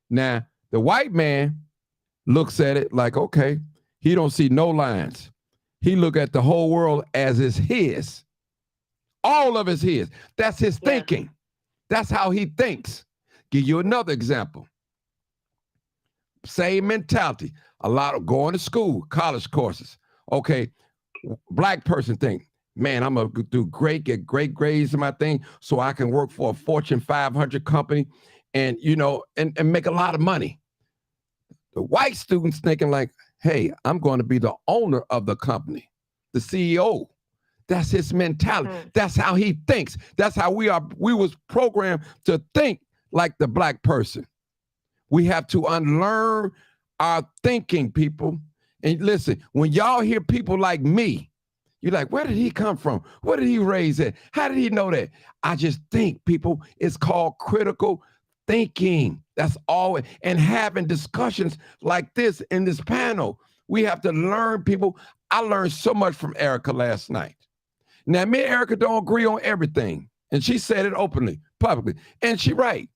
Now, the white man looks at it like, okay, he don't see no lines. He look at the whole world as it's his. All of it's his. That's his thinking. That's how he thinks. Give you another example. Same mentality. A lot of going to school, college courses. Okay, Black person think, man, I'm gonna do great, get great grades in my thing so I can work for a Fortune 500 company and, you know, and make a lot of money. The white students thinking like, hey, I'm going to be the owner of the company, the CEO. That's his mentality. That's how he thinks. That's how we was programmed to think like the Black person. We have to unlearn our thinking, people. And listen, when y'all hear people like me, you're like, where did he come from? Where did he raise at? How did he know that? I just think, people, it's called critical thinking. That's all. And having discussions like this in this panel, we have to learn, people. I learned so much from Erica last night. Now, me and Erica don't agree on everything. And she said it openly, publicly. And she right.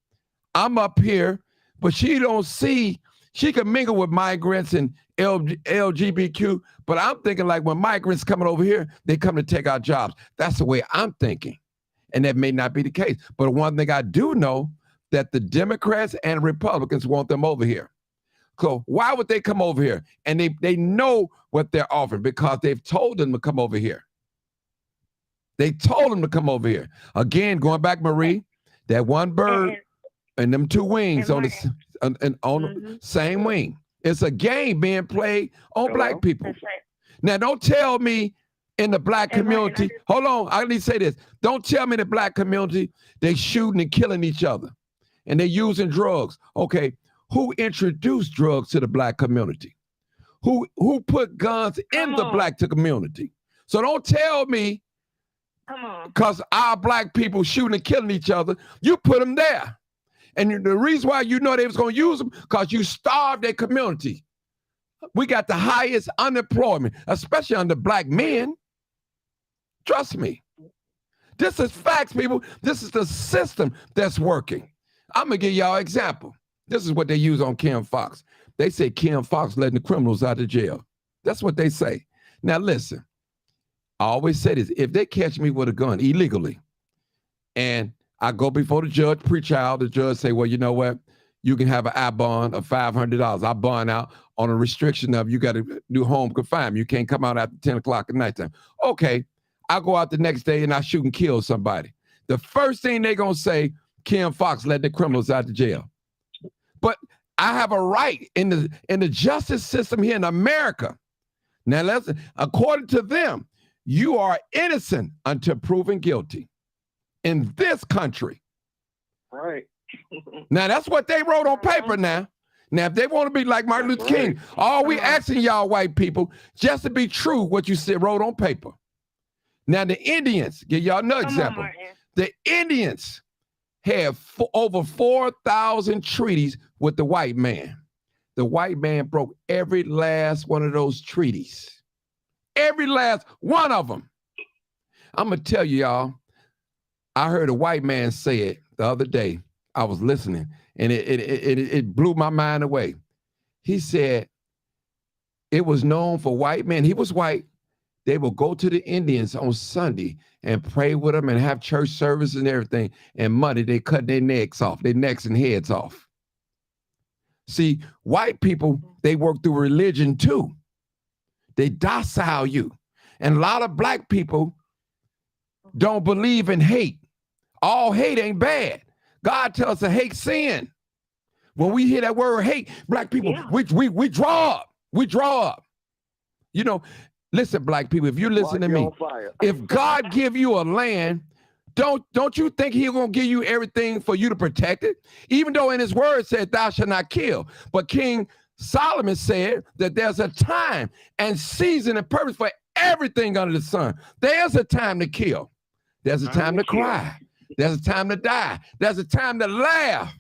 I'm up here, but she don't see, she can mingle with migrants and LGBTQ, but I'm thinking like when migrants coming over here, they come to take our jobs. That's the way I'm thinking. And that may not be the case. But one thing I do know, that the Democrats and Republicans want them over here. So why would they come over here? And they know what they're offering because they've told them to come over here. They told them to come over here. Again, going back, Marie, that one bird and them two wings on the same wing. It's a game being played on Black people. Now, don't tell me in the Black community, hold on, I need to say this. Don't tell me in the Black community, they shooting and killing each other and they're using drugs. Okay, who introduced drugs to the Black community? Who put guns in the Black community? So don't tell me, because our Black people shooting and killing each other, you put them there. And the reason why you know they was going to use them, because you starved their community. We got the highest unemployment, especially under Black men. Trust me. This is facts, people. This is the system that's working. I'm going to give y'all an example. This is what they use on Kim Fox. They say Kim Fox letting the criminals out of jail. That's what they say. Now, listen. I always say this. If they catch me with a gun illegally and I go before the judge, pre-trial, the judge say, well, you know what? You can have an I bond of $500. I bond out on a restriction of you got to do home confinement. You can't come out after 10 o'clock at nighttime. Okay, I go out the next day and I shoot and kill somebody. The first thing they're going to say, Kim Foxx let the criminals out of jail. But I have a right in the justice system here in America. Now, according to them, you are innocent until proven guilty in this country. Right. Now, that's what they wrote on paper now. Now, if they want to be like Martin Luther King, all we asking y'all white people just to be true what you said wrote on paper. Now, the Indians, give y'all another example. The Indians have over 4,000 treaties with the white man. The white man broke every last one of those treaties. Every last one of them. I'm going to tell you, y'all, I heard a white man say it the other day. I was listening, and it blew my mind away. He said it was known for white men. He was white. They will go to the Indians on Sunday and pray with them and have church service and everything. And Monday, they cut their necks off, their necks and heads off. See, white people, they work through religion too. They docile you. And a lot of black people don't believe in hate. All hate ain't bad. God tells us to hate sin. When we hear that word hate, black people, we draw up. We draw up. You know, listen, black people, if you listen to me, if God give you a land, don't you think he's going to give you everything for you to protect it? Even though in his word said, thou shalt not kill. But King Solomon said that there's a time and season and purpose for everything under the sun. There's a time to kill. There's a time to cry. There's a time to die. There's a time to laugh.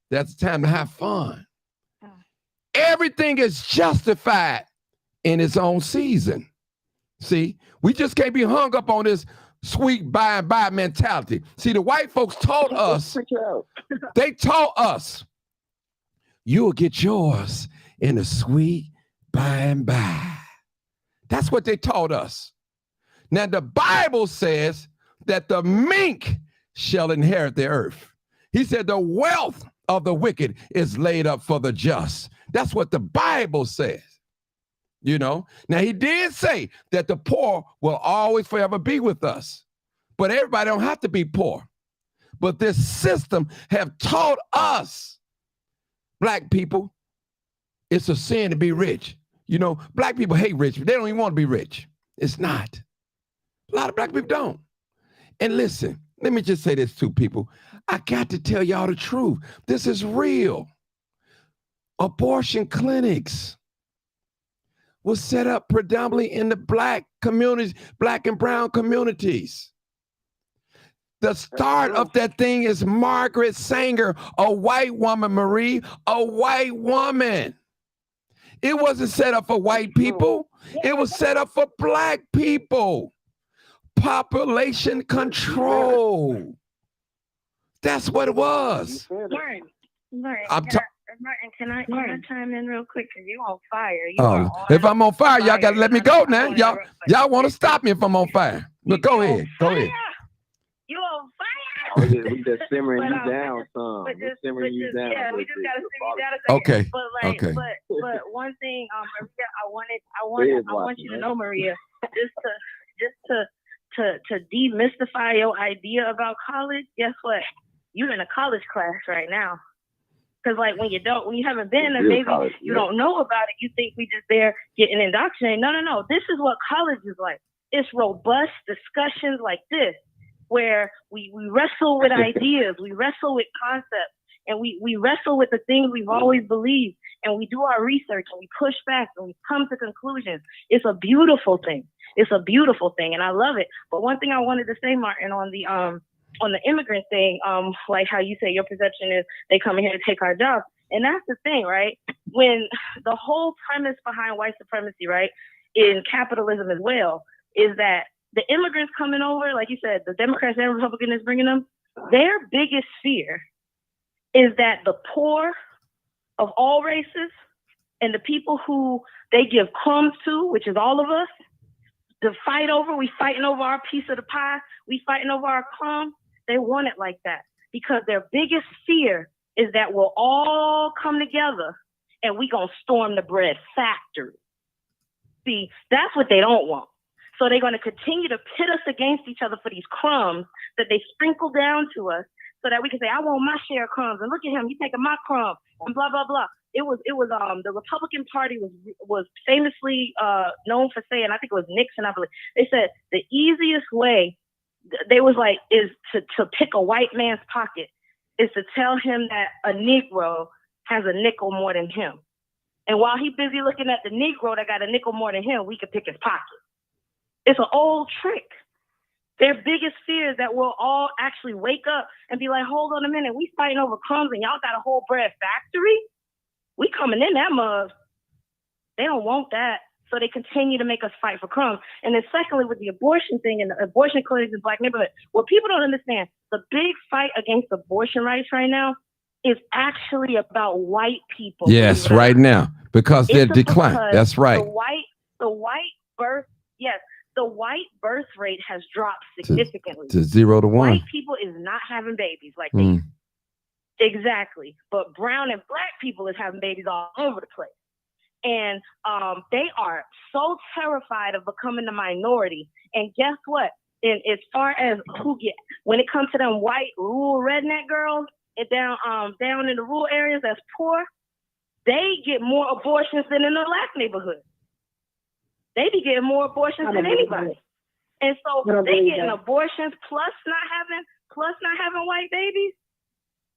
There's a time to have fun. Everything is justified in its own season. See, we just can't be hung up on this sweet by and by mentality. See, the white folks taught us, they taught us, you'll get yours in the sweet by and by. That's what they taught us. Now, the Bible says that the meek shall inherit the earth. He said the wealth of the wicked is laid up for the just. That's what the Bible says. You know, now he did say that the poor will always forever be with us, but everybody don't have to be poor. But this system have taught us, black people, it's a sin to be rich. You know, black people hate rich. They don't even want to be rich. It's not. A lot of black people don't. And listen, let me just say this to people. I got to tell y'all the truth. This is real. Abortion clinics was set up predominantly in the black communities, black and brown communities. The start of that thing is Margaret Sanger, a white woman, Marie, a white woman. It wasn't set up for white people. It was set up for black people. Population control. That's what it was. Martin, can I chime in real quick? Because you on fire. If I'm on fire, y'all got to let me go now. Y'all want to stop me if I'm on fire. But go ahead. Go ahead. You on fire? We just simmering you down some. We're simmering you down. Yeah, we just gotta simmer you down a second. Okay. But but one thing, Maria, I want you to know, Maria, to demystify your idea about college. Guess what? You're in a college class right now. Because like when you haven't been and maybe you don't know about it, you think we just there getting indoctrinated. No. This is what college is like. It's robust discussions like this, where we wrestle with ideas, we wrestle with concepts, and we wrestle with the things we've always believed, and we do our research and we push back and we come to conclusions. It's a beautiful thing. It's a beautiful thing, and I love it. But one thing I wanted to say, Martin, on the immigrant thing, like how you say your perception is they come in here to take our jobs. And that's the thing, right? When the whole premise behind white supremacy, right, in capitalism as well, is that the immigrants coming over, like you said, the Democrats and Republicans bringing them, their biggest fear is that the poor of all races and the people who they give crumbs to, which is all of us, we fighting over our piece of the pie, we fighting over our crumbs. They want it like that because their biggest fear is that we'll all come together and we gonna storm the bread factory. See, that's what they don't want. So they're going to continue to pit us against each other for these crumbs that they sprinkle down to us so that we can say, I want my share of crumbs, and look at him, you taking my crumb, and blah, blah, blah. It was the Republican Party was famously known for saying, I think it was Nixon, I believe, they said the easiest way, they was like, is to pick a white man's pocket, is to tell him that a Negro has a nickel more than him. And while he busy looking at the Negro that got a nickel more than him, we could pick his pocket. It's an old trick. Their biggest fear is that we'll all actually wake up and be like, hold on a minute, we fighting over crumbs and y'all got a whole bread factory? We coming in that mug. They don't want that. So they continue to make us fight for crumbs. And then secondly, with the abortion thing and the abortion clinics in Black neighborhoods, what people don't understand, the big fight against abortion rights right now is actually about white people. Yes, right now, because they're declining. That's right. The white birth rate has dropped significantly. To 0 to 1. White people is not having babies like they exactly. But brown and Black people is having babies all over the place. And they are so terrified of becoming the minority. And guess what? And as far as when it comes to them white rural redneck girls and down in the rural areas that's poor, they get more abortions than in the Black neighborhood. They be getting more abortions than anybody. And so they getting abortions plus not having white babies.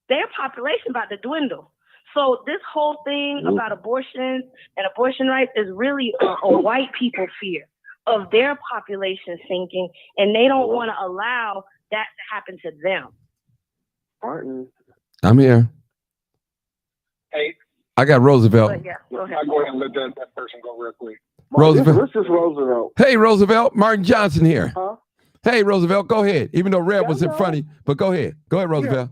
Their population about to dwindle. So this whole thing about abortion and abortion rights is really a white people fear of their population sinking, and they don't want to allow that to happen to them. Martin. I'm here. Hey. I got Roosevelt. Yeah, go ahead. I'll go ahead and let that person go real quick. Roosevelt. This is Roosevelt. Hey, Roosevelt. Martin Johnson here. Huh? Hey, Roosevelt, go ahead. Even though Red was in front of you, but go ahead. Go ahead, Roosevelt.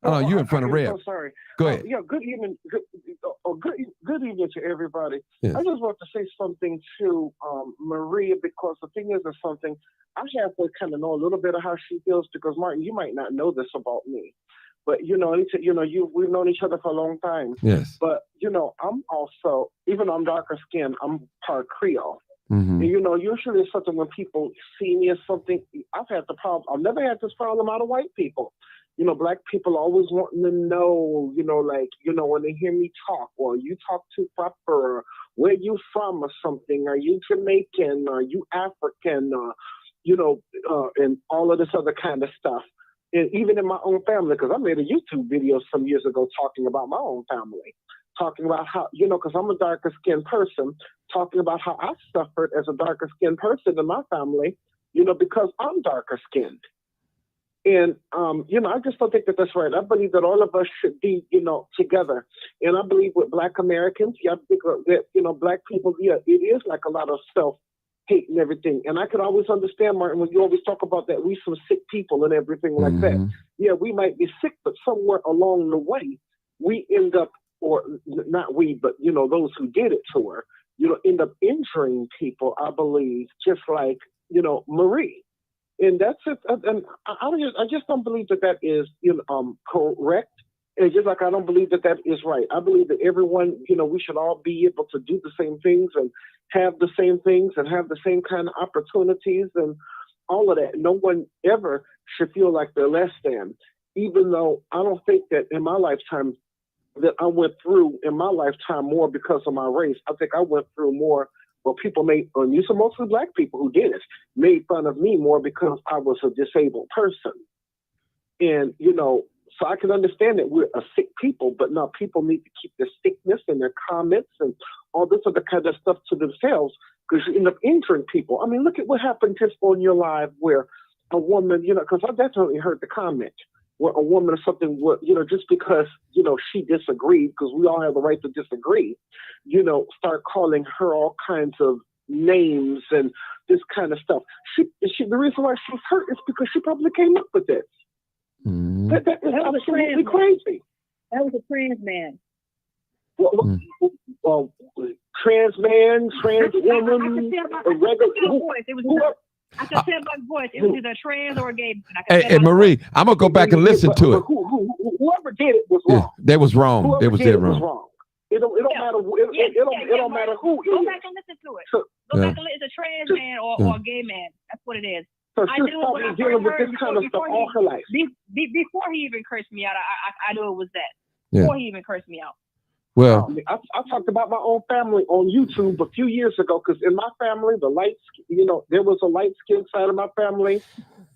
Oh, you in front of Red. I'm sorry. Go ahead. Yeah, good evening. Good evening to everybody. Yes. I just want to say something to Maria, because the thing is, something I have to kind of know a little bit of how she feels, because Martin, you might not know this about me, but we've known each other for a long time. Yes. But I'm also, even though I'm darker skinned, I'm part Creole. Mm-hmm. And usually it's something when people see me as something. I've never had this problem out of white people. Black people always wanting to know, when they hear me talk, or you talk too proper, or where you from or something, are you Jamaican, are you African, and all of this other kind of stuff. And even in my own family, because I made a YouTube video some years ago talking about my own family, talking about how, because I'm a darker skinned person, talking about how I suffered as a darker skinned person in my family, because I'm darker skinned. And, I just don't think that that's right. I believe that all of us should be, together. And I believe with Black Americans, I think that, Black people, it is like a lot of self-hate and everything. And I can always understand, Martin, when you always talk about that, we some sick people and everything like that. Yeah, we might be sick, but somewhere along the way, we end up, or not we, but, those who did it to her, end up injuring people, I believe, just like, Marie. And that's it. And I just don't believe that is correct. And just like I don't believe that is right. I believe that everyone, we should all be able to do the same things and have the same things and have the same kind of opportunities and all of that. No one ever should feel like they're less than, even though I don't think that in my lifetime that I went through in my lifetime more because of my race. I think I went through more. Well, people and these are mostly Black people who did it, made fun of me more because I was a disabled person. And, so I can understand that we're a sick people, but now people need to keep their sickness and their comments and all this other kind of stuff to themselves, because you end up injuring people. I mean, look at what happened just on your live where a woman, because I definitely heard the comment where a woman or something, just because, she disagreed, because we all have the right to disagree, start calling her all kinds of names and this kind of stuff. The reason why she's hurt is because she probably came up with this. That is absolutely crazy. That was a trans man. Well, trans man, trans woman, I can tell by the voice it was either trans or a gay man. Hey, Marie, I'm gonna go back and listen to it. Whoever did it was wrong. They was wrong. They was dead wrong. It don't matter. It don't matter who. Go back and listen to it. Look like it's a trans man or a gay man. That's what it is. So I she's knew it when I probably dealing with first heard this kind of stuff all her life. Before he even cursed me out, I knew it was that. Yeah. Before he even cursed me out. Well, I talked about my own family on YouTube a few years ago because in my family, there was a light-skinned side of my family,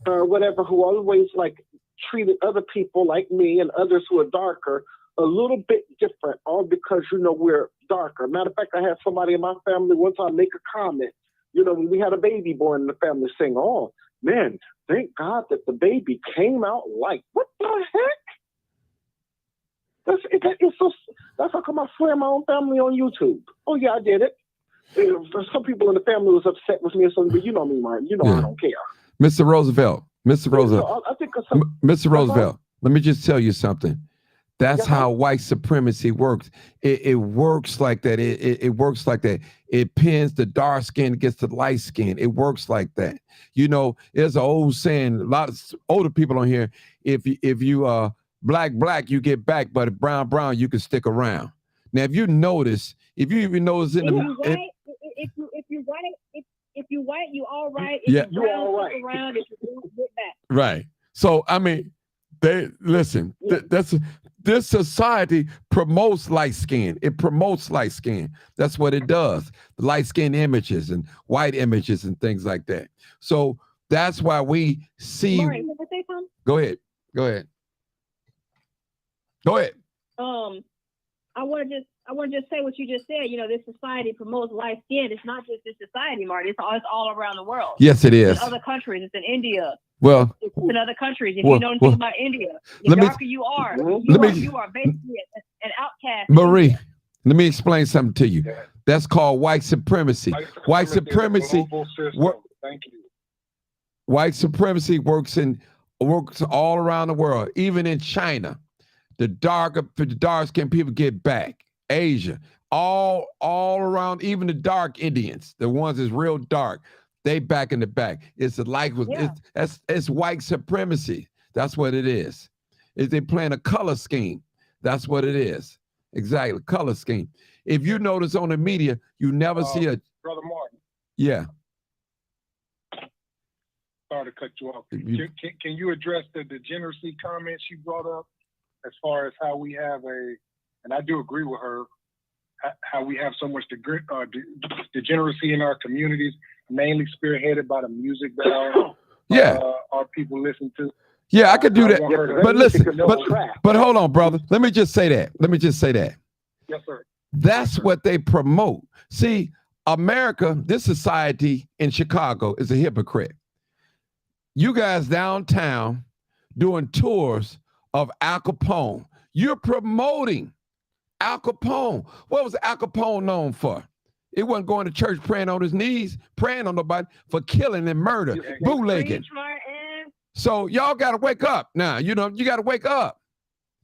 whatever, who always like treated other people like me and others who are darker a little bit different, all because we're darker. Matter of fact, I had somebody in my family one time make a comment. When we had a baby born in the family, saying, "Oh man, thank God that the baby came out light." What the heck? That's how come I swear my own family on YouTube. Oh yeah, I did it. Some people in the family was upset with me or something, but you know me, Martin. I don't care. Mr. Roosevelt, Mr. Roosevelt, let me just tell you something. That's how white supremacy works. It works like that. It works like that. It pins the dark skin against the light skin. It works like that. There's an old saying, a lot of older people on here, if you black, you get back, but if brown, you can stick around. Now, if you even notice in the if you white, you all right. Yeah. If you brown, all right. Around, if you blue, get back. Right. So I mean, this society promotes light skin. It promotes light skin. That's what it does. Light skin images and white images and things like that. So that's why we see. Martin, can I say something? Go ahead. I want to just say what you just said. This society promotes light skin. It's not just this society, Martin. It's all around the world. Yes, it is. It's in other countries. It's in India. Well, it's in other countries. If you know anything about India, the darker you are, you are basically an outcast. Marie, let me explain something to you. That's called white supremacy. White supremacy. Thank you. White supremacy works all around the world, even in China. The dark skinned people get back. Asia, all around, even the dark Indians, the ones that's real dark, they back in the back. It's it's white supremacy. That's what it is. They playing a color scheme. That's what it is. Exactly, color scheme. If you notice on the media, you never see a Brother Martin. Yeah. Sorry to cut you off. Can you address the degeneracy comments you brought up as far as how we have and I do agree with her, how we have so much degeneracy in our communities, mainly spearheaded by the music that our people listen to. Yeah, I could do that. But listen, but hold on, brother. Let me just say that. Yes, sir. That's what they promote. See, America, this society in Chicago is a hypocrite. You guys downtown doing tours of Al Capone. You're promoting Al Capone. What was Al Capone known for? It wasn't going to church praying on his knees, praying on nobody, for killing and murder, bootlegging. So y'all got to wake up now. You got to wake up.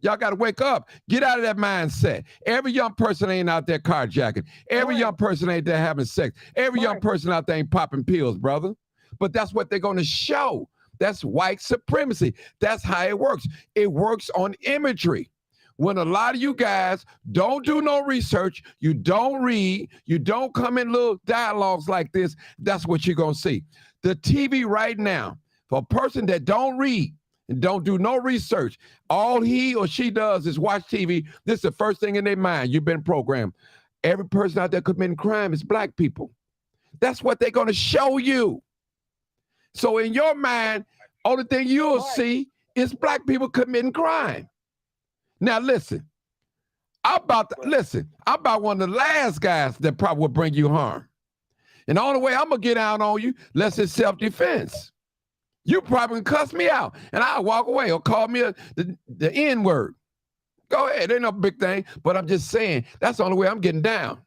Y'all got to wake up. Get out of that mindset. Every young person ain't out there carjacking. Every young person ain't there having sex. Every young person out there ain't popping pills, brother. But that's what they're going to show. That's white supremacy. That's how it works. It works on imagery. When a lot of you guys don't do no research, you don't read, you don't come in little dialogues like this, that's what you're going to see. The TV right now, for a person that don't read and don't do no research, all he or she does is watch TV. This is the first thing in their mind. You've been programmed. Every person out there committing crime is black people. That's what they're going to show you. So in your mind, only thing you'll see is black people committing crime. Now listen, I'm about one of the last guys that probably will bring you harm. And the only way I'm gonna get out on you, unless it's self-defense. You probably can cuss me out and I'll walk away or call me the N-word. Go ahead, ain't no big thing, but I'm just saying that's the only way I'm getting down.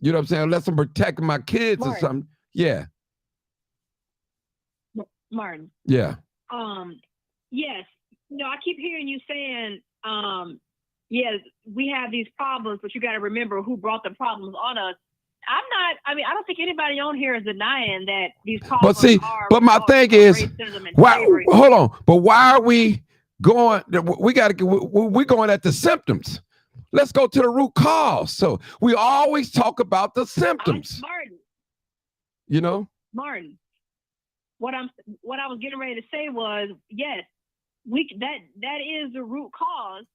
You know what I'm saying? Unless I'm protecting my kids or something. Yeah. Martin. Yeah. Yes. I keep hearing you saying, yes, we have these problems, but you got to remember who brought the problems on us. I don't think anybody on here is denying that these problems but my thing is, hold on, but why are we going, we're going at the symptoms. Let's go to the root cause. So we always talk about the symptoms. You know? Martin, what I was getting ready to say was, yes, that is the root cause,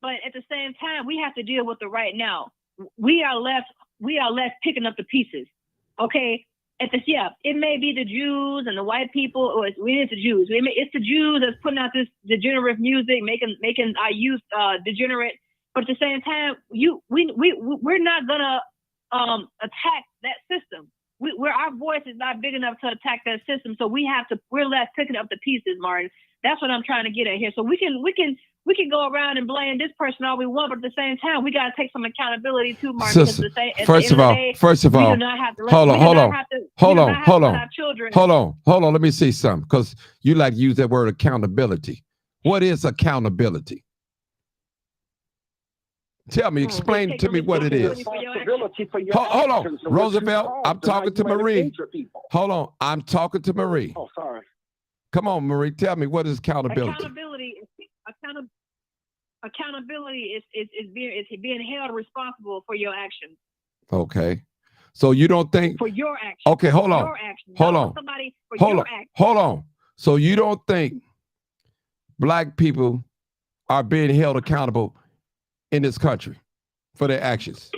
but at the same time, we have to deal with it right now. We are left picking up the pieces. Okay, it may be the Jews and the white people, or it's the Jews. It's the Jews that's putting out this degenerate music, making our youth degenerate. But at the same time, we're not gonna attack that system. Our voice is not big enough to attack that system, so we're left picking up the pieces, Martin. That's what I'm trying to get at here. So we can go around and blame this person all we want, but at the same time, we got to take some accountability too, Martin. Sister, first of all, hold on. Let me see something, because you like to use that word accountability. What is accountability? Tell me, explain to me what it is. Hold on, Roosevelt, I'm talking to Marie. Hold on, I'm talking to Marie. Oh, sorry. Come on, Marie, tell me, what is accountability? Accountability is being held responsible for your actions. Okay. So you don't think for your actions. Okay, hold on. Your actions. Hold on. Somebody for hold your on. actions. Hold on. So you don't think Black people are being held accountable in this country for their actions?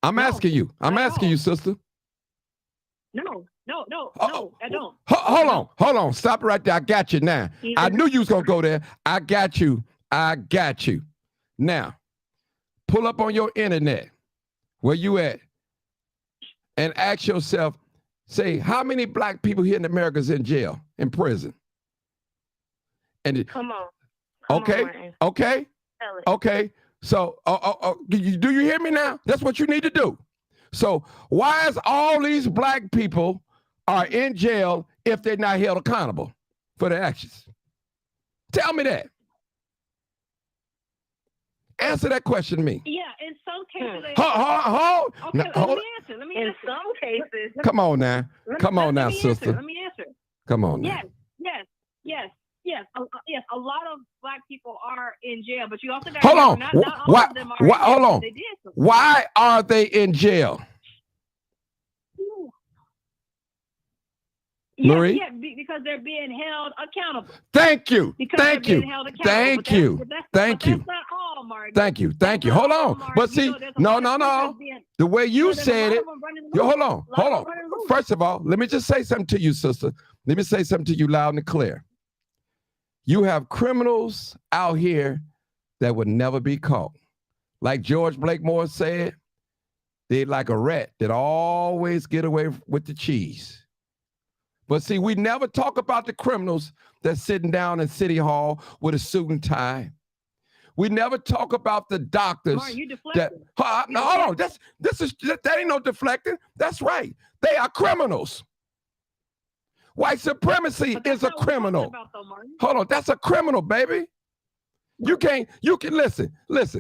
I'm asking you. I'm asking you, sister. No, I don't. Hold on. Stop right there. I got you now. I knew you was going to go there. I got you. Now, pull up on your internet, where you at, and ask yourself, say, how many Black people here in America is in jail, in prison? And Come on. Okay. So, do you hear me now? That's what you need to do. So, why is all these Black people are in jail if they're not held accountable for their actions? Tell me that. Answer that question to me. Yeah, in some cases. Let me answer. In some cases. Come on now. Sister. Let me answer. Come on now. Yes. A lot of Black people are in jail, but you also got hold on. Not all of them are in jail, hold on. Why are they in jail? Marie? Yeah, because they're being held accountable. Thank you. Thank you. That's not all, Martin. Thank you. Hold on. But see, no. The way you said it. Hold on. First of all, let me just say something to you, sister. Let me say something to you loud and clear. You have criminals out here that would never be caught. Like George Blakemore said, they're like a rat that always get away with the cheese. But see, we never talk about the criminals that's sitting down in City Hall with a suit and tie. We never talk about the doctors. Martin, you hold on. That ain't no deflecting. That's right. They are criminals. White supremacy is a criminal. Hold on, that's a criminal, baby. You can listen. Hold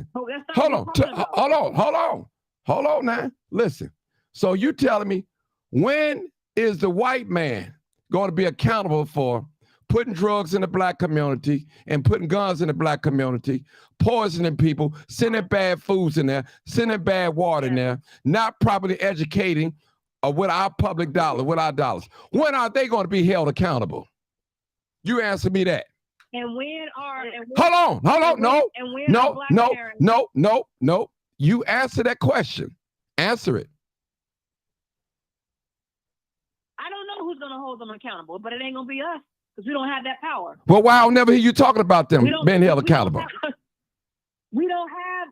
on now. Listen. So you telling me, when is the white man going to be accountable for putting drugs in the Black community and putting guns in the Black community, poisoning people, sending bad foods in there, sending bad water in there, not properly educating with our public dollar, with our dollars? When are they going to be held accountable? You answer me that. And when are? Hold on. No. You answer that question. Answer it. I don't know who's going to hold them accountable, but it ain't going to be us, because we don't have that power. Well, why I'll never hear you talking about them being held accountable? We don't have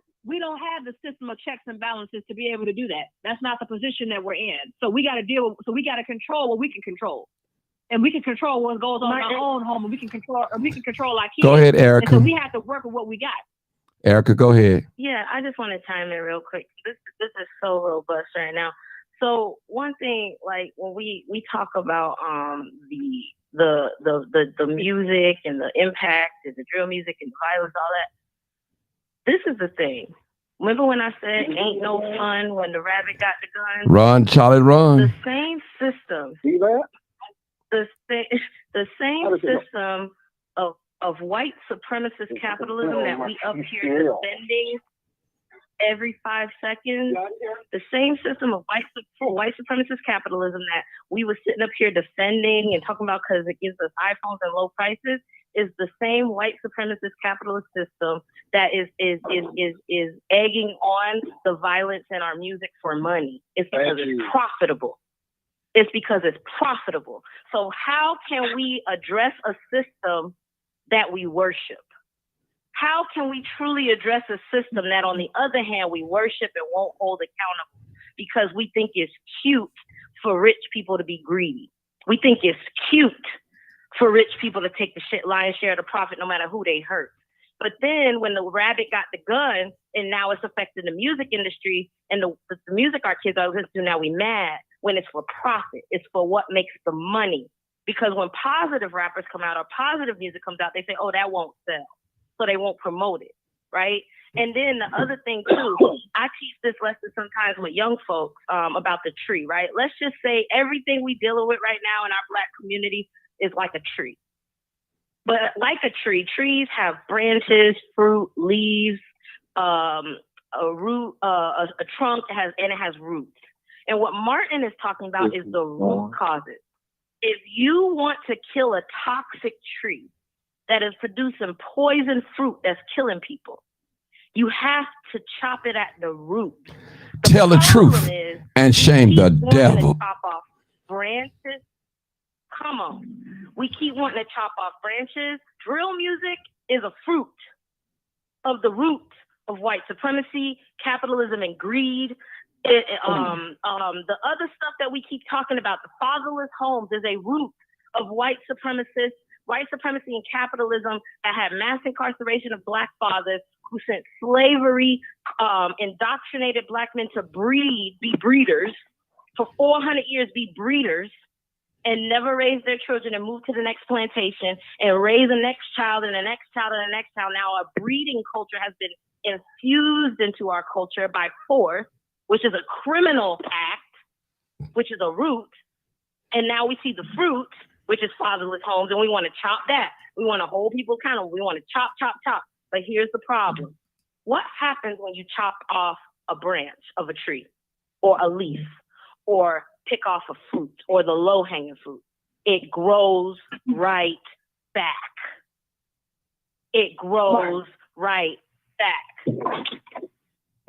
the system of checks and balances to be able to do that. That's not the position that we're in. So we got to control what we can control. And we can control what goes on in our own home, and we can control our kids. Go ahead, Erica. And so we have to work with what we got. Erica, go ahead. Yeah, I just want to chime in real quick. This is so robust right now. So one thing, like when we talk about the music and the impact and the drill music and the violence, all that. This is the thing. Remember when I said ain't no fun when the rabbit got the gun? Run, Charlie, run. The same system. See that? The same system of white supremacist capitalism that we up here defending every 5 seconds. The same system of white supremacist capitalism that we were sitting up here defending and talking about because it gives us iPhones and low prices is the same white supremacist capitalist system that is egging on the violence in our music for money. It's because it's profitable. It's because it's profitable. So how can we address a system that we worship? How can we truly address a system that, on the other hand, we worship and won't hold accountable because we think it's cute for rich people to be greedy? We think it's cute for rich people to take the lion's share of the profit no matter who they hurt. But then when the rabbit got the gun and now it's affecting the music industry and the music our kids are listening to, now we mad when it's for profit. It's for what makes the money. Because when positive rappers come out or positive music comes out, they say, oh, that won't sell. So they won't promote it, right? And then the other thing too, I teach this lesson sometimes with young folks about the tree, right? Let's just say everything we dealing with right now in our Black community is like a tree. But like a tree, trees have branches, fruit, leaves, a root, a trunk, and it has roots. And what Martin is talking about is the root causes. If you want to kill a toxic tree that is producing poison fruit that's killing people, you have to chop it at the root. Tell the truth and shame the devil. Chop off branches. Come on. We keep wanting to chop off branches. Drill music is a fruit of the root of white supremacy, capitalism, and greed. The other stuff that we keep talking about, the fatherless homes, is a root of white supremacy and capitalism that had mass incarceration of Black fathers who sent slavery, indoctrinated Black men to be breeders, for 400 years be breeders, and never raise their children and move to the next plantation and raise the next child and the next child and the next child. Now a breeding culture has been infused into our culture by force, which is a criminal act, which is a root. And now we see the fruit, which is fatherless homes, and we want to chop that. We want to hold people accountable. We want to chop, chop, chop. But here's the problem. What happens when you chop off a branch of a tree or a leaf or pick off a fruit or the low-hanging fruit? It grows right back. It grows right back.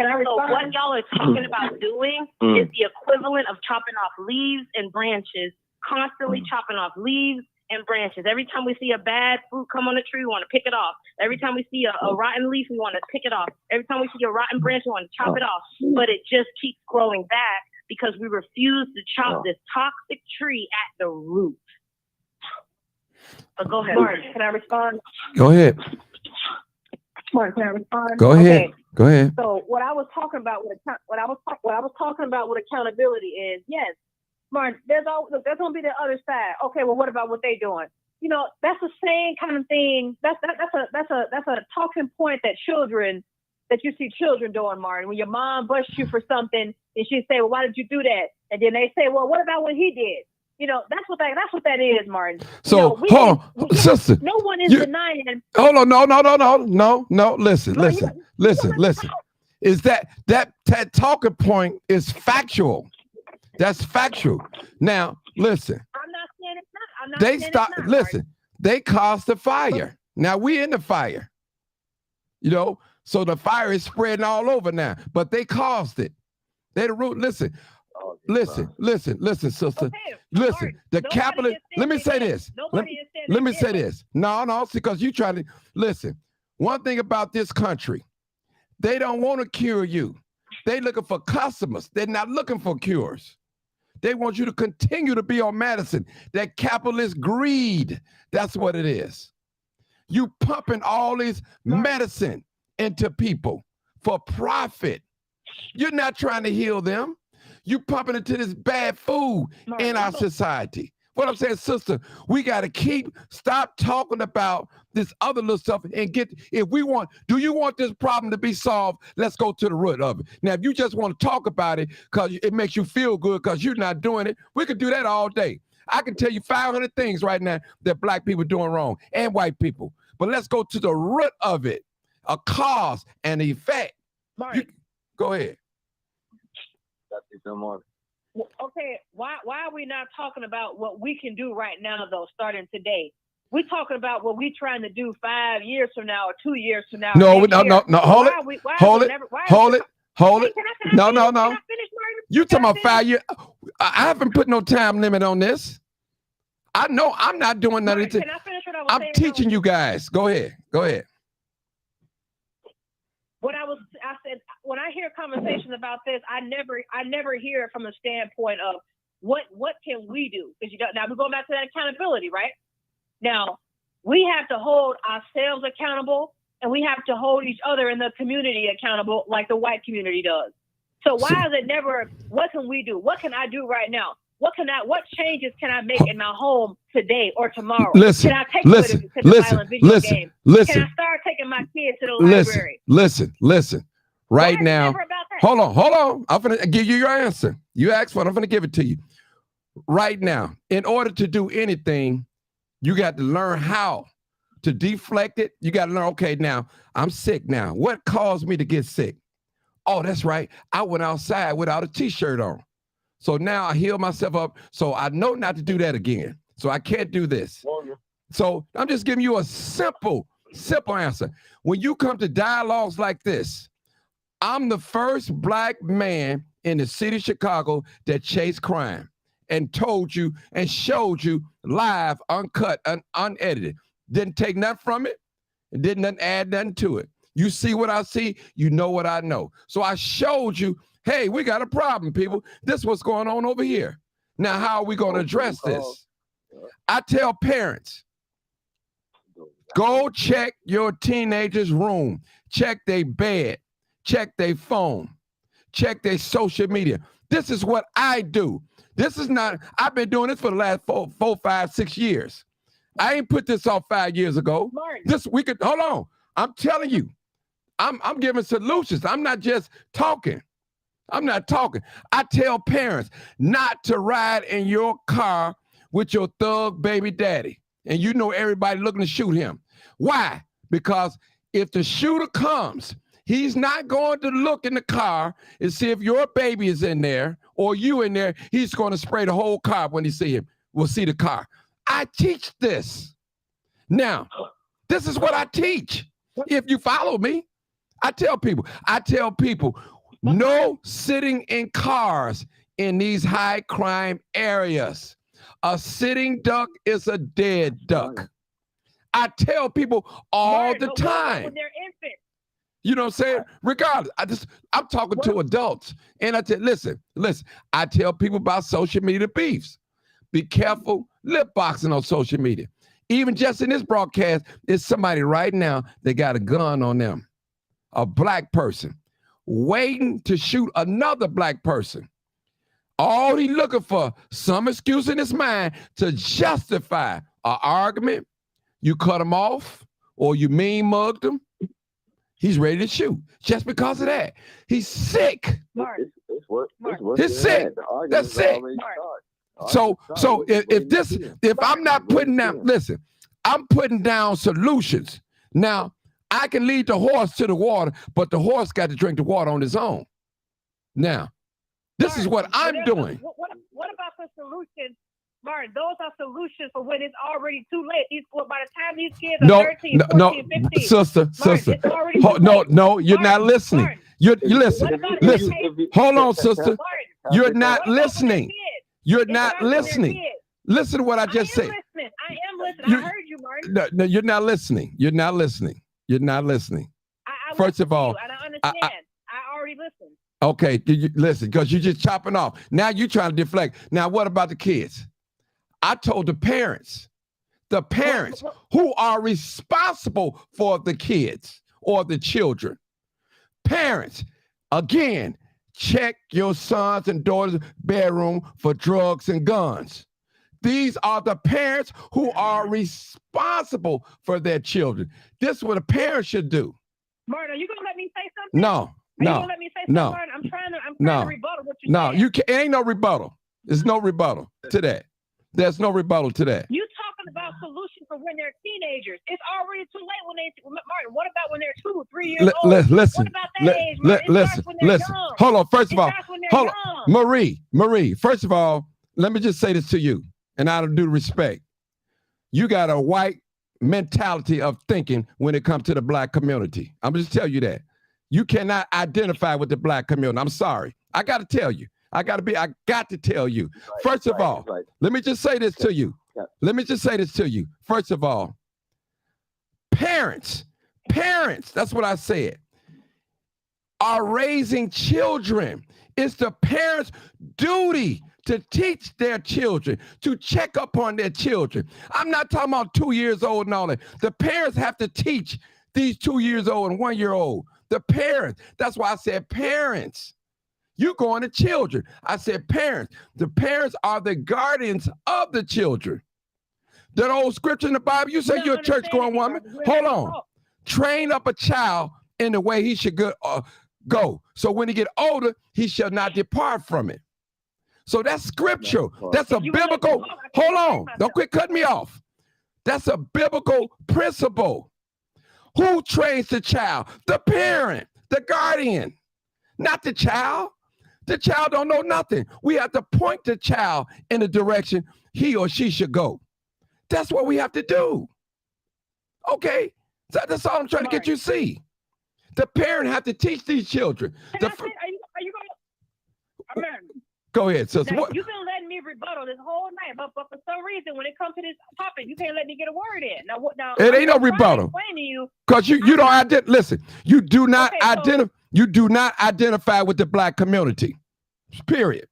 So what y'all are talking about doing is the equivalent of chopping off leaves and branches, constantly chopping off leaves and branches. Every time we see a bad fruit come on the tree, we want to pick it off. Every time we see a rotten leaf, we want to pick it off. Every time we see a rotten branch, we want to chop it off. But it just keeps growing back because we refuse to chop this toxic tree at the root. But go ahead, Martin. Can I respond? Go ahead. Martin, can I respond? Go ahead. Okay. Go ahead. So what I was talking about with accountability is, yes, Martin, there's gonna be the other side. Okay, well, what about what they doing? You know, that's the same kind of thing. That's a talking point that you see children doing, Martin. When your mom busts you for something, and she say, "Well, why did you do that?" And then they say, "Well, what about what he did?" You know, that's what that is, Martin. So hold on, sister. No one is denying. Hold on, no. Listen. Is that talking point is factual? That's factual. Now, listen. I'm not saying it's not. I'm not saying it's not. Listen. They caused the fire. Now we in the fire. You know, so the fire is spreading all over now. But they caused it. They the root. Listen, sister. Okay, listen, the capitalist. Let me say this. Let me say this. No, because you trying to listen. One thing about this country, they don't want to cure you. They looking for customers. They're not looking for cures. They want you to continue to be on medicine. That capitalist greed. That's what it is. You pumping all this medicine into people for profit. You're not trying to heal them. You pumping into this bad food in our society. What I'm saying, sister, we got to stop talking about this other little stuff and do you want this problem to be solved? Let's go to the root of it. Now, if you just want to talk about it because it makes you feel good because you're not doing it, we could do that all day. I can tell you 500 things right now that Black people doing wrong and white people. But let's go to the root of it, a cause and effect. Go ahead. Okay, why are we not talking about what we can do right now, though, starting today? We're talking about what we're trying to do 5 years from now or 2 years from now. No, next no, year. no, no. Hold it. Hold it. Hold it. Hold it. No, no, no. You talking about 5 years? I haven't put no time limit on this. I know I'm not doing nothing. Can I finish what I was I'm saying? teaching you guys. Go ahead. Go ahead. I said, when I hear conversations about this, I never hear it from the standpoint of what can we do? Because now we're going back to that accountability, right? Now we have to hold ourselves accountable, and we have to hold each other in the community accountable, like the white community does. So why is it never? What can we do? What can I do right now? What changes can I make in my home today or tomorrow? Listen, can I take listen, to the violent video game? listen. Can I start taking my kids to the library? Listen. Right now, hold on. I'm gonna give you your answer. You asked for it. I'm gonna give it to you. Right now, in order to do anything, you got to learn how to deflect it. You got to learn, okay, now I'm sick now. What caused me to get sick? Oh, that's right. I went outside without a t-shirt on. So now I heal myself up. So I know not to do that again. So I can't do this. So I'm just giving you a simple answer. When you come to dialogues like this, I'm the first Black man in the city of Chicago that chased crime and told you and showed you live, uncut, and unedited. Didn't take nothing from it and didn't add nothing to it. You see what I see, you know what I know. So I showed you, hey, we got a problem, people. This is what's going on over here. Now, how are we going to address this? I tell parents, go check your teenager's room, check their bed, check their phone, check their social media. This is what I do. This is not, I've been doing this for the last 4, 5, 6 years. I ain't put this off 5 years ago. Hold on. I'm telling you, I'm giving solutions. I'm not just talking. I'm not talking. I tell parents not to ride in your car with your thug baby daddy. And you know everybody looking to shoot him. Why? Because if the shooter comes, he's not going to look in the car and see if your baby is in there or you in there. He's going to spray the whole car when he see him. We'll see the car. I teach this. Now, this is what I teach. If you follow me, I tell people, no sitting in cars in these high crime areas. A sitting duck is a dead duck. I tell people all the time. When they're infants. You know what I'm saying? Regardless, I'm talking to adults. And I tell, listen, I tell people about social media beefs. Be careful lip boxing on social media. Even just in this broadcast, there's somebody right now that got a gun on them, a Black person, waiting to shoot another Black person. All he looking for, some excuse in his mind to justify an argument. You cut him off or you mean mugged him. He's ready to shoot just because of that. He's sick. He's sick. That's sick. So if I'm not putting down, listen, I'm putting down solutions. Now, I can lead the horse to the water, but the horse got to drink the water on his own. Now, this is what I'm doing. What about the solutions, Martin? Those are solutions for when it's already too late. By the time these kids are 13, 14, 15. Sister. No, you're not listening. Martin, you listen. Hold on, sister. You're not listening. You're not listening. Listen to what I just said. I am listening. I heard you, Martin. No, you're not listening. You're not listening. You're not listening. First of all, I understand. I already listened. Okay, you listen, because you're just chopping off. Now you're trying to deflect. Now, what about the kids? I told the parents who are responsible for the kids or the children. Parents, again, check your sons and daughters' bedroom for drugs and guns. These are the parents who are responsible for their children. This is what a parent should do. Martin, are you gonna let me say something? No. Are you gonna let me say something, Martin? I'm trying to rebuttal what you said. You can't. Ain't no rebuttal. There's no rebuttal to that. There's no rebuttal to that. You talking about solutions for when they're teenagers. It's already too late when they, Martin, what about when they're 2, 3 years old? Listen, what about that age, Martin? It starts when they're listen. young. Hold on. First of all, starts when they're hold young. on. Marie, first of all, let me just say this to you, and out of due respect. You got a white mentality of thinking when it comes to the black community. I'm just tell you that. You cannot identify with the black community. I'm sorry. I got to tell you. I got to tell you. First of all, let me just say this to you. Let me just say this to you. First of all, parents, that's what I said, are raising children. It's the parents' duty to teach their children, to check up on their children. I'm not talking about 2 years old and all that. The parents have to teach these 2 years old and 1 year old. The parents. That's why I said parents. You going to children. I said parents. The parents are the guardians of the children. That old scripture in the Bible, you say you're a church-going woman. Hold on. Train up a child in the way he should go. So when he get older, he shall not depart from it. So that's scriptural. That's a biblical. Hold on. Don't quit cutting me off. That's a biblical principle. Who trains the child? The parent, the guardian, not the child. The child don't know nothing. We have to point the child in the direction he or she should go. That's what we have to do. Okay? So that's all I'm trying to get you to see. The parent have to teach these children. Are you going to... Go ahead, sister. Now, you've been letting me rebuttal this whole night, but for some reason, when it comes to this topic, you can't let me get a word in. Now it ain't no rebuttal. Because you don't listen. You do not identify with the black community. Period.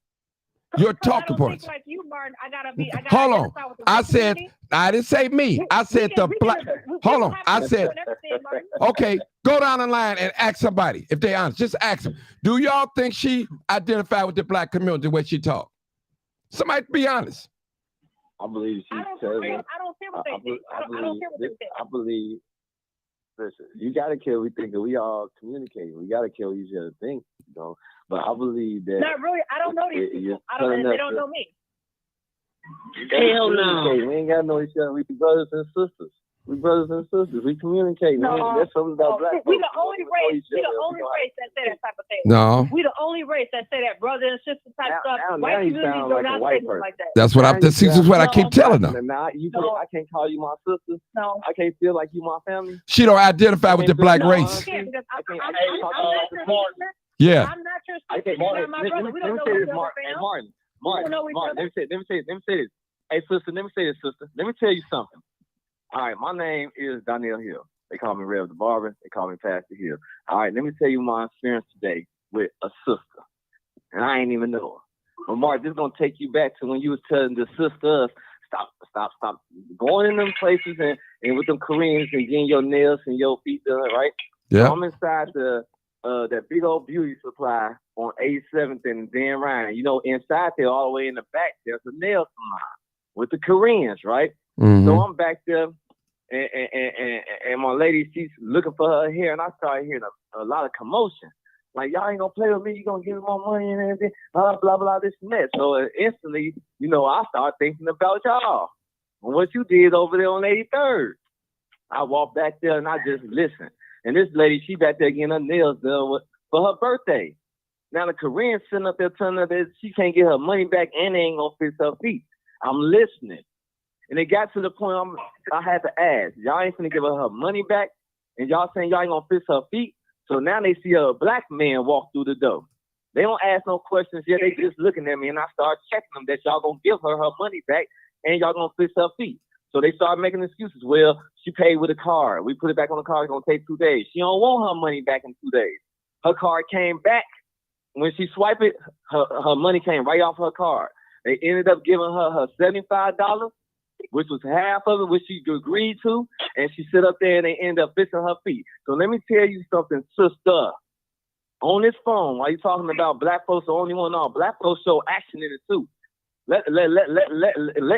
Your talking points. Like you, Martin, hold on. I didn't say me. I said the black. Hold on. I said, okay, go down the line and ask somebody if they honest. Just ask them. Do y'all think she identified with the black community when she talked? Somebody be honest. I believe she said it. I don't care what they think. I don't care what they think. I believe. Listen, you gotta care. We think that we all communicate. We gotta kill each other think, you know. But I believe that. Not really. I don't know these people. They don't know me. Hell no. We ain't gotta know each other. We brothers and sisters. We communicate. No, that's something about black we the only race. We the only race that say that type of thing. No. We the only race that say that brother and sister type stuff. Now White you communities sound do like not a white say person. like that. That's what this is what I keep telling them. I can't call you my sister. No. I can't feel like you my family. She don't identify with the black race. Yeah. I'm not your sister. Okay, Martin, let me say this, Martin. Let me say this. Hey, sister, let me say this, sister. Let me tell you something. All right, my name is Donnell Hill. They call me Rev the Barber. They call me Pastor Hill. All right, let me tell you my experience today with a sister. And I ain't even know her. But Mark, this is going to take you back to when you was telling the sisters, stop going in them places and with them Koreans and getting your nails and your feet done, right? Yeah. So I'm inside that big old beauty supply on 87th and Dan Ryan. You know, inside there, all the way in the back, there's a nail salon with the Koreans, right? Mm-hmm. So I'm back there, and my lady, she's looking for her hair, and I started hearing a lot of commotion. Like, y'all ain't gonna play with me, you gonna give me more money and everything, blah, blah, blah, this and that. So instantly, you know, I started thinking about y'all and what you did over there on 83rd. I walked back there and I just listened. And this lady, she back there getting her nails done for her birthday. Now the Korean's sitting up there telling her that she can't get her money back and they ain't gonna fix her feet. I'm listening. And it got to the point I had to ask, y'all ain't gonna give her money back? And y'all saying y'all ain't gonna fix her feet? So now they see a black man walk through the door. They don't ask no questions yet. They just looking at me, and I start checking them that y'all gonna give her money back and y'all gonna fix her feet. So they start making excuses. Well, she paid with a card. We put it back on the card. It's gonna take 2 days. She don't want her money back in 2 days. Her card came back. When she swiped it, her money came right off her card. They ended up giving her $75, which was half of it, which she agreed to, and she sit up there and they end up fixing her feet. So let me tell you something, sister. On this phone, while you talking about black folks, the only one on, black folks show action in it too. Let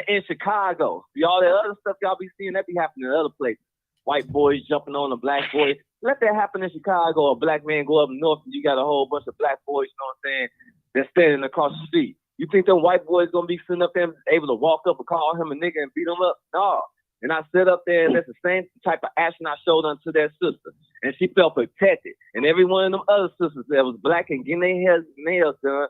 in Chicago. All that other stuff y'all be seeing, that be happening in other places. White boys jumping on a black boy. Let that happen in Chicago. A black man go up north and you got a whole bunch of black boys, you know what I'm saying, they're standing across the street. You think them white boys gonna be sitting up there able to walk up and call him a nigga and beat him up? No. And I sit up there, and that's the same type of action I showed unto that sister. And she felt protected. And every one of them other sisters that was black and getting their nails done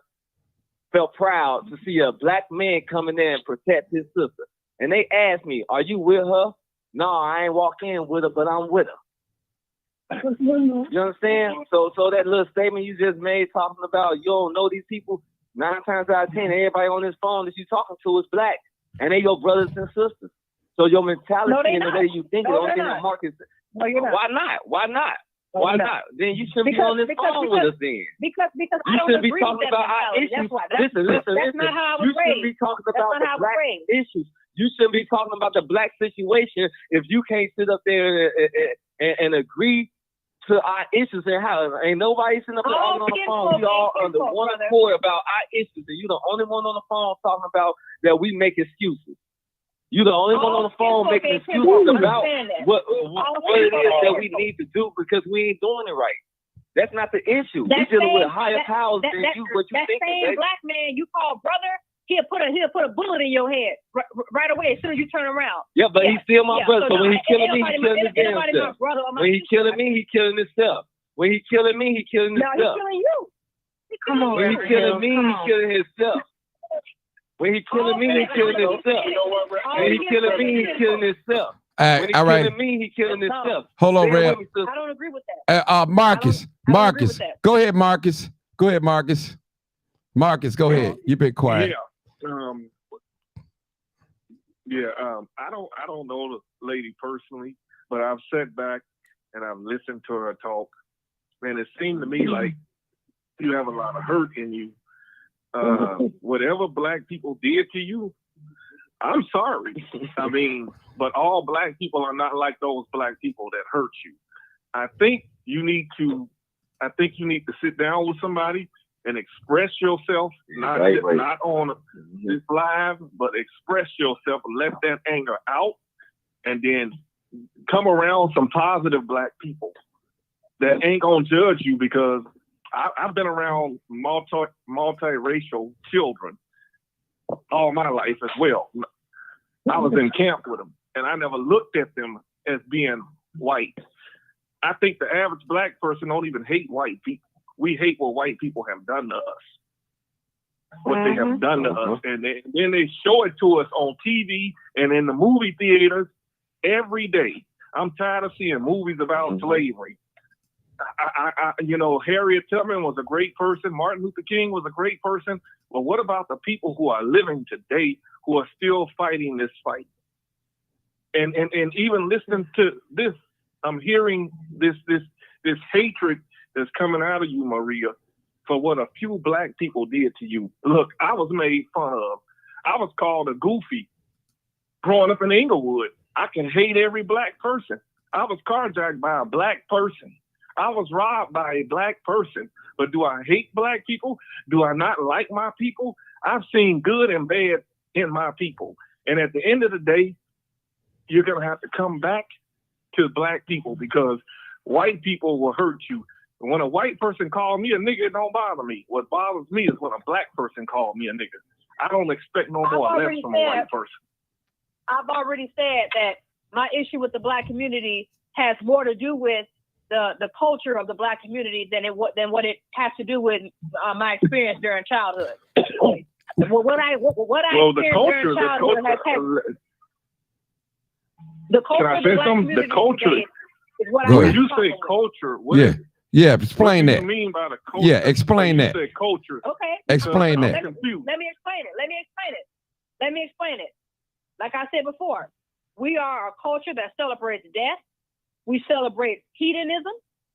felt proud to see a black man coming in and protect his sister. And they asked me, are you with her? No, I ain't walk in with her, but I'm with her. You understand? So that little statement you just made talking about you don't know these people, 9 times out of 10, everybody on this phone that you talking to is black. And they your brothers and sisters. So your mentality and the way you think, the only thing that Marcus, why not? Why not? Why not? Then you shouldn't be on this phone with us then. Because you I don't shouldn't be agree talking with that about our mentality. issues. That's Listen. not how I was You shouldn't be raised. talking That's about not the how I was black raised. issues. You shouldn't be talking about the black situation if you can't sit up there and agree to our issues and how ain't nobody sitting up there arguing on the phone. We all under one accord about our issues, and you the only one on the phone talking about that we make excuses. You the only one on the phone making excuses about what it is that we need to do because we ain't doing it right. That's not the issue. We're dealing with higher powers than you. What you that think? same black man you call brother, he'll put a bullet in your head right away as soon as you turn around. Yeah, but he's still my brother. So when he's killing me, he's killing his damn my self. brother or my When he's killing me, he's killing himself. When he's killing me, he's killing No, himself. he's killing you. Come on, When he's killing me, he's killing himself. When he's killing me, he's killing himself. When he's killing me, he's killing himself. When he's all right. killing me, he's killing himself. Hold on, Stay Rev. with me, sister. I don't agree with that. Marcus. I don't agree Marcus. with that. Go ahead, Marcus. Go ahead, Marcus. Marcus, go ahead. You've been quiet. I don't know the lady personally, but I've sat back and I've listened to her talk, and it seemed to me like you have a lot of hurt in you. Whatever black people did to you, I'm sorry. I mean, but all black people are not like those black people that hurt you. I think you need to sit down with somebody and express yourself, not on this live, but express yourself and let that anger out, and then come around some positive black people that ain't gonna judge you, because I've been around multiracial children all my life as well. I was in camp with them, and I never looked at them as being white. I think the average black person don't even hate white people. We hate what white people have done to us, what they have done to us. And then they show it to us on TV and in the movie theaters every day. I'm tired of seeing movies about slavery. Harriet Tubman was a great person. Martin Luther King was a great person. But what about the people who are living today who are still fighting this fight? And even listening to this, I'm hearing this hatred that's coming out of you, Maria, for what a few black people did to you. Look, I was made fun of. I was called a goofy growing up in Inglewood. I can hate every black person. I was carjacked by a black person. I was robbed by a black person. But do I hate black people? Do I not like my people? I've seen good and bad in my people. And at the end of the day, you're going to have to come back to black people, because white people will hurt you. When a white person calls me a nigga, it don't bother me. What bothers me is when a black person calls me a nigga. I don't expect no more or less from a white person. I've already said that my issue with the black community has more to do with the culture of the black community than what it has to do with my experience during childhood. What I experienced during childhood has had the culture of the black community. The culture. Is what when you say culture, Yeah, explain what that. do you mean by the culture? Yeah, explain that. You said culture. Okay. Explain that. Let me explain it. Like I said before, we are a culture that celebrates death. We celebrate hedonism.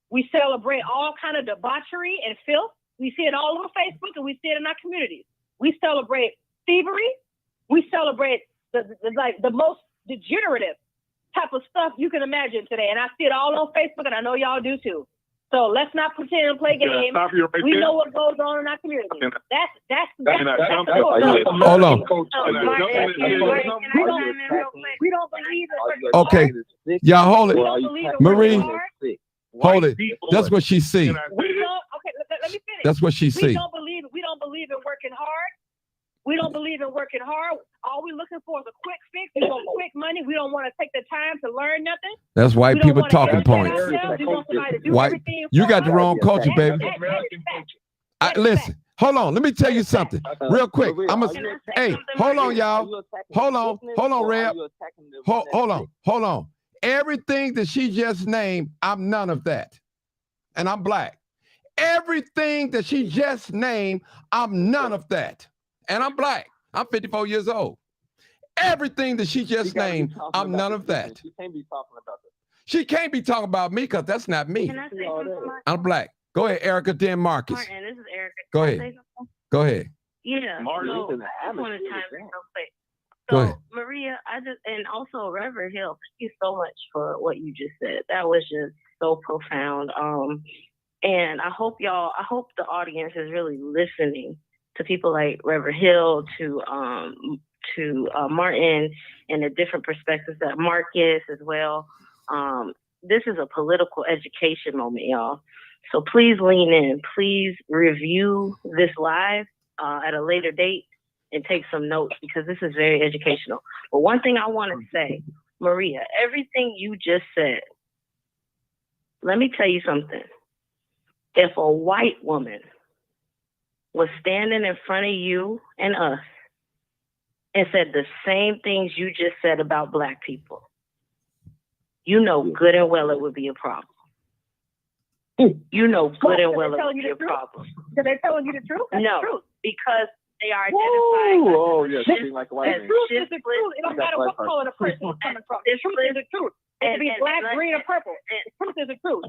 We celebrate all kind of debauchery and filth. We see it all over Facebook, and we see it in our communities. We celebrate thievery. We celebrate the most degenerative type of stuff you can imagine today. And I see it all on Facebook, and I know y'all do too. So let's not pretend and play games. We know what goes on in our community. That's Hold on. We don't believe it. Okay. Y'all hold it. Marie, hold it. That's what she see. Okay, let me finish. That's what she see. We don't believe in working hard. We don't believe in working hard. All we're looking for is a quick fix. We want quick money. We don't want to take the time to learn nothing. That's white We don't people wanna talking educate points. ourselves. We want somebody to do White, everything you for got the us. wrong culture, baby. That is Listen, hold on. Let me tell you something real quick. Maria, I'm are a, you attacking hey, them? hold on, Are you y'all. attacking Hold the on, business, hold on, or are Reb. you attacking the Hold on. Everything that she just named, I'm none of that. And I'm black. Everything that she just named, I'm none of that. And I'm black. I'm 54 years old. Everything that she just named, I'm none of that. She can't be talking about that. She can't be talking about me because that's not me. Can I say something? I'm black. Go ahead, Erica, then Marcus. Martin, this is Erica. Go Can I ahead. say something? Go ahead. Yeah. Martin, So, listen, I just want to chime in real quick. Go So, ahead. Maria, and also Reverend Hill, thank you so much for what you just said. That was just so profound. And I hope the audience is really listening to people like Reverend Hill, to Martin, and the different perspectives that Marcus as well. This is a political education moment, y'all. So please lean in. Please review this live at a later date and take some notes, because this is very educational. But one thing I want to say, Maria, everything you just said, let me tell you something. If a white woman was standing in front of you and us and said the same things you just said about black people, you know good and well it would be a problem. You know good and well it would be a problem. Because they're telling you the truth? That's No, the truth. because they are identifying. Oh, yeah, she like a white The man. truth is the truth. It don't matter what color the person is coming from. The truth is the truth. It could be black, green, or purple. The truth is the truth.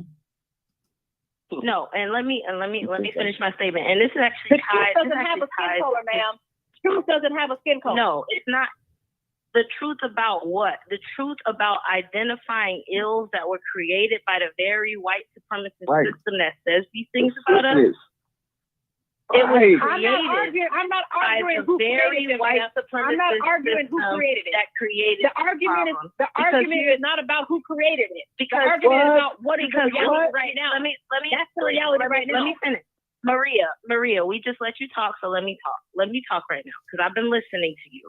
No, and let me finish my statement. And this is actually The truth doesn't have a skin color, ma'am. Truth doesn't have a skin color. No, it's not. The truth about what? The truth about identifying ills that were created by the very white supremacist system that says these things about us. It was created. I'm not arguing who created it. I'm not arguing who created it. That created the argument is not about who created it. Because the argument is about what is the reality right now. Let me. That's the reality right now. Let me finish. Maria, we just let you talk, so let me talk. Let me talk right now, because I've been listening to you.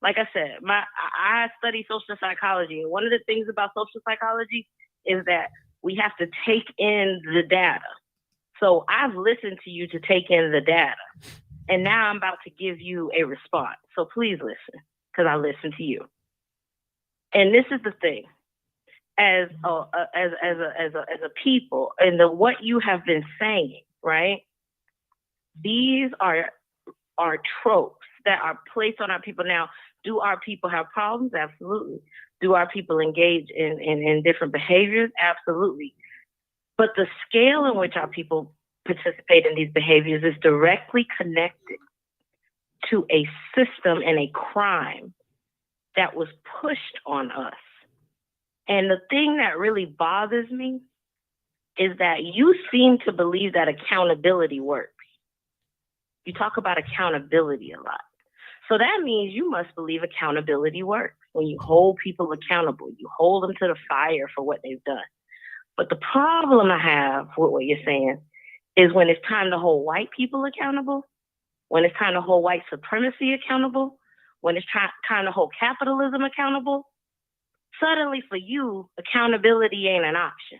Like I said, I study social psychology, and one of the things about social psychology is that we have to take in the data. So I've listened to you to take in the data, and now I'm about to give you a response. So please listen, because I listened to you. And this is the thing, as a people, and what you have been saying, right? These are tropes that are placed on our people. Now, do our people have problems? Absolutely. Do our people engage in different behaviors? Absolutely. But the scale in which our people participate in these behaviors is directly connected to a system and a crime that was pushed on us. And the thing that really bothers me is that you seem to believe that accountability works. You talk about accountability a lot. So that means you must believe accountability works. When you hold people accountable, you hold them to the fire for what they've done. But the problem I have with what you're saying is when it's time to hold white people accountable, when it's time to hold white supremacy accountable, when it's time to hold capitalism accountable, suddenly for you, accountability ain't an option.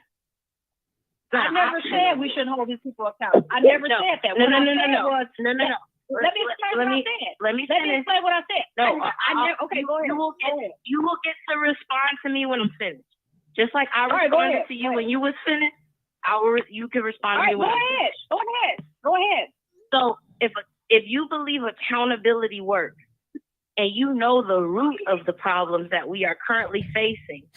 I never said we shouldn't hold these people accountable. I never said that. No. Let me explain what I said. No, okay, go ahead. You will get to respond to me when I'm finished. Just like I responded to you when you was finished, you can respond to me when I'm finished. Go ahead. So if you believe accountability works, and you know the root of the problems that we are currently facing,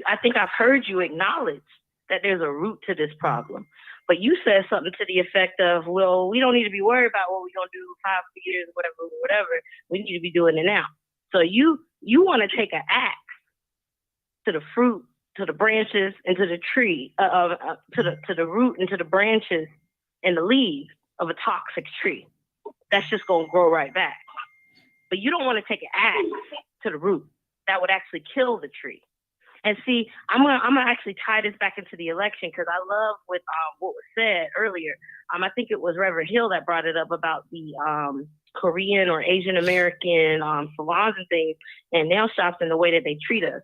I think I've heard you acknowledge that there's a root to this problem. But you said something to the effect of, well, we don't need to be worried about what we're going to do 5 years, whatever. We need to be doing it now. So you want to take an axe to the fruit, to the branches, and to the tree, to the root and to the branches and the leaves of a toxic tree. That's just going to grow right back. But you don't want to take an axe to the root. That would actually kill the tree. And see, I'm gonna actually tie this back into the election, because I love what was said earlier. I think it was Reverend Hill that brought it up about the Korean or Asian American salons and things and nail shops and the way that they treat us.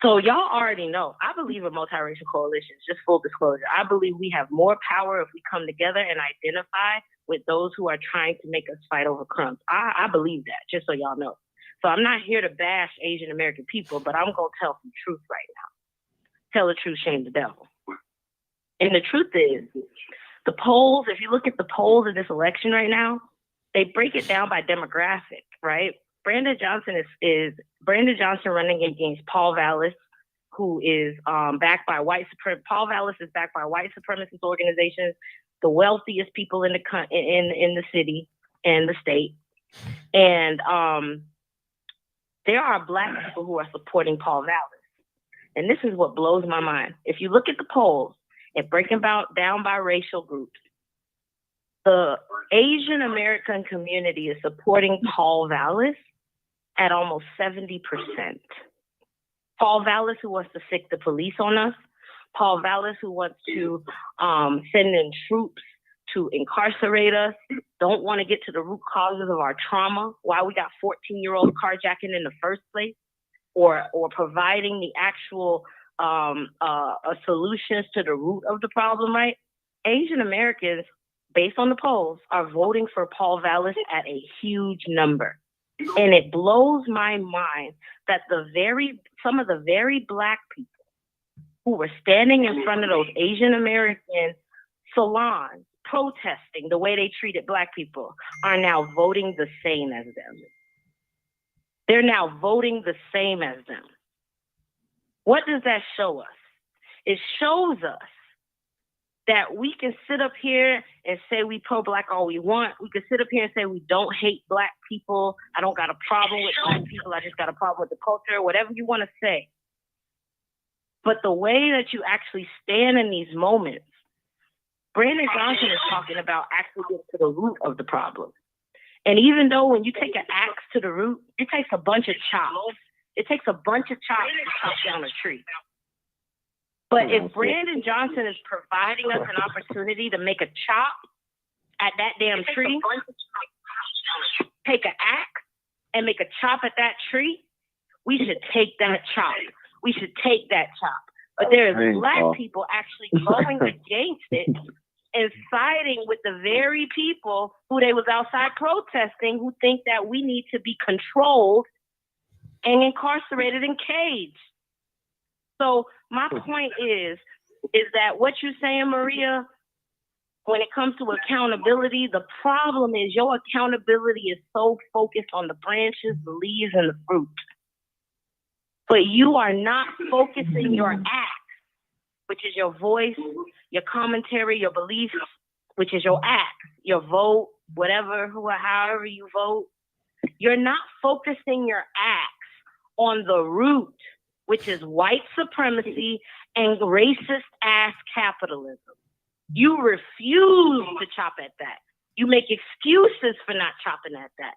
So y'all already know, I believe in multiracial coalitions, just full disclosure. I believe we have more power if we come together and identify with those who are trying to make us fight over crumbs. I believe that, just so y'all know. So I'm not here to bash Asian American people, but I'm going to tell some truth right now. Tell the truth, shame the devil. And the truth is, the polls, if you look at the polls of this election right now, they break it down by demographic, right? Brandon Johnson is Brandon Johnson running against Paul Vallis, who is backed by Paul Vallis is backed by white supremacist organizations, the wealthiest people in the city and the state, and there are Black people who are supporting Paul Vallis, and this is what blows my mind. If you look at the polls and breaking down by racial groups, the Asian American community is supporting Paul Vallis at almost 70%. Paul Vallis, who wants to sick the police on us. Paul Vallis, who wants to send in troops to incarcerate us, don't want to get to the root causes of our trauma, why we got 14-year-old carjacking in the first place, or providing the actual solutions to the root of the problem, right? Asian Americans, based on the polls, are voting for Paul Vallis at a huge number. And it blows my mind that some of the very Black people who were standing in front of those Asian American salons protesting the way they treated Black people are now voting the same as them. They're now voting the same as them. What does that show us? It shows us that we can sit up here and say we pro-Black all we want. We can sit up here and say we don't hate Black people. I don't got a problem with Black people. I just got a problem with the culture, whatever you want to say. But the way that you actually stand in these moments, Brandon Johnson is talking about actually getting to the root of the problem. And even though when you take an axe to the root, it takes a bunch of chops. It takes a bunch of chops to chop down a tree. But if Brandon Johnson is providing us an opportunity to make a chop at that damn tree, take an axe and make a chop at that tree, we should take that chop. We should take that chop. But there's Black people actually going against it and siding with the very people who they was outside protesting, who think that we need to be controlled and incarcerated and caged. So my point is that what you're saying, Maria, when it comes to accountability, the problem is your accountability is so focused on the branches, the leaves, and the fruit. But you are not focusing your act, which is your voice, your commentary, your beliefs, which is your act, your vote, whatever, however you vote. You're not focusing your acts on the root, which is white supremacy and racist ass capitalism. You refuse to chop at that. You make excuses for not chopping at that.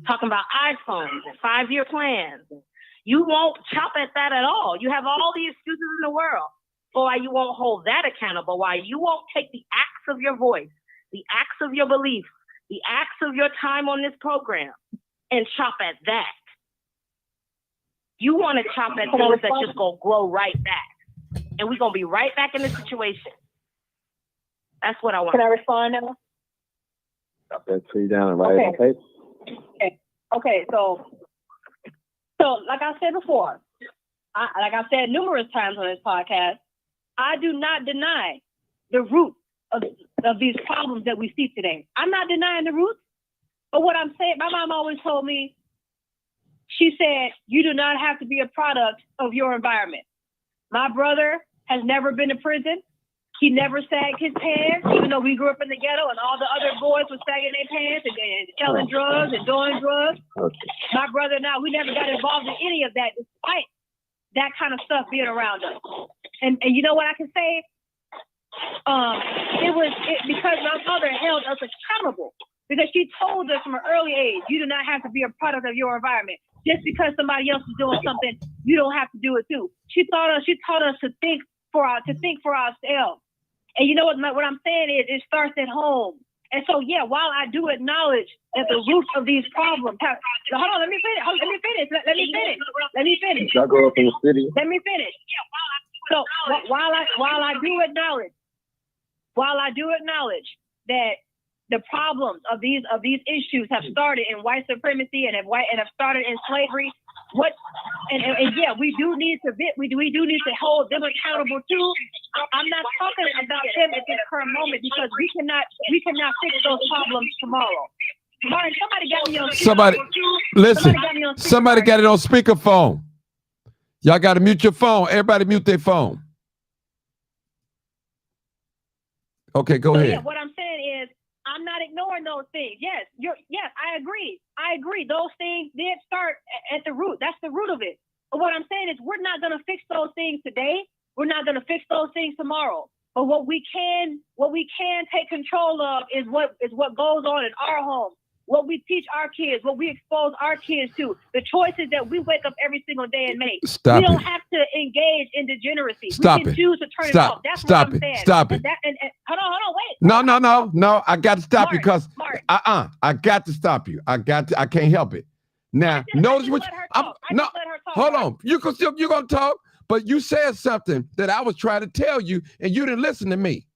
Talking about iPhones and 5-year plans. You won't chop at that at all. You have all the excuses in the world for why you won't hold that accountable, why you won't take the acts of your voice, the acts of your beliefs, the acts of your time on this program and chop at that. You want to chop at things that just gonna grow right back. And we're gonna be right back in the situation. That's what I want. Can I respond now? Drop that tree down and write it on paper. Okay, so like I said before, like I've said numerous times on this podcast, I do not deny the root of these problems that we see today. I'm not denying the roots, but what I'm saying, my mom always told me, she said, you do not have to be a product of your environment. My brother has never been to prison. He never sagged his pants, even though we grew up in the ghetto and all the other boys were sagging their pants and selling drugs and doing drugs. My brother and I, we never got involved in any of that, despite that kind of stuff being around us. And you know what I can say? It was because my mother held us accountable, because she told us from an early age, you do not have to be a product of your environment. Just because somebody else is doing something, you don't have to do it too. She taught us to think for ourselves. And you know what I'm saying is, it starts at home. And so, yeah, while I do acknowledge that the roots of these problems have, hold on, let me finish. Y'all grow up in the city. Let me finish. So while I do acknowledge that the problems of these issues have started in white supremacy and have started in slavery, yeah, we do need to hold them accountable too. I'm not talking about them at this current moment because we cannot fix those problems tomorrow. Martin, somebody got me on speakerphone. Somebody got it on speakerphone. Y'all got to mute your phone. Everybody mute their phone. Okay, go ahead. Yeah, what I'm saying is I'm not ignoring those things. Yes, I agree. Those things did start at the root. That's the root of it. But what I'm saying is we're not going to fix those things today. We're not going to fix those things tomorrow. But what we can take control of is what goes on in our home, what we teach our kids, what we expose our kids to, the choices that we wake up every single day and make. We don't have to engage in degeneracy. We can choose to turn it off. That's what I'm saying. Stop it. Hold on, wait. No. I got to stop you because I got to stop you. I can't help it. Now, notice what hold on. You're gonna talk, but you said something that I was trying to tell you, and you didn't listen to me.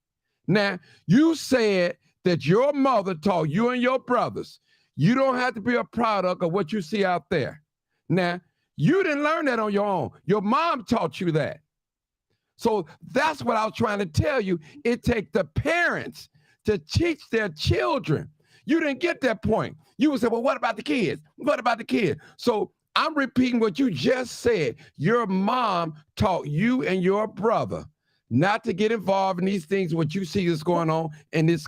Now, you said that your mother taught you and your brothers, you don't have to be a product of what you see out there. Now, you didn't learn that on your own. Your mom taught you that. So that's what I was trying to tell you. It takes the parents to teach their children. You didn't get that point. You would say, well, what about the kids? What about the kids? So I'm repeating what you just said. Your mom taught you and your brother not to get involved in these things, what you see is going on in these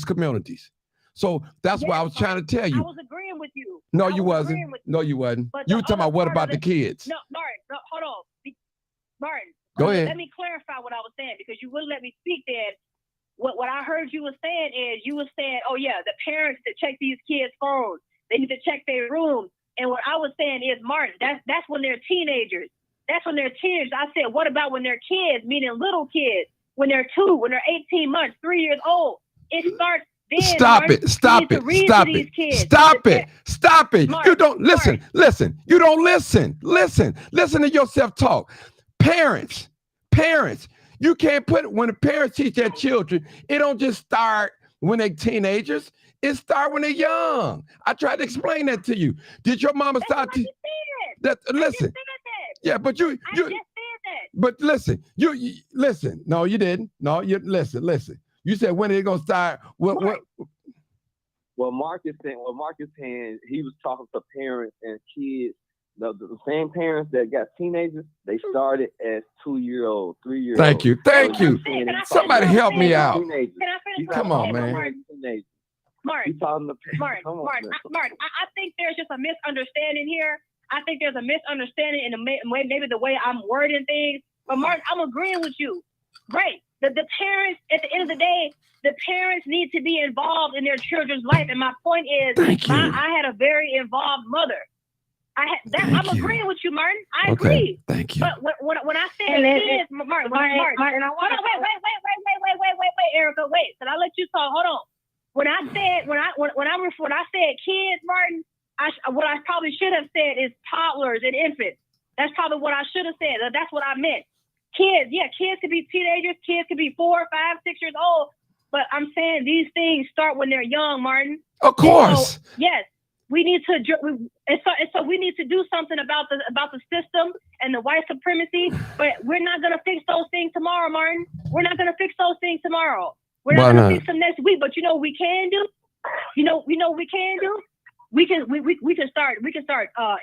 communities. So that's why I was trying to tell you. I was agreeing with you. No, you wasn't. No, you wasn't. You were talking about what about the kids? No, Martin, no, hold on. Martin, go ahead. Let me clarify what I was saying because you wouldn't let me speak then. What I heard you was saying is you were saying, oh yeah, the parents that check these kids' phones, they need to check their rooms. And what I was saying is, Martin, that's when they're teenagers. That's when they're teenagers. I said, what about when they're kids, meaning little kids, when they're 2, when they're 18 months, 3 years old? It starts then. Stop Martin, it. Stop it. Martin, you don't listen. Martin. Listen. You don't listen. Listen to yourself talk. Parents. You can't put, when the parents teach their children, it don't just start when they're teenagers. It starts when they're young. I tried to explain that to you. Did your mama start to that? Listen. Yeah, but you but listen, you listen. No, you didn't. No, you listen. You said when are they gonna start? What? Well, Marcus saying, he was talking to parents and kids. The same parents that got teenagers, they started as 2-year-old, 3-year-old. Thank you. Somebody help me out. Come on, man. Martin, I think there's just a misunderstanding here. I think there's a misunderstanding in maybe the way I'm wording things. But Martin, I'm agreeing with you. Right. The parents, at the end of the day, the parents need to be involved in their children's life. And my point is, I had a very involved mother. I'm agreeing with you, Martin. I agree. Thank you. But when I said kids, Martin, hold on, wait, Erica, wait. Can I let you talk? Hold on. When I said kids, Martin, what I probably should have said is toddlers and infants. That's probably what I should have said. That's what I meant. Kids, yeah, kids could be teenagers. Kids could be 4, 5, 6 years old. But I'm saying these things start when they're young, Martin. Of course. So, yes, we need to. So we need to do something about the system and the white supremacy. But we're not gonna fix those things tomorrow, Martin. We're not gonna fix those things tomorrow. We're not gonna fix them next week. But you know what we can do? You know what we can do? We can start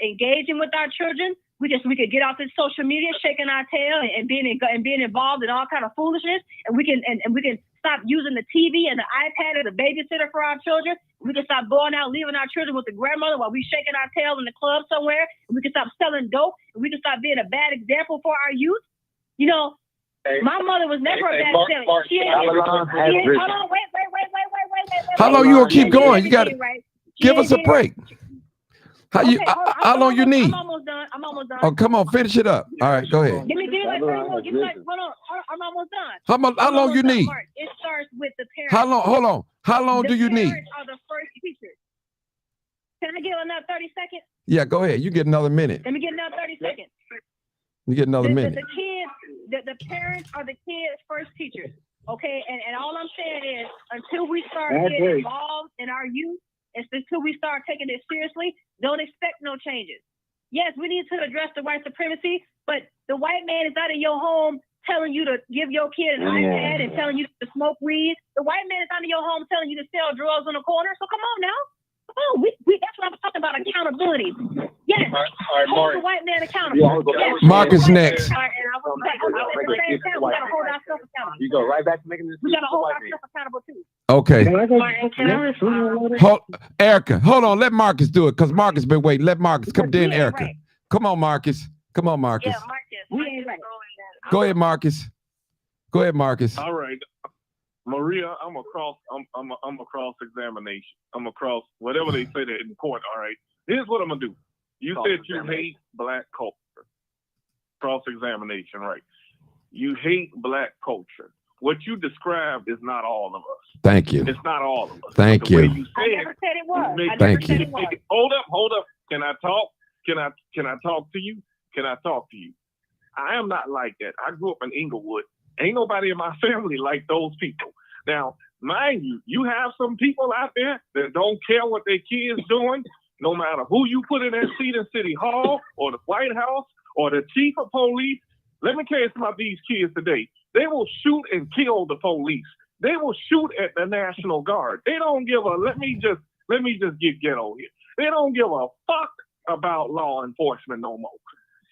engaging with our children. We can get off this social media, shaking our tail and being involved in all kind of foolishness. And we can stop using the TV and the iPad as a babysitter for our children. We can stop going out, leaving our children with the grandmother while we shaking our tail in the club somewhere. And we can stop selling dope. And we can stop being a bad example for our youth. You know, my mother was never a bad example. Hold on, wait. How long you gonna keep going? You gotta give us a break. How long you need? I'm almost done. Oh, come on, finish it up. All right, go ahead. Give me like 30 more. Hold on. I'm almost done. How long you need? It starts with the parents. How long? Hold on. How long do you need? Parents are the first teachers. Can I give another 30 seconds? Yeah, go ahead. You get another minute. Let me get another 30 seconds. You get another minute. The kids, the parents are the kids' first teachers. Okay, and all I'm saying is until we start getting involved in our youth, until we start taking it seriously, don't expect no changes. Yes, we need to address the white supremacy, but the white man is not in your home telling you to give your kid an iPad and telling you to smoke weed. The white man is not in your home telling you to sell drugs on the corner. So come on now. Oh, that's what I'm talking about, accountability. Yes, hold the white man accountable. Yes. Marcus next. All right, and I will say, at the same time, we gotta hold ourselves accountable. You go right back to making this. We gotta hold ourselves accountable too. Okay. Hold, Erica, hold on. Let Marcus do it, because Marcus been waiting. Let Marcus come in, Erica. Right. Come on, Marcus. Come on, Marcus. Yeah, Marcus. Right. Go ahead, Marcus. Go ahead, Marcus. All right. Maria, I'm a cross examination. I'm a cross whatever they say that in court. All right. Here's what I'm gonna do. You said you hate black culture. Cross examination, right? You hate black culture. What you described is not all of us. Thank you. It's not all of us. Thank The way you. you I said, never said it was. Thank you. Hold up. Can I talk? Can I talk to you? Can I talk to you? I am not like that. I grew up in Inglewood. Ain't nobody in my family like those people. Now, mind you, you have some people out there that don't care what their kids doing, no matter who you put in that seat in City Hall or the White House or the chief of police. Let me tell you something about these kids today. They will shoot and kill the police. They will shoot at the National Guard. They don't give a, let me just get ghetto here. They don't give a fuck about law enforcement no more.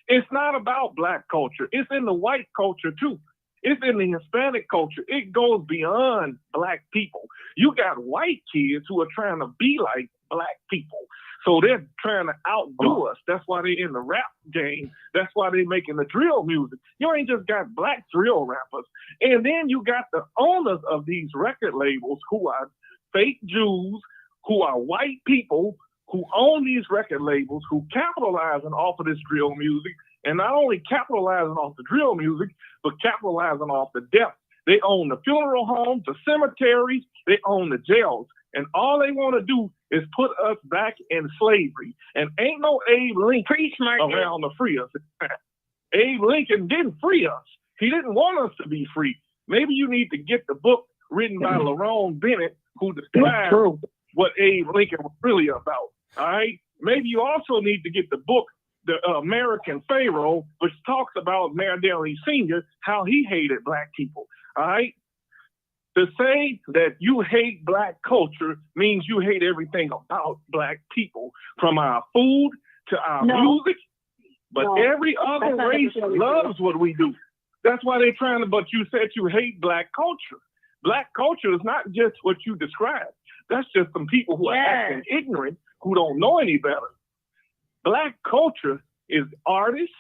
It's not about black culture. It's in the white culture too. It's in the Hispanic culture. It goes beyond black people. You got white kids who are trying to be like black people. So they're trying to outdo us. That's why they're in the rap game. That's why they're making the drill music. You ain't just got black drill rappers. And then you got the owners of these record labels who are fake Jews, who are white people, who own these record labels, who capitalizing off of this drill music. And not only capitalizing off the drill music, but capitalizing off the death. They own the funeral homes, the cemeteries, they own the jails. And all they want to do is put us back in slavery. And ain't no Abe Lincoln around to free us. Abe Lincoln didn't free us. He didn't want us to be free. Maybe you need to get the book written by Lerone Bennett, who describes what Abe Lincoln was really about. All right? Maybe you also need to get the book, The American Pharaoh, which talks about Mayor Daley Sr., how he hated black people. All right? To say that you hate black culture means you hate everything about black people, from our food to our music. But every other race loves what we do. That's why they're trying to, but you said you hate black culture. Black culture is not just what you described. That's just some people who are acting ignorant, who don't know any better. Black culture is artists,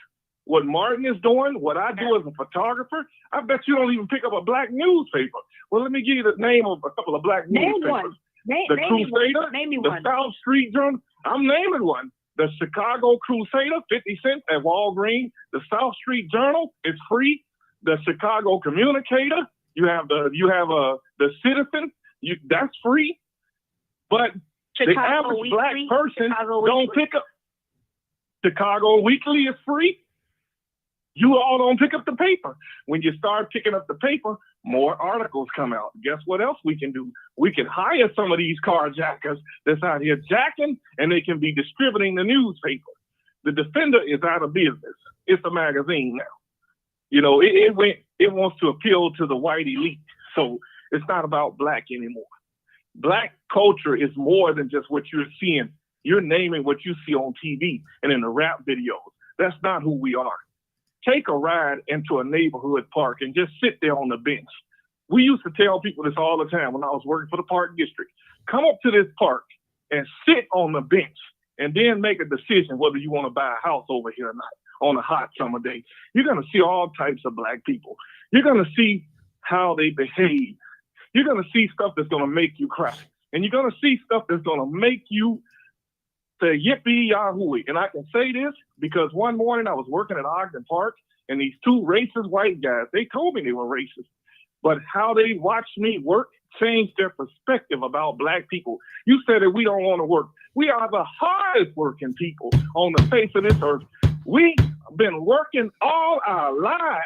what Martin is doing, what I do as a photographer. I bet you don't even pick up a black newspaper. Well, let me give you the name of a couple of black newspapers. The Crusader, the South Street Journal. I'm naming one. The Chicago Crusader, 50 cents at Walgreens. The South Street Journal is free. The Chicago Communicator. You have the Citizen. That's free. But the average black person don't pick up. Chicago Weekly is free. You all don't pick up the paper. When you start picking up the paper, more articles come out. Guess what else we can do? We can hire some of these carjackers that's out here jacking, and they can be distributing the newspaper. The Defender is out of business. It's a magazine now. You know, it wants to appeal to the white elite. So it's not about black anymore. Black culture is more than just what you're seeing. You're naming what you see on TV and in the rap videos. That's not who we are. Take a ride into a neighborhood park and just sit there on the bench. We used to tell people this all the time when I was working for the park district. Come up to this park and sit on the bench and then make a decision whether you want to buy a house over here or not on a hot summer day. You're going to see all types of black people. You're going to see how they behave. You're going to see stuff that's going to make you cry. And you're going to see stuff that's going to make you say yippee yahoo. And I can say this because one morning I was working at Ogden Park and these two racist white guys, they told me they were racist. But how they watched me work change their perspective about black people. You said that we don't want to work. We are the hardest working people on the face of this earth. We've been working all our lives.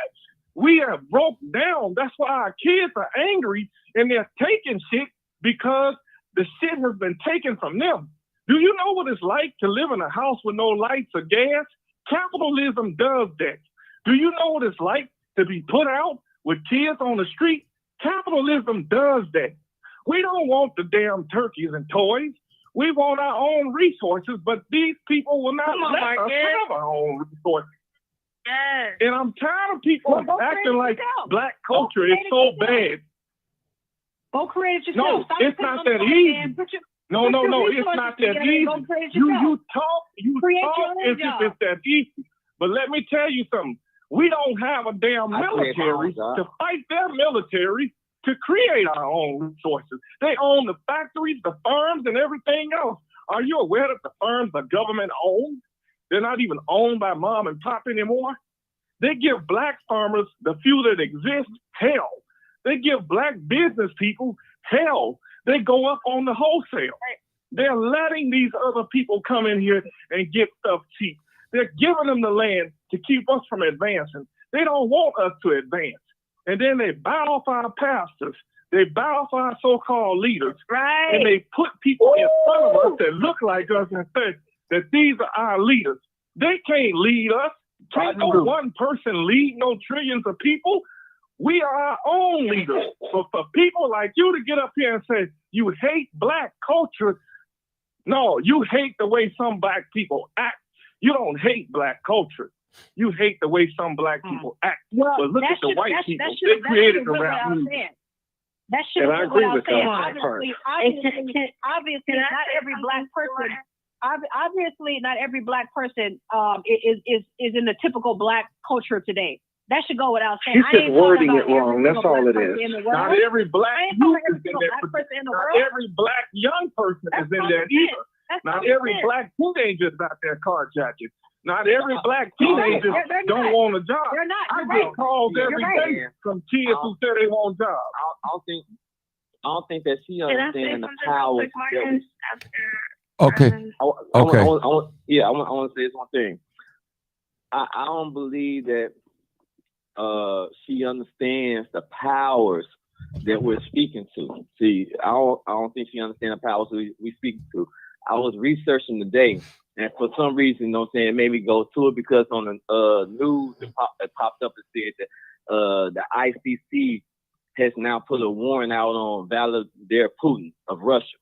We have broke down. That's why our kids are angry and they're taking shit because the shit has been taken from them. Do you know what it's like to live in a house with no lights or gas? Capitalism does that. Do you know what it's like to be put out with kids on the street? Capitalism does that. We don't want the damn turkeys and toys. We want our own resources, but these people will not let us have our own resources. Yes. And I'm tired of people acting like black culture is so bad. Go create it No, yourself. Stop it's depending not on that the easy. man. Put your It's resources not that together and easy. go create it You yourself. talk Create your own as if job. it's that easy. But let me tell you something. We don't have a damn I create my military own job. to fight their military to create our own resources. They own the factories, the farms, and everything else. Are you aware that the farms are government owned? They're not even owned by mom and pop anymore. They give black farmers, the few that exist, hell. They give black business people hell. They go up on the wholesale. They're letting these other people come in here and get stuff cheap. They're giving them the land to keep us from advancing. They don't want us to advance. And then they buy off our pastors. They buy off our so-called leaders. Right. And they put people in front of us that look like us and say that these are our leaders. They can't lead us. Can't no one person lead no trillions of people. We are our own leaders. But for people like you to get up here and say you hate black culture, no, you hate the way some black people act. You don't hate black culture. You hate the way some black people act. Well, but look that at the should- white that- people. that should- They that created should the have been rap what I was music. saying. That should And have I been agree what I was with saying. that. Obviously, not every black person. Obviously, not every black person is in the typical black culture today. That should go without saying. She's I just ain't talking wording about it wrong. every That's single all black it person is. in the world. Not every black I ain't talking youth about every is in single that. black person in the Not world. every black young person That's is in common that sense. either. That's Not common every sense. black teenager is out there carjacking. Not every black teenager They're don't not. want a job. They're not. I You're get right. calls You're every right. day from kids who say they want jobs. I don't think that she Can I say understands the something real power. quick, Marcus? Okay. Okay. I want to say this one thing. I don't believe that she understands the powers that we're speaking to. See, I don't think she understands the powers we speak to. I was researching today, and for some reason, you know what I'm saying, it made me go to it because on the news it popped up and said that the ICC has now put a warrant out on Vladimir Putin of Russia.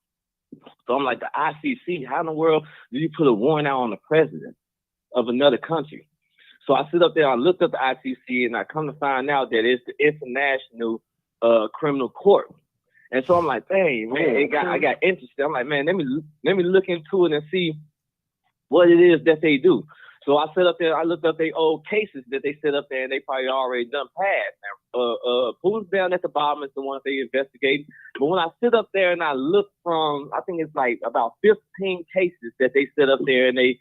So I'm like, the ICC, how in the world do you put a warrant out on the president of another country? So I sit up there, I looked up the ICC, and I come to find out that it's the International Criminal Court. And so I'm like, dang, man, I got interested. I'm like, man, let me look into it and see what it is that they do. So I sit up there, I looked up their old cases that they set up there, and they probably already done passed. Who's down at the bottom is the one they investigating. But when I sit up there and I look from, I think it's like about 15 cases that they set up there, and they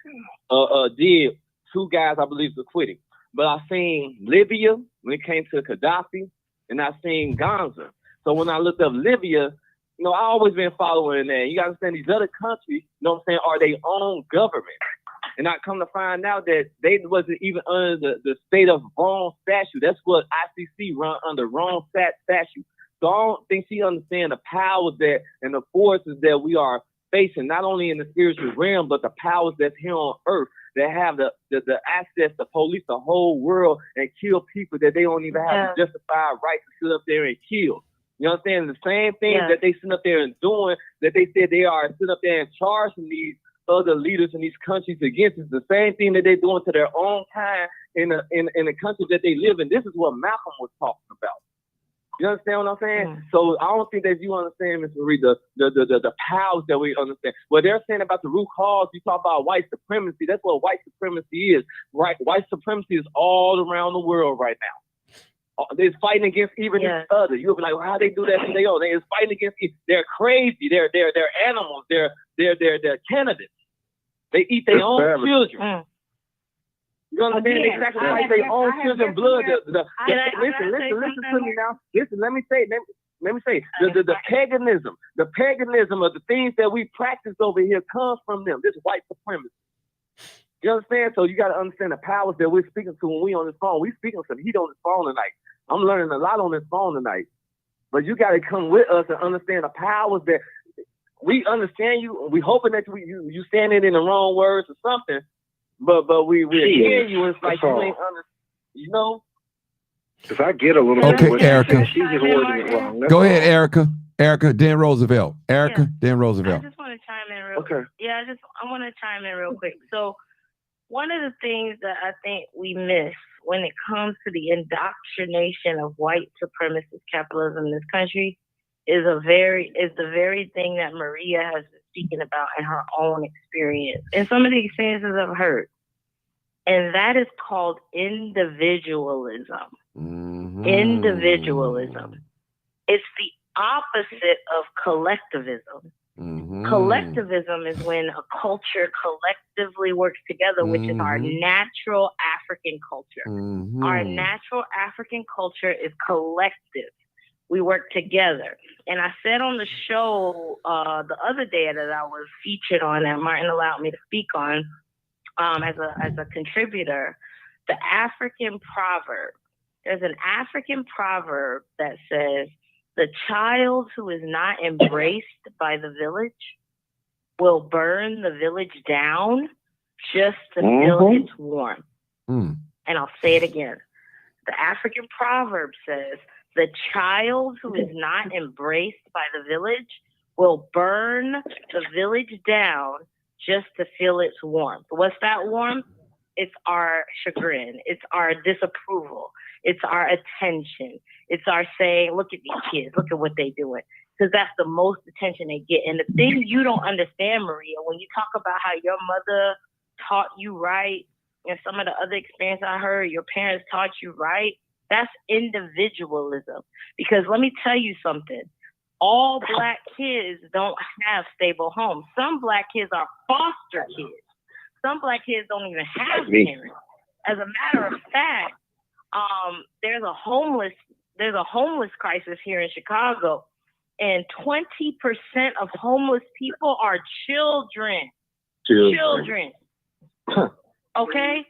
did. 2 guys, I believe, were acquitted. But I seen Libya when it came to Gaddafi, and I seen Gaza. So when I looked up Libya, you know, I always been following that. You got to understand these other countries, you know what I'm saying, are their own government. And I come to find out that they wasn't even under the state of Rome statute. That's what ICC run under, Rome statute. So I don't think she understands the powers that and the forces that we are facing, not only in the spiritual realm, but the powers that's here on earth that have the access to police the whole world and kill people that they don't even have the justified right to sit up there and kill. You know what I'm saying? The same thing that they sit up there and doing, that they said they are sitting up there and charging these other leaders in these countries against, is the same thing that they're doing to their own kind in the country that they live in. This is what Malcolm was talking about. You understand what I'm saying? So I don't think that you understand, Ms. Marie, the powers that we understand. What they're saying about the root cause, you talk about white supremacy. That's what white supremacy is. Right? White supremacy is all around the world right now. They're fighting against even each other. You'll be like, well, how they do that? They're fighting against. They're crazy. They're animals. They're candidates. They eat their own children. You know what I'm saying? They sacrifice their own children's blood. Listen to me now. Listen, let me say let me say, the paganism of the things that we practice over here comes from them. This white supremacy. You understand? So you got to understand the powers that we're speaking to when we on this phone. We speaking some heat on this phone tonight. I'm learning a lot on this phone tonight. But you got to come with us and understand the powers that we understand you. We hoping that you standing in the wrong words or something. But we're hearing you. It's like you ain't you know. Because I get a little Okay, bit what Erica. she's just wording it wrong. That's Go ahead, all. Erica. Erica, then Roosevelt. Erica, then I Roosevelt. just want to chime in real Okay. Yeah, I want to chime in real quick. So one of the things that I think we miss when it comes to the indoctrination of white supremacist capitalism in this country is the very thing that Maria has been speaking about in her own experience and some of the experiences I've heard. And that is called individualism. Mm-hmm. Individualism. It's the opposite of collectivism. Mm-hmm. Collectivism is when a culture collectively works together, which is our natural African culture. Mm-hmm. Our natural African culture is collective. We work together. And I said on the show the other day that I was featured on, that Martin allowed me to speak on as a contributor, the African proverb. There's an African proverb that says, the child who is not embraced by the village will burn the village down just to feel its warmth. And I'll say it again. The African proverb says, the child who is not embraced by the village will burn the village down just to feel its warmth. What's that warmth? It's our chagrin. It's our disapproval. It's our attention. It's our saying, look at these kids. Look at what they're doing. Because that's the most attention they get. And the thing you don't understand, Maria, when you talk about how your mother taught you right and some of the other experience I heard, your parents taught you right, that's individualism. Because let me tell you something. All Black kids don't have stable homes. Some Black kids are foster kids. Some Black kids don't even have parents. As a matter of fact, there's a homeless crisis here in Chicago, and 20% of homeless people are children. Children. Okay?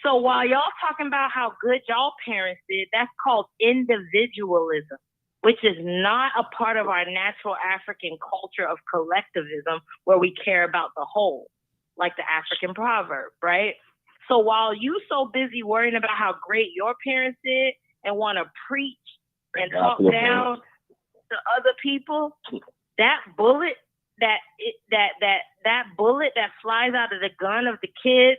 So while y'all talking about how good y'all parents did, that's called individualism, which is not a part of our natural African culture of collectivism where we care about the whole, like the African proverb, right? So while you so busy worrying about how great your parents did and want to preach and talk down to other people, that bullet that bullet that flies out of the gun of the kid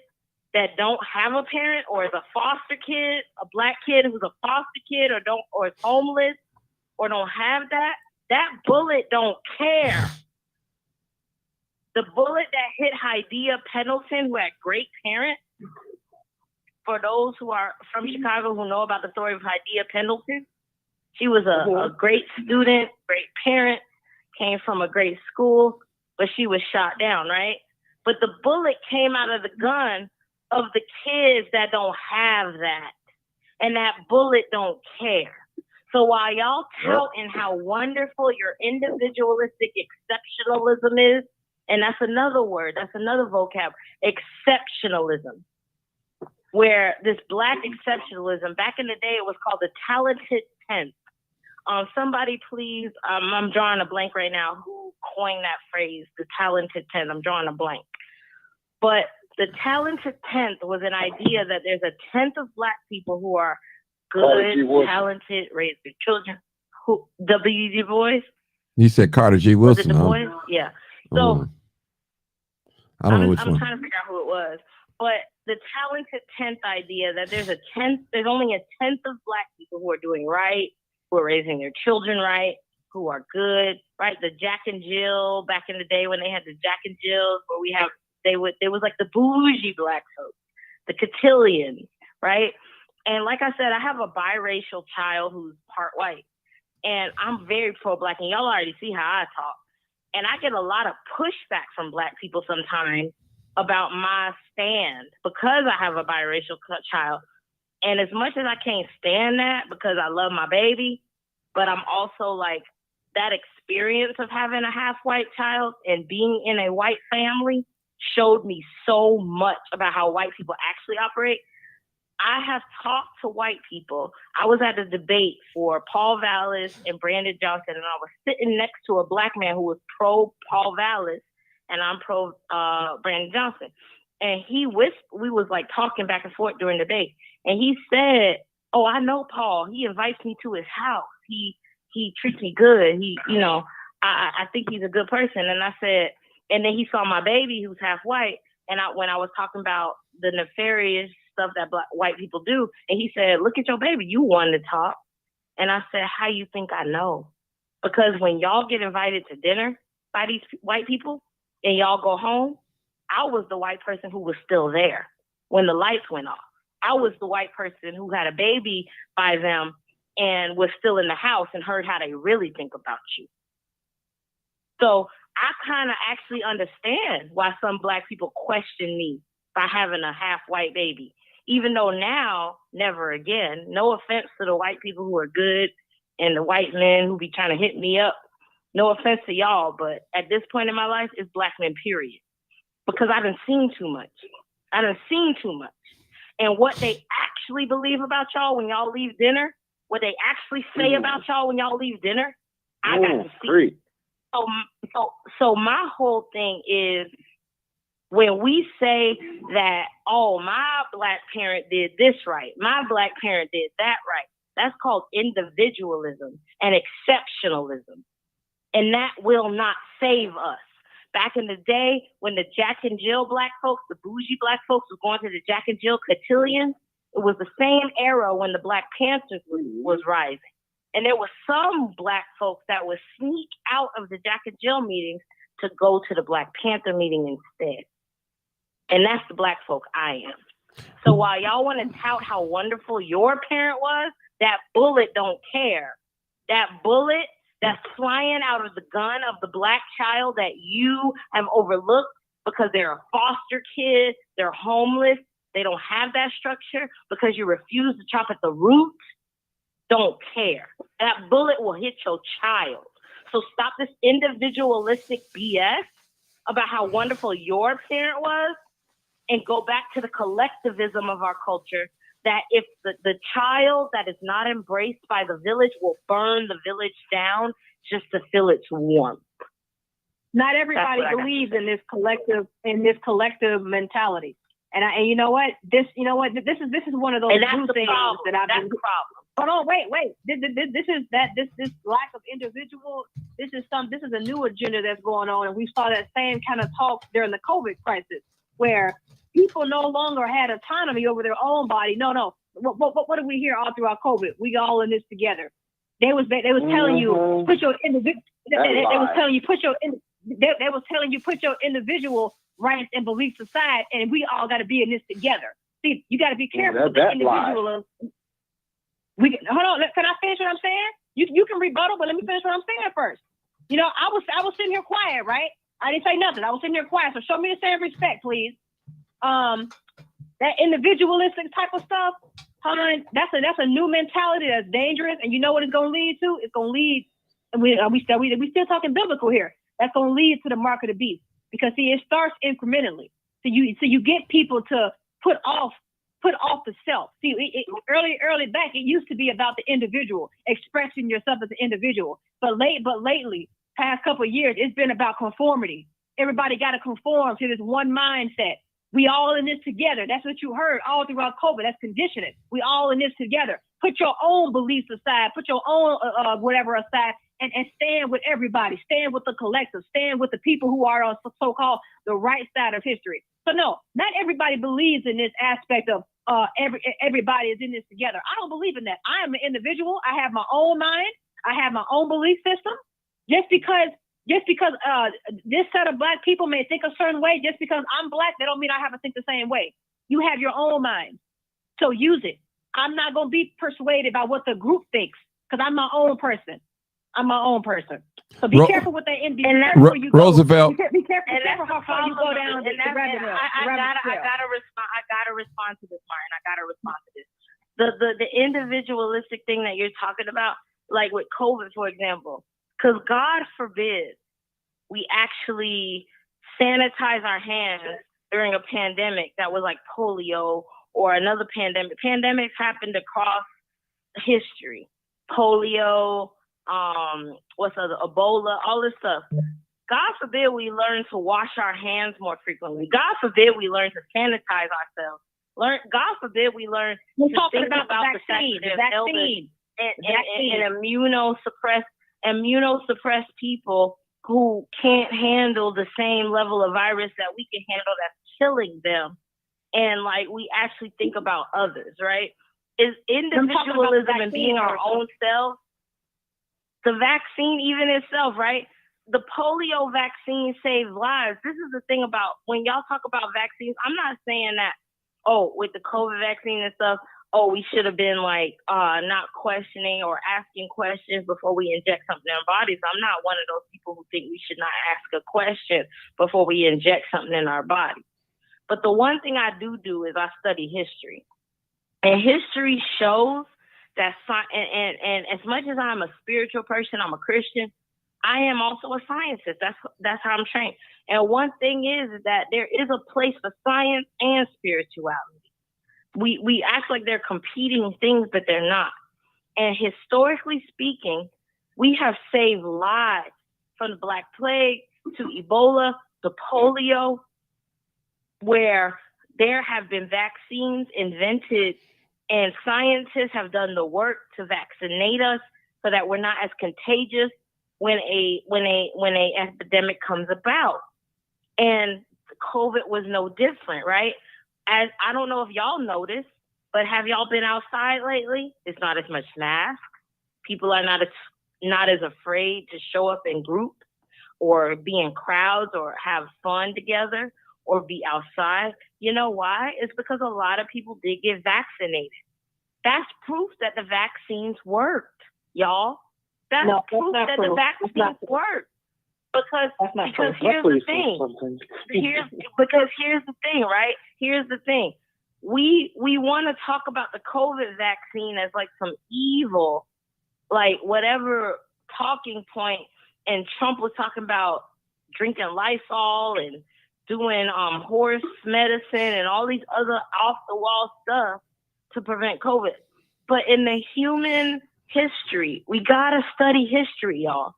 that don't have a parent, or is a foster kid, a Black kid who's a foster kid, or is homeless, or don't have that bullet don't care. The bullet that hit Hydea Pendleton, who had great parents, for those who are from Chicago who know about the story of Hydea Pendleton, she was a great student, great parent, came from a great school, but she was shot down, right? But the bullet came out of the gun of the kids that don't have that. And that bullet don't care. So while y'all touting how wonderful your individualistic exceptionalism is, and that's another word, that's another vocab, exceptionalism, where this Black exceptionalism, back in the day, it was called the talented tenth. Somebody please, I'm drawing a blank right now, who coined that phrase, the talented tenth? I'm drawing a blank. But the talented tenth was an idea that there's a tenth of Black people who are good, talented, raise their children. Who, W.E.B. Du Bois? You said Carter G. Wilson. Was it Du Bois? Yeah. So I don't know which I'm one. trying to figure out who it was. But the talented tenth idea that there's only a tenth of Black people who are doing right, who are raising their children right, who are good, right? The Jack and Jill, back in the day when they had the Jack and Jills, where there was like the bougie Black folks, the cotillions, right? And like I said, I have a biracial child who's part white, and I'm very pro-Black, and y'all already see how I talk. And I get a lot of pushback from Black people sometimes about my stand because I have a biracial child. And as much as I can't stand that because I love my baby, but I'm also like, that experience of having a half white child and being in a white family showed me so much about how white people actually operate. I have talked to white people. I was at a debate for Paul Vallis and Brandon Johnson, and I was sitting next to a black man who was pro Paul Vallis, and I'm pro Brandon Johnson. And we was like talking back and forth during the debate. And he said, "Oh, I know Paul. He invites me to his house. He treats me good. I think he's a good person." And I said, and then he saw my baby who's half white. And when I was talking about the nefarious stuff that white people do, and he said, "Look at your baby. You wanted to talk." And I said, "How you think I know?" Because when y'all get invited to dinner by these white people and y'all go home, I was the white person who was still there when the lights went off. I was the white person who had a baby by them and was still in the house and heard how they really think about you. So I kind of actually understand why some black people question me by having a half white baby, even though now, never again. No offense to the white people who are good and the white men who be trying to hit me up. No offense to y'all, but at this point in my life, it's black men, period. Because I done seen too much. And what they actually believe about y'all when y'all leave dinner, what they actually say about y'all when y'all leave dinner, I got to see. So my whole thing is, when we say that, oh, my black parent did this right, my black parent did that right, that's called individualism and exceptionalism. And that will not save us. Back in the day, when the Jack and Jill black folks, the bougie black folks, was going to the Jack and Jill cotillion, it was the same era when the Black Panthers was rising. And there were some black folks that would sneak out of the Jack and Jill meetings to go to the Black Panther meeting instead. And that's the black folk I am. So while y'all want to tout how wonderful your parent was, that bullet don't care. That bullet that's flying out of the gun of the black child that you have overlooked because they're a foster kid, they're homeless, they don't have that structure, because you refuse to chop at the root, don't care. That bullet will hit your child. So stop this individualistic BS about how wonderful your parent was and go back to the collectivism of our culture, that if the child that is not embraced by the village will burn the village down just to feel its warmth. Not everybody believes in this collective mentality. And you know what? This is one of those new things that I've been. Hold on, wait. This lack of individual. This is a new agenda that's going on, and we saw that same kind of talk during the COVID crisis, where people no longer had autonomy over their own body. No. What did we hear all throughout COVID? We all in this together. They was telling you put your individual. They was telling you put your individual rights and beliefs aside, and we all got to be in this together. See, you got to be careful with the individualism. Hold on. Can I finish what I'm saying? You can rebuttal, but let me finish what I'm saying first. You know, I was sitting here quiet, right? I didn't say nothing. I was sitting here quiet. So show me the same respect, please. That individualistic type of stuff, hon, that's a new mentality that's dangerous. And you know what it's going to lead to? It's going to lead. We still talking biblical here. That's going to lead to the mark of the beast, because see, it starts incrementally. So you get people to put off the self. See, early back, it used to be about the individual, expressing yourself as an individual. But lately, past couple of years, it's been about conformity. Everybody got to conform to this one mindset. We all in this together. That's what you heard all throughout COVID. That's conditioning. We all in this together. Put your own beliefs aside. Put your own whatever aside, and stand with everybody. Stand with the collective. Stand with the people who are on so-called the right side of history. So no, not everybody believes in this aspect of everybody is in this together. I don't believe in that. I am an individual. I have my own mind. I have my own belief system. Just because this set of black people may think a certain way, just because I'm black, that don't mean I have to think the same way. You have your own mind, so use it. I'm not going to be persuaded by what the group thinks, because I'm my own person. So be careful with that. And Roosevelt. Be careful how far you go down the rabbit hole. I gotta respond to this, Martin. I gotta respond to this. The individualistic thing that you're talking about, like with COVID, for example. Because God forbid we actually sanitize our hands during a pandemic that was like polio or another pandemic. Pandemics happened across history. Polio, what's other, Ebola, all this stuff. God forbid we learn to wash our hands more frequently. God forbid we learn to sanitize ourselves. God forbid we learn to think about the vaccine and immunosuppressed people who can't handle the same level of virus that we can handle that's killing them. And like we actually think about others, right? Is individualism and being our own self, the vaccine even itself, right? The polio vaccine saved lives. This is the thing about when y'all talk about vaccines, I'm not saying that, oh, with the COVID vaccine and stuff, oh, we should have been like not questioning or asking questions before we inject something in our bodies. I'm not one of those people who think we should not ask a question before we inject something in our body. But the one thing I do is I study history. And history shows that, and as much as I'm a spiritual person, I'm a Christian, I am also a scientist. That's how I'm trained. And one thing is that there is a place for science and spirituality. We act like they're competing things, but they're not. And historically speaking, we have saved lives from the Black Plague to Ebola to polio, where there have been vaccines invented and scientists have done the work to vaccinate us so that we're not as contagious when a epidemic comes about. And COVID was no different, right? As I don't know if y'all noticed, but have y'all been outside lately? It's not as much mask. People are not as afraid to show up in groups or be in crowds or have fun together or be outside. You know why? It's because a lot of people did get vaccinated. That's proof that the vaccines worked, y'all. That's proof that the vaccines worked. Because here's the thing. Here's the thing, right? Here's the thing. We want to talk about the COVID vaccine as like some evil, like whatever talking point. And Trump was talking about drinking Lysol and doing horse medicine and all these other off the wall stuff to prevent COVID. But in the human history, we gotta study history, y'all.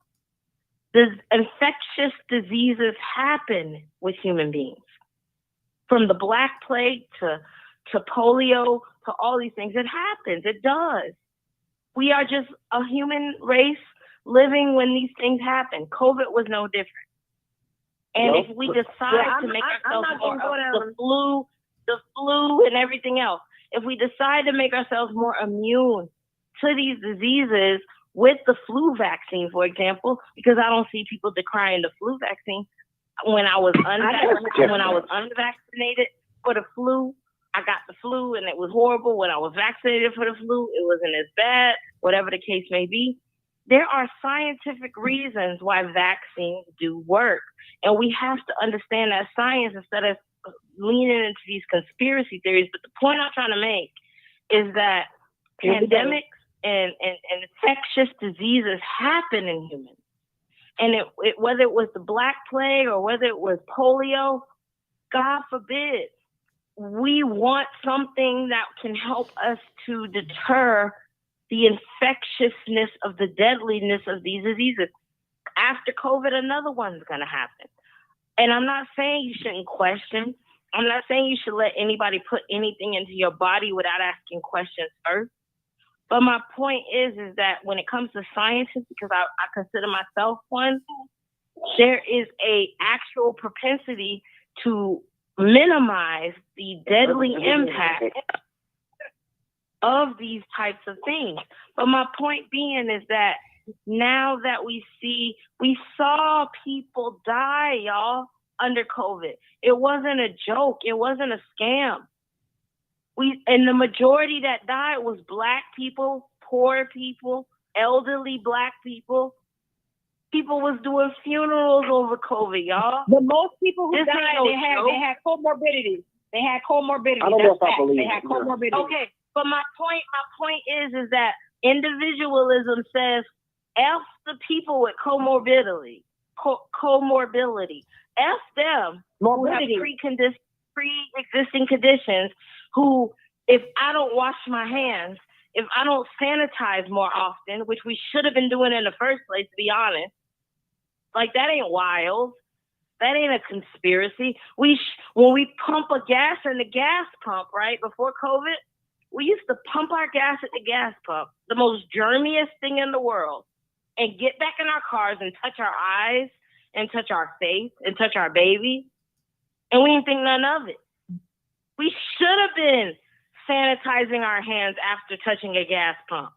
The infectious diseases happen with human beings. From the Black Plague to polio to all these things, it happens. It does. We are just a human race living when these things happen. COVID was no different. And if we decide to make ourselves more the flu and everything else, if we decide to make ourselves more immune to these diseases with the flu vaccine, for example, because I don't see people decrying the flu vaccine. When I was unvaccinated for the flu, I got the flu and it was horrible. When I was vaccinated for the flu, it wasn't as bad, whatever the case may be. There are scientific reasons why vaccines do work. And we have to understand that science instead of leaning into these conspiracy theories. But the point I'm trying to make is that pandemics and infectious diseases happen in humans. And whether it was the Black Plague or whether it was polio, God forbid, we want something that can help us to deter the infectiousness of the deadliness of these diseases. After COVID, another one's going to happen. And I'm not saying you shouldn't question. I'm not saying you should let anybody put anything into your body without asking questions first. But my point is that when it comes to scientists, because I consider myself one, there is a actual propensity to minimize the deadly impact of these types of things. But my point being is that now that we saw people die, y'all, under COVID. It wasn't a joke. It wasn't a scam. And the majority that died was Black people, poor people, elderly Black people. People was doing funerals over COVID, y'all. The most people who died, they had comorbidities. They had comorbidities. I don't know if I believe they had comorbidities. Okay, but my point is that individualism says F the people with comorbidity. F them who have pre-existing conditions who, if I don't wash my hands, if I don't sanitize more often, which we should have been doing in the first place, to be honest, like that ain't wild. That ain't a conspiracy. When we pump a gas in the gas pump, right, before COVID, we used to pump our gas at the gas pump, the most germiest thing in the world, and get back in our cars and touch our eyes and touch our face and touch our baby. And we didn't think none of it. We should have been sanitizing our hands after touching a gas pump.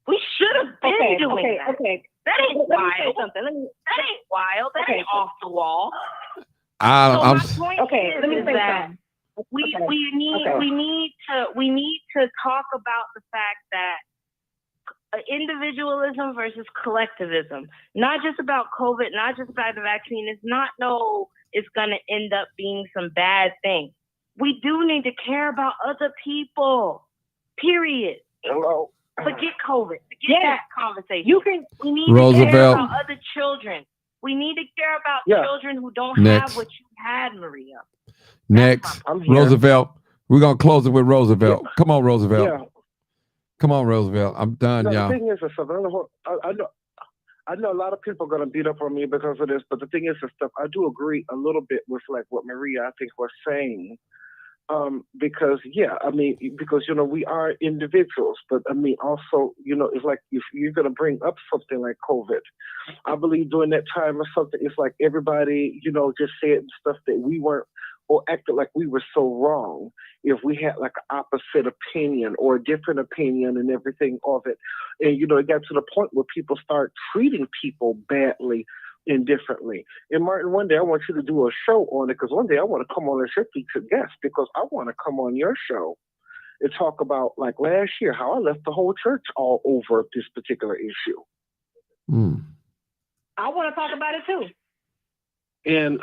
We should have been doing that. Okay. That ain't wild. That ain't wild. That ain't off the wall. I'm my point let me say that something. we need to talk about the fact that individualism versus collectivism, not just about COVID, not just about the vaccine. It's not it's going to end up being some bad thing. We do need to care about other people. Period. Hello. Forget COVID. Forget that conversation. We need Roosevelt. to care about other children. We need to care about children who don't have what you had, Maria. Next, Roosevelt. We're gonna close it with Roosevelt. Yeah. Come on, Roosevelt. Yeah. Come on, Roosevelt. I'm done, No, y'all. the thing is, I know a lot of people are gonna beat up on me because of this, but the thing is, I do agree a little bit with like what Maria I think was saying. Because we are individuals, but I mean also, it's like if you're gonna bring up something like COVID, I believe during that time or something, it's like everybody, just said stuff that we weren't or acted like we were so wrong if we had like an opposite opinion or a different opinion and everything of it. And it got to the point where people start treating people badly indifferently. And Martin, one day I want you to do a show on it, because one day I want to come on as your featured guest, because I want to come on your show and talk about like last year how I left the whole church all over this particular issue. I want to talk about it too. And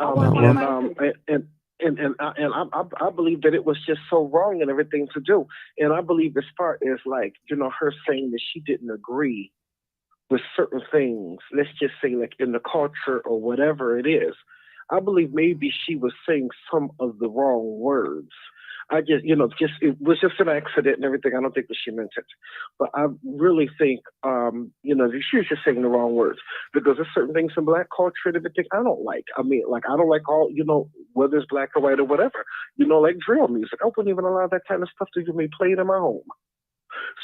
I believe that it was just so wrong and everything to do. And I believe as far as like her saying that she didn't agree with certain things, let's just say like in the culture or whatever it is, I believe maybe she was saying some of the wrong words. I just, it was just an accident and everything. I don't think that she meant it. But I really think, she was just saying the wrong words, because there's certain things in Black culture and everything I don't like. I mean, like, I don't like all, whether it's black or white or whatever, like drill music. I wouldn't even allow that kind of stuff to be played in my home.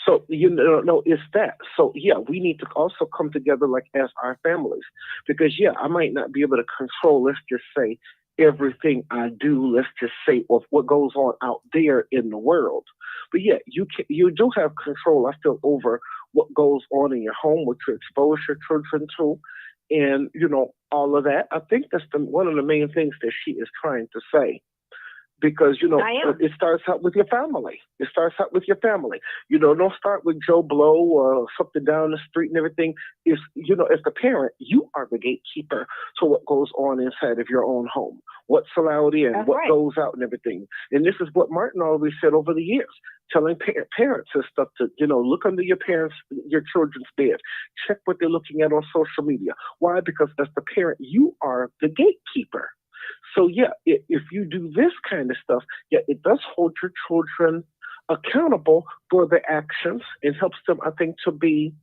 So, it's that. So, yeah, we need to also come together like as our families, because, I might not be able to control, let's just say, everything I do, let's just say, of what goes on out there in the world. But, you do have control, I feel, over what goes on in your home, what you expose your children to, and, all of that. I think that's one of the main things that she is trying to say. Because, it starts out with your family. It starts out with your family. Don't start with Joe Blow or something down the street and everything. If, as the parent, you are the gatekeeper to what goes on inside of your own home, what's allowed in, what goes out and everything. And this is what Martin always said over the years, telling parents and stuff to, look under your children's bed, check what they're looking at on social media. Why? Because as the parent, you are the gatekeeper. So, if you do this kind of stuff, it does hold your children accountable for their actions. It helps them, I think, to be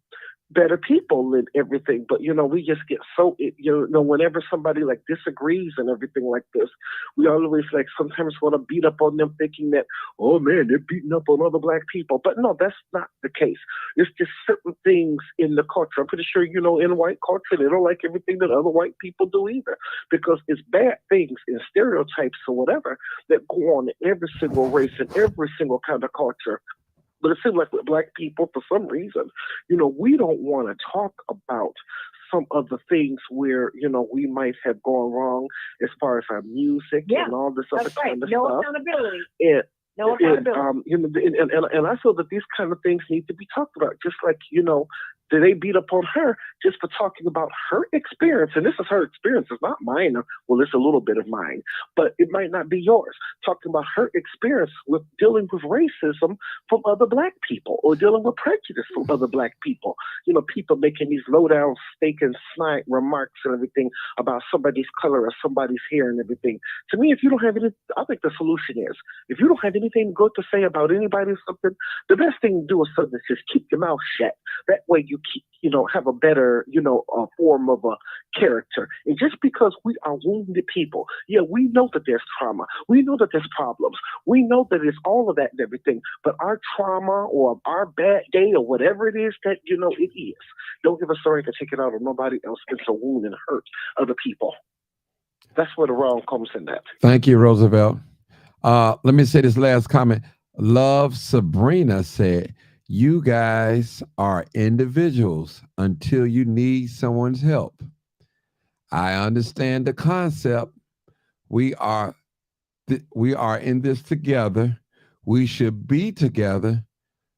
better people and everything. But, we just get so, whenever somebody like disagrees and everything like this, we always like sometimes want to beat up on them thinking that, oh man, they're beating up on other Black people. But no, that's not the case. It's just certain things in the culture. I'm pretty sure, in white culture, they don't like everything that other white people do either, because it's bad things and stereotypes or whatever that go on in every single race and every single kind of culture. But it seems like with Black people, for some reason, we don't want to talk about some of the things where, we might have gone wrong as far as our music and all this other kind of stuff. No accountability. No accountability. And I feel that these kind of things need to be talked about, just like, Did they beat up on her just for talking about her experience? And this is her experience. It's not mine. Well, it's a little bit of mine, but it might not be yours. Talking about her experience with dealing with racism from other Black people or dealing with prejudice from other Black people. You know, people making these low down steak and snide remarks and everything about somebody's color or somebody's hair and everything. To me, if you don't have any, I think the solution is, if you don't have anything good to say about anybody or something, the best thing to do is something is just keep your mouth shut. That way you keep, have a better, form of a character. And just because we are wounded people, yeah, we know that there's trauma. We know that there's problems. We know that it's all of that and everything. But our trauma or our bad day or whatever it is that, it is, don't give us the right to take it out on nobody else and to wound and hurt other people. That's where the wrong comes in that. Thank you, Roosevelt. Let me say this last comment. Love Sabrina said, you guys are individuals until you need someone's help. I understand the concept. We are in this together. We should be together.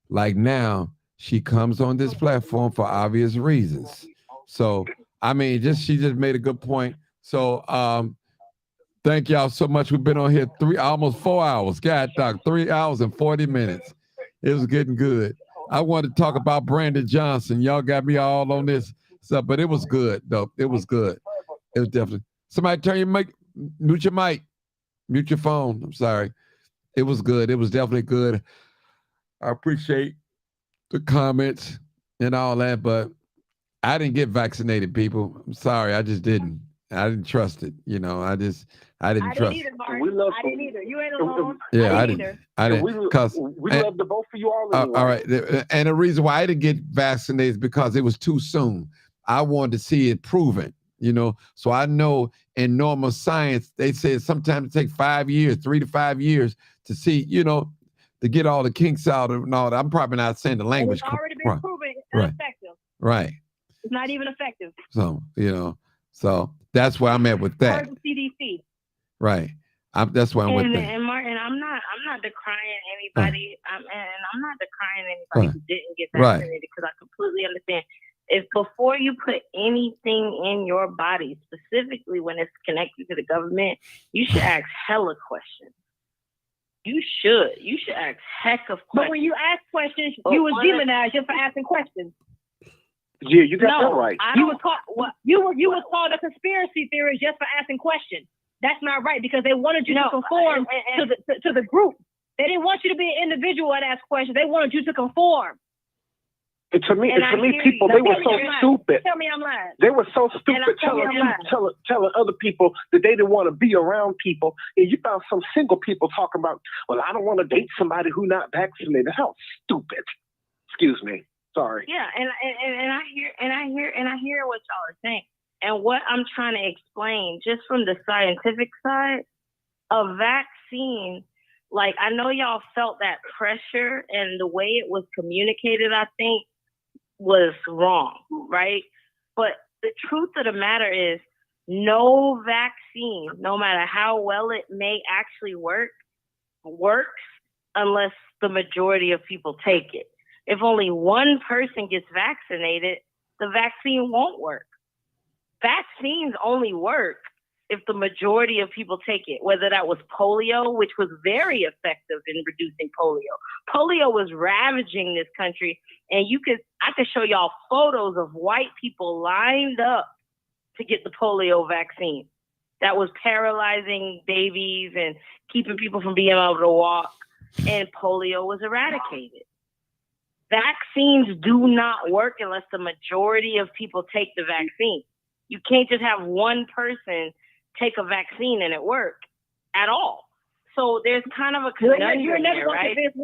Like now, she comes on this platform for obvious reasons. So, I mean, she just made a good point. So, thank y'all so much. We've been on here almost 4 hours. God, dog, 3 hours and 40 minutes. It was getting good. I wanted to talk about Brandon Johnson. Y'all got me all on this stuff, but it was good, though. It was good. It was definitely. Somebody turn your mic, mute your mic, mute your phone. I'm sorry. It was good. It was definitely good. I appreciate the comments and all that, but I didn't get vaccinated, people. I'm sorry. I just didn't. I didn't trust it. I didn't trust it. I didn't either. You ain't alone. Yeah, I didn't. Because we love the both of you all. Anyway. All right. And the reason why I didn't get vaccinated is because it was too soon. I wanted to see it proven, So I know in normal science, they say sometimes it takes 5 years, 3 to 5 years to see, to get all the kinks out and all that. I'm probably not saying the language. And it's already been proven ineffective. Right. It's not even effective. So, so that's where I'm at with that. CDC. Right. That's why I'm with that. And Martin, I'm not decrying anybody. I'm not decrying anybody who didn't get vaccinated because I completely understand. If before you put anything in your body, specifically when it's connected to the government, you should ask hella questions. You should ask heck of questions. But when you ask questions, you was demonized just for asking questions. Yeah, you got that right. You was called a conspiracy theorist just for asking questions. That's not right because they wanted you to conform to the group. They didn't want you to be an individual and ask questions. They wanted you to conform. And to me, people, they were so stupid. Tell me I'm lying. They were so stupid telling other people that they didn't want to be around people. And you found some single people talking about, well, I don't want to date somebody who's not vaccinated. How stupid. Excuse me. Sorry. Yeah, and I hear what y'all are saying. And what I'm trying to explain, just from the scientific side, a vaccine, like I know y'all felt that pressure and the way it was communicated, I think, was wrong, right? But the truth of the matter is no vaccine, no matter how well it may actually work, works unless the majority of people take it. If only one person gets vaccinated, the vaccine won't work. Vaccines only work if the majority of people take it, whether that was polio, which was very effective in reducing polio. Polio was ravaging this country, and I could show y'all photos of white people lined up to get the polio vaccine. That was paralyzing babies and keeping people from being able to walk, and polio was eradicated. Vaccines do not work unless the majority of people take the vaccine. You can't just have one person take a vaccine and it work at all. So there's kind of a conundrum there, right? If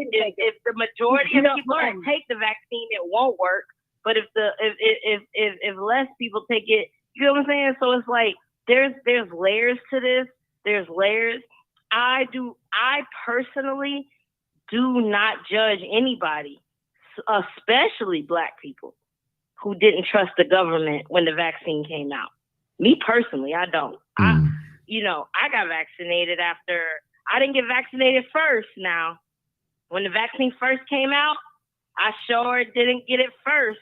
the majority of people don't take the vaccine, it won't work. But if less people take it, you know what I'm saying? So it's like there's layers to this. There's layers. I personally do not judge anybody, especially Black people, who didn't trust the government when the vaccine came out. Me personally, I don't. I got vaccinated after. I didn't get vaccinated first. Now, when the vaccine first came out, I sure didn't get it first.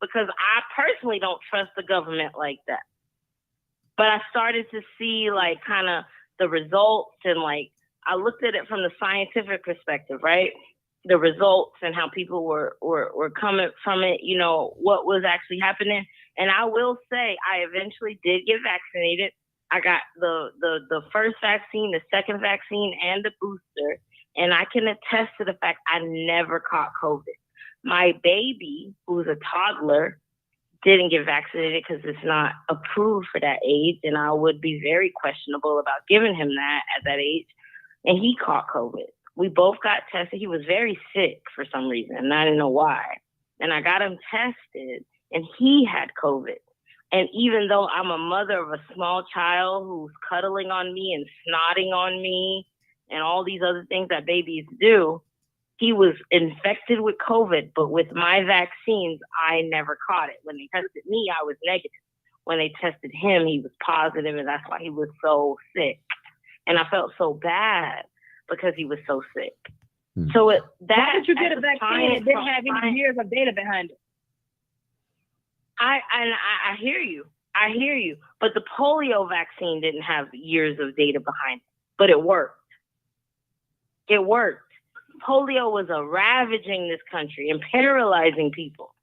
because I personally don't trust the government like that. But I started to see like kind of the results, and like I looked at it from the scientific perspective, right? The results and how people were coming from it, you know, what was actually happening. And I will say I eventually did get vaccinated. I got the first vaccine, the second vaccine, and the booster. And I can attest to the fact I never caught COVID. My baby, who's a toddler, didn't get vaccinated because it's not approved for that age. And I would be very questionable about giving him that at that age. And he caught COVID. We both got tested. He was very sick for some reason, and I didn't know why. And I got him tested, and he had COVID. And even though I'm a mother of a small child who's cuddling on me and snotting on me and all these other things that babies do, he was infected with COVID. But with my vaccines, I never caught it. When they tested me, I was negative. When they tested him, he was positive, and that's why he was so sick. And I felt so bad because he was so sick. So why did you get a vaccine that didn't have any years of data behind it? I hear you. I hear you. But the polio vaccine didn't have years of data behind it, but it worked. It worked. Polio was ravaging this country and paralyzing people.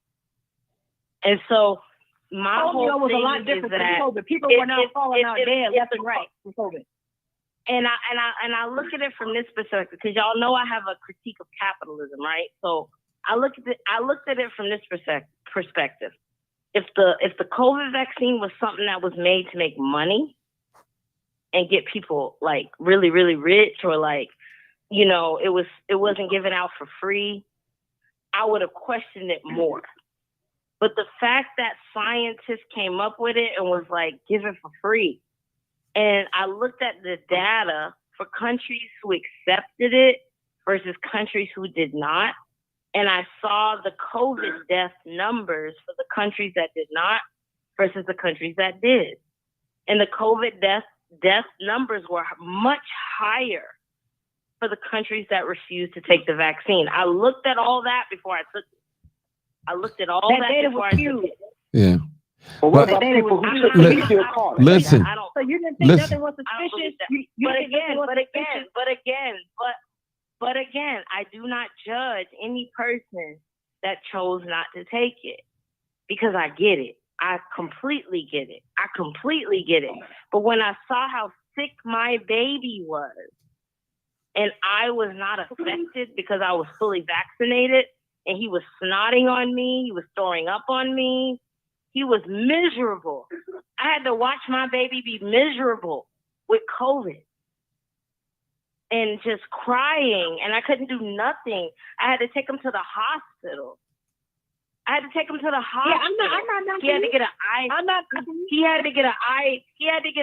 And so my polio whole was thing a lot is different that from COVID. People were not falling out dead left and right from COVID. And I look at it from this perspective, because y'all know I have a critique of capitalism, right? So I looked at it from this perspective. If the COVID vaccine was something that was made to make money and get people like really, really rich, or like, you know, it wasn't given out for free, I would have questioned it more. But the fact that scientists came up with it and was like, give it for free. And I looked at the data for countries who accepted it versus countries who did not. And I saw the COVID death numbers for the countries that did not versus the countries that did. And the COVID death numbers were much higher for the countries that refused to take the vaccine. I looked at all that before I took it. I looked at all that before I took it. Yeah. But what about people who took the still caught it? Listen. So you didn't think nothing was suspicious? But again, I do not judge any person that chose not to take it, because I get it. I completely get it. But when I saw how sick my baby was, and I was not affected because I was fully vaccinated, and he was snotting on me, he was throwing up on me, he was miserable. I had to watch my baby be miserable with COVID and just crying, and I couldn't do nothing. I had to take him to the hospital. Yeah, I'm not. He had to get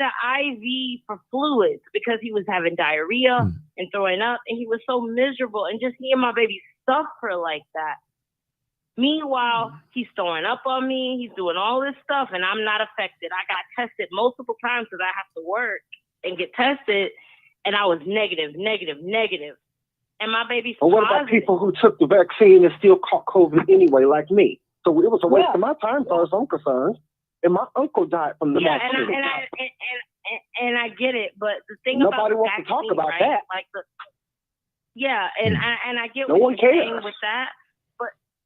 an IV for fluids because he was having diarrhea and throwing up, and he was so miserable. And just seeing my baby suffer like that. Meanwhile, he's throwing up on me. He's doing all this stuff, and I'm not affected. I got tested multiple times because I have to work and get tested, and I was negative. And my baby's But what about people who took the vaccine and still caught COVID anyway, like me? So it was a waste of my time, as far as I'm concerned. And my uncle died from the vaccine. And I get it, but the thing Nobody about wants vaccine, to talk about right? that. Like and I get No what one you're cares. saying with that,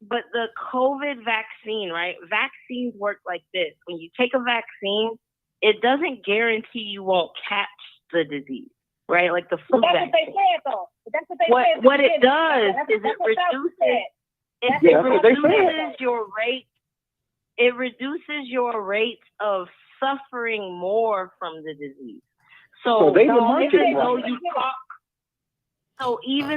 but the COVID vaccine, right? Vaccines work like this: when you take a vaccine, it doesn't guarantee you won't catch the disease, right? Like the flu vaccine. That's what they said, though. That's what they said. What it does is it reduces your rate. It reduces your rate of suffering more from the disease. So even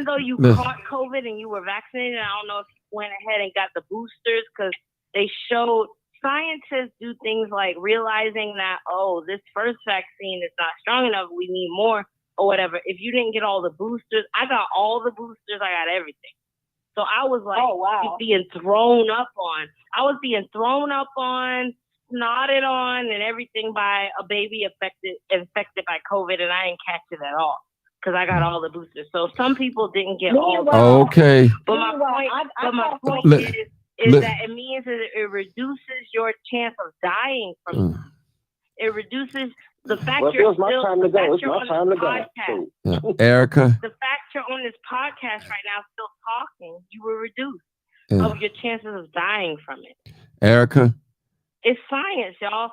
though you caught COVID and you were vaccinated, I don't know if you went ahead and got the boosters, because they showed scientists do things like realizing that, oh, this first vaccine is not strong enough, we need more or whatever. If you didn't get all the boosters, I got all the boosters, I got everything. So I was like being thrown up on. I was being thrown up on, snotted on, and everything by a baby infected by COVID, and I didn't catch it at all because I got all the boosters. So some people didn't get all the Okay. But my point is is Look- that it means that it reduces your chance of dying from it. It reduces the fact Well, you're it's my still, time to the fact go. It's you're my on time to this go. podcast. Yeah. Erica, The fact you're on this podcast right now still talking, you will reduce Yeah. of your chances of dying from it. Erica, It's science, y'all.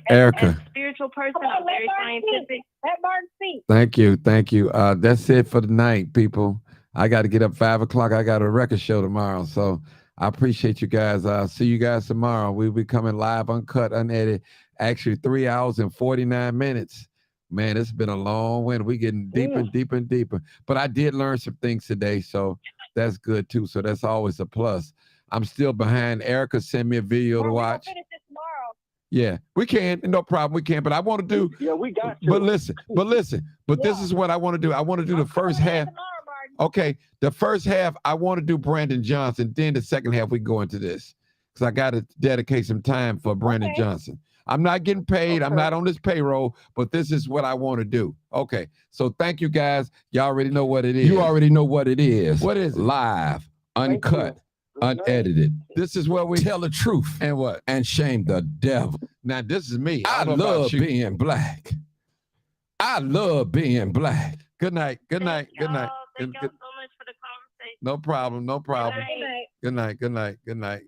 Erica. As a spiritual person, I'm very scientific. Let Martin speak. Thank you. Thank you. That's it for the night, people. I got to get up 5 o'clock. I got a record show tomorrow. So I appreciate you guys. I'll see you guys tomorrow. We'll be coming live, uncut, unedited. Actually, 3 hours and 49 minutes. Man, it's been a long winter. We're getting deeper and deeper and deeper. But I did learn some things today. So that's good too. So that's always a plus. I'm still behind. Erica sent me a video to watch. Finish this tomorrow. Yeah, we can. No problem. We can. But I want to do. Yeah, we got you. But listen. But this is what I want to do. I want to do the first half. Okay, the first half I want to do Brandon Johnson. Then the second half we go into this because I got to dedicate some time for Brandon Johnson. I'm not getting paid. I'm not on this payroll, but this is what I want to do. Okay, so thank you guys. Y'all already know what it is. You already know what it is. What is it? Live, uncut, unedited. This is where we Tell the truth and what? and shame the devil. Now this is me. I don't know about love you. being black. I love being black. Good night. Good night. Good night. Thank Good- y'all so much for the conversation. No problem. No problem. Good night. Good night. Good night. Good night.